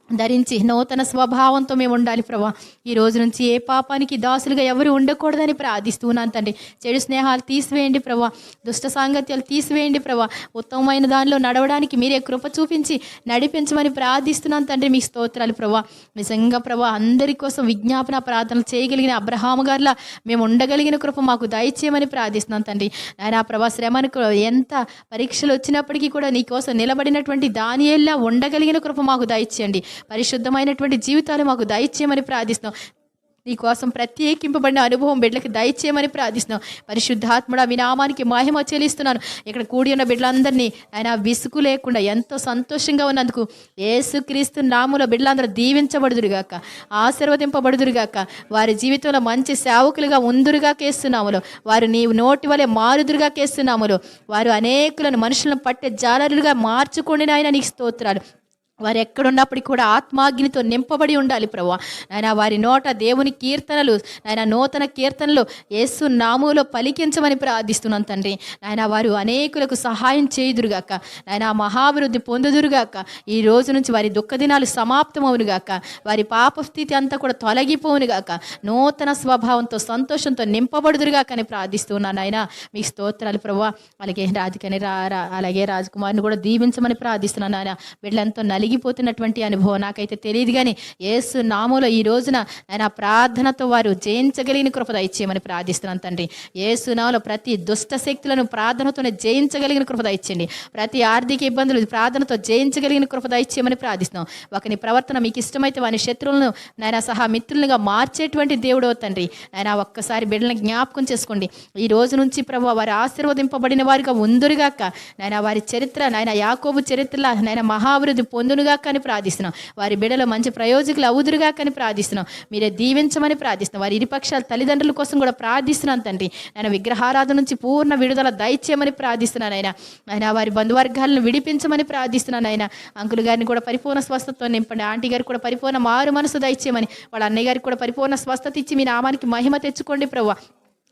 Speaker 1: ధరించి నూతన స్వభావంతో మేము ఉండాలి ప్రభా. ఈ రోజు నుంచి ఏ పాపానికి దాసులుగా ఎవరు ఉండకూడదని ప్రార్థిస్తున్నాను తండ్రి. చెడు స్నేహాలు తీసివేయండి ప్రభా, దుష్ట సాంగత్యాలు తీసివేయండి ప్రభా. ఉత్తమమైన దానిలో నడవడానికి మీరే కృప చూపించి నడిపించమని ప్రార్థిస్తున్నాను తండ్రి. మీకు స్తోత్రాలు ప్రభా. నిజంగా ప్రభా అందరి కోసం విజ్ఞాపన ప్రార్థనలు చేయగలిగిన అబ్రహాము గారిలా మేము ఉండగలిగిన కృప మాకు దయచేయమని ప్రార్థిస్తున్నాను తండ్రి. ఆయన ప్రభా శ్రమను ఎంత పరీక్షలు వచ్చినప్పటికీ కూడా నీ కోసం నిలబడినటువంటి దానియేలులా ఉండగలిగిన కృప మాకు దయచేయండి. పరిశుద్ధమైనటువంటి జీవితాలు మాకు దయచేయమని ప్రార్థిస్తున్నాం. నీ కోసం ప్రత్యేకింపబడిన అనుభవం బిడ్డలకి దయచేయమని ప్రార్థిస్తున్నాం. పరిశుద్ధాత్ముడా మీ నామానికి మహిమ చెల్లిస్తున్నాను. ఇక్కడ కూడి ఉన్న బిడ్డలందరినీ ఆయన విసుగు లేకుండా ఎంతో సంతోషంగా ఉన్నందుకు యేసుక్రీస్తు నామములో బిడ్డలందరూ దీవించబడుదురుగాక, ఆశీర్వదింపబడుదురుగాక, వారి జీవితంలో మంచి సేవకులుగా ఉందురుగా కేస్తున్నాములో, వారు నీ నోటి వలె మారుదురుగా కేస్తున్నాములో, వారు అనేకులను మనుషులను పట్టే జాలరులుగా మార్చుకోండి నాయన. నీకు స్తోత్రాలు. వారు ఎక్కడున్నప్పటికీ కూడా ఆత్మాగ్నితో నింపబడి ఉండాలి ప్రభా. నాయన వారి నోట దేవుని కీర్తనలు, నాయన నూతన కీర్తనలు యేసు నామములో పలికించమని ప్రార్థిస్తున్నాను తండ్రి. నాయన వారు అనేకులకు సహాయం చేయుదురుగాక, నాయన మహాభివృద్ధి పొందుదురుగాక. ఈ రోజు నుంచి వారి దుఃఖ దినాలు సమాప్తమవునుగాక, వారి పాప స్థితి అంతా కూడా తొలగిపోవునుగాక, నూతన స్వభావంతో సంతోషంతో నింపబడుదురుగాక అని ప్రార్థిస్తున్నాను నాయన. మీకు స్తోత్రాలు ప్రభా. అలాగే అలాగే రాజకుమారిని కూడా దీవించమని ప్రార్థిస్తున్నాను నాయన. వీళ్ళంతో నలిగిపోతున్నటువంటి అనుభవం నాకైతే తెలియదు, కానీ యేసు నామములో ఈ రోజున ఆయన ప్రార్థనతో వారు జయించగలిగిన కృప దయచేయమని ప్రార్థిస్తున్నాను తండ్రి. యేసు నామములో ప్రతి దుష్ట శక్తులను ప్రార్థనతోనే జయించగలిగిన కృప దయచేయండి. ప్రతి ఆర్థిక ఇబ్బందులు ప్రార్థనతో జయించగలిగిన కృప దయచేయమని ప్రార్థిస్తున్నాం. ఒకని ప్రవర్తన మీకు ఇష్టమైతే వారి శత్రువులను నాయన సహా మిత్రులుగా మార్చేటువంటి దేవుడో తండ్రి. ఆయన ఒక్కసారి బిడ్డలను జ్ఞాపకం చేసుకోండి. ఈ రోజు నుంచి ప్రభు వారు ఆశీర్వదింపబడిన వారిగా ఉందురుగాక, నాయన వారి చరిత్ర నాయన యాకోబు చరిత్రలా నాయన మహాభివృద్ధి పొందునుగా కానీ ప్రార్థిస్తున్నాం. వారి బిడ్డలో మంచి ప్రయోజకులు అవుదురుగా కానీ ప్రార్థిస్తున్నాం. మీరే దీవించమని ప్రార్థిస్తున్నాం. వారి ఇరుపక్షాల తల్లిదండ్రుల కోసం కూడా ప్రార్థిస్తున్నాను తండ్రి. ఆయన విగ్రహారాధన నుంచి పూర్ణ విడుదల దయచేయమని ప్రార్థిస్తున్నాను. ఆయన వారి బంధువర్గాలను విడిపించమని ప్రార్థిస్తున్నాను. ఆయన అంకుల్ గారిని కూడా పరిపూర్ణ స్వస్థతతో నింపండి. ఆంటీ గారికి కూడా పరిపూర్ణ మారు మనసు దయచేయమని, వాళ్ళ అన్నయ్య గారికి కూడా పరిపూర్ణ స్వస్థత ఇచ్చి మీ నామానికి మహిమ తెచ్చుకోండి ప్రభు.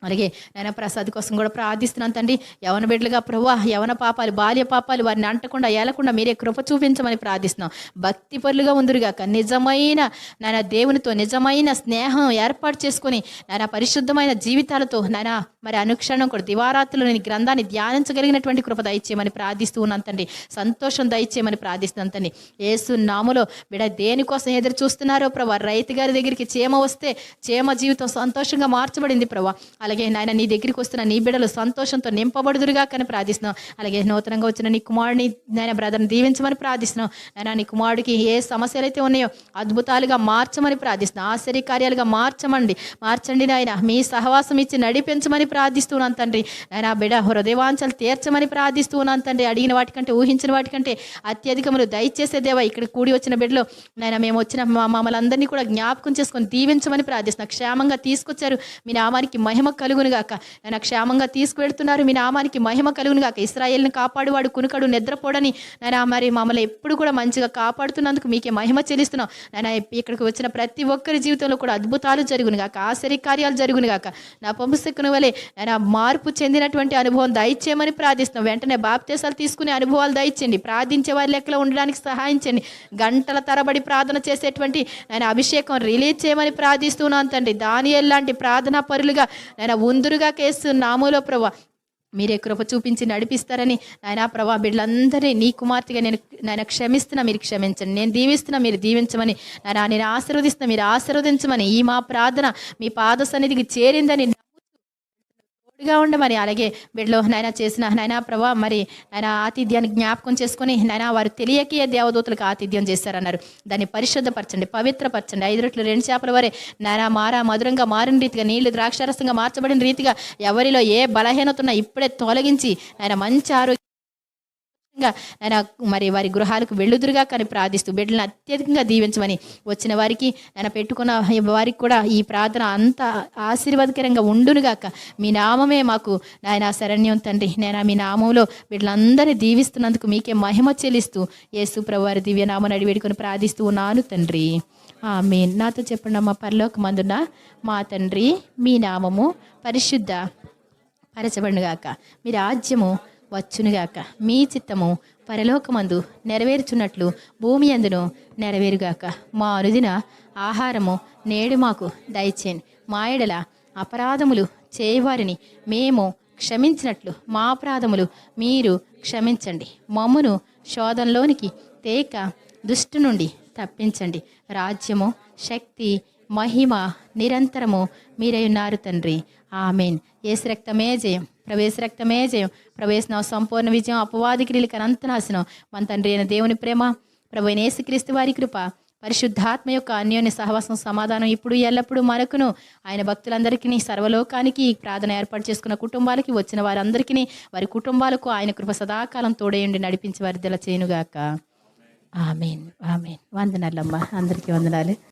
Speaker 1: అలాగే నాయన ప్రసాద్ కోసం కూడా ప్రార్థిస్తున్నాను తండ్రి. యవన బిడ్డలుగా ప్రభువా యవన పాపాలు బాల్య పాపాలు వారిని అంటకుండా ఏలకుండా మీరే కృప చూపించమని ప్రార్థిస్తున్నాం. భక్తి పరులుగా ఉందిరుగాక, నిజమైన నాయన దేవునితో నిజమైన స్నేహం ఏర్పాటు చేసుకొని నాయన పరిశుద్ధమైన జీవితాలతో నాయన మరి అనుక్షణం కూడా దివారాత్రులు నీ గ్రంథాన్ని ధ్యానించగలిగినటువంటి కృప దయచేయమని ప్రార్థిస్తూ ఉన్నాను తండ్రి. సంతోషం దయచేయమని ప్రార్థిస్తున్నాను తండ్రి. యేసు నామములో బిడ్డ దేనికోసం ఎదురు చూస్తున్నారో ప్రభా, రైతు గారి దగ్గరికి చీమ వస్తే చీమ జీవితం సంతోషంగా మార్చబడింది ప్రభా. అలాగే నాయన నీ దగ్గరికి వస్తున్న నీ బిడ్డలు సంతోషంతో నింపబడుదురుగా కానీ ప్రార్థిస్తున్నాం. అలాగే నూతనంగా వచ్చిన నీ కుమారుడిని నాయన బ్రదర్ని దీవించమని ప్రార్థిస్తున్నాం. నాయన నీ కుమారుడికి ఏ సమస్యలు అయితే ఉన్నాయో అద్భుతాలుగా మార్చమని ప్రార్థిస్తున్నాం. ఆశ్చర్యకార్యాలుగా మార్చండి నాయన. మీ సహవాసం ఇచ్చి నడిపించమని ప్రార్థిస్తున్నాను తండ్రి. నాయన బిడ్డ హృదయవాంఛలు తీర్చమని ప్రార్థిస్తున్నాను తండ్రి. అడిగిన వాటికంటే ఊహించిన వాటికంటే అత్యధికములు దయచేసే దేవా. ఇక్కడ కూడి వచ్చిన బిడ్డలో నాయన మేము వచ్చిన మమ్మల్ని అందరినీ కూడా జ్ఞాపకం చేసుకొని దీవించమని ప్రార్థిస్తున్నాం. క్షేమంగా తీసుకొచ్చారు, మీ నామానికి మహిమ కలుగునుగాక. ఆయన క్షేమంగా తీసుకువెళ్తున్నారు, మీ నామానికి మహిమ కలుగునుగాక. ఇశ్రాయేలుని కాపాడువాడు కునుకడు నిద్రపోడని నాయన మరి మమ్మల్ని ఎప్పుడు కూడా మంచిగా కాపాడుతున్నందుకు మీకే మహిమ చెల్లిస్తున్నాం. నాయన ఇక్కడికి వచ్చిన ప్రతి ఒక్కరి జీవితంలో కూడా అద్భుతాలు జరుగునుగాక, ఆశ్చర్యకార్యాలు జరుగునుగాక. నా పంపుశక్కుని వలె ఆయన మార్పు చెందినటువంటి అనుభవం దయచేయమని ప్రార్థిస్తున్నాం. వెంటనే బాప్తీసాలు తీసుకునే అనుభవాలు దయచేయండి. ప్రార్థించే వారి లెక్కలో ఉండడానికి సహాయించండి. గంటల తరబడి ప్రార్థన చేసేటువంటి ఆయన అభిషేకం రిలీజ్ చేయమని ప్రార్థిస్తున్నాను తండ్రి. దానియేలు లాంటి ప్రార్థనా పరులుగా ఆయన ఉందురుగా కేసు నామములో ప్రభా మీరే కృప చూపించి నడిపిస్తారని నాయన ప్రభా బిడ్డలందరినీ నీ కుమార్తెగా నేను క్షమిస్తున్నా, మీరు క్షమించండి. నేను దీవిస్తున్నా, మీరు దీవించమని నాయన. నేను ఆశీర్వదిస్తున్నా, మీరు ఆశీర్వదించమని. ఈ మా ప్రార్థన మీ పాద సన్నిధికి చేరిందని తోడుగా ఉండమని. అలాగే బిడ్డలో నాయన చేసిన నాయన ప్రభా మరి ఆయన ఆతిథ్యాన్ని జ్ఞాపకం చేసుకొని నాయన వారు తెలియకే దేవదూతలకు ఆతిథ్యం చేశారన్నారు. దాన్ని పరిశుద్ధపరచండి, పవిత్రపరచండి. 5 రొట్టెలు 2 చేపల వరే నాయన మధురంగా మారిన రీతిగా, నీళ్లు ద్రాక్షారసంగా మార్చబడిన రీతిగా ఎవరిలో ఏ బలహీనత ఉన్నా ఇప్పుడే తొలగించి ఆయన మంచి ఆరోగ్యం ఆయన మరి వారి గృహాలకు వెళ్ళుదురుగా కానీ ప్రార్థిస్తూ బిడ్డలను అత్యధికంగా దీవించమని వచ్చిన వారికి ఆయన పెట్టుకున్న వారికి కూడా ఈ ప్రార్థన అంత ఆశీర్వాదకరంగా ఉండునుగాక. మీ నామమే మాకు నాయన శరణ్యం తండ్రి. నేను మీ నామంలో వీళ్ళందరినీ దీవిస్తున్నందుకు మీకే మహిమ చెల్లిస్తూ యేసు ప్రభువారి దివ్య నామని అడివేడుకొని ప్రార్థిస్తూ ఉన్నాను తండ్రి. ఆమేన్. నాతో చెప్పండి అమ్మ. పరలోకమందున్న మా తండ్రి, మీ నామము పరిశుద్ధ పరచబడునుగాక, మీ రాజ్యము వచ్చునుగాక, మీ చిత్తము పరలోకమందు నెరవేర్చున్నట్లు భూమి అందును నెరవేరుగాక. మా అనుదిన ఆహారము నేడు మాకు దయచేయండి. మా ఎడల అపరాధములు చేయవారిని మేము క్షమించినట్లు మా అపరాధములు మీరు క్షమించండి. మమ్మును శోధనలోనికి తేక దుష్టు నుండి తప్పించండి. రాజ్యము, శక్తి, మహిమ నిరంతరము మీరై ఉన్నారు తండ్రి. ఆమేన్. యేసు రక్తమే జయం, ప్రవేశ రక్తమే జయం. ప్రవేశన సంపూర్ణ విజయం, అపవాది క్రియలకు అనంతనాశనం. మన తండ్రి అయిన దేవుని ప్రేమ, ప్రభువైన యేసుక్రీస్తు వారి కృప, పరిశుద్ధాత్మ యొక్క అన్యోన్య సహవాసం, సమాధానం ఇప్పుడు ఎల్లప్పుడూ మనకును ఆయన భక్తులందరికీ సర్వలోకానికి ప్రార్థన ఏర్పాటు చేసుకున్న కుటుంబాలకి వచ్చిన వారందరికీ వారి కుటుంబాలకు ఆయన కృప సదాకాలం తోడేయండి నడిపించి వారిద్దల చేయనుగాక. ఆమేన్. ఆమేన్. వందనాలమ్మా. అందరికీ వందనాలు.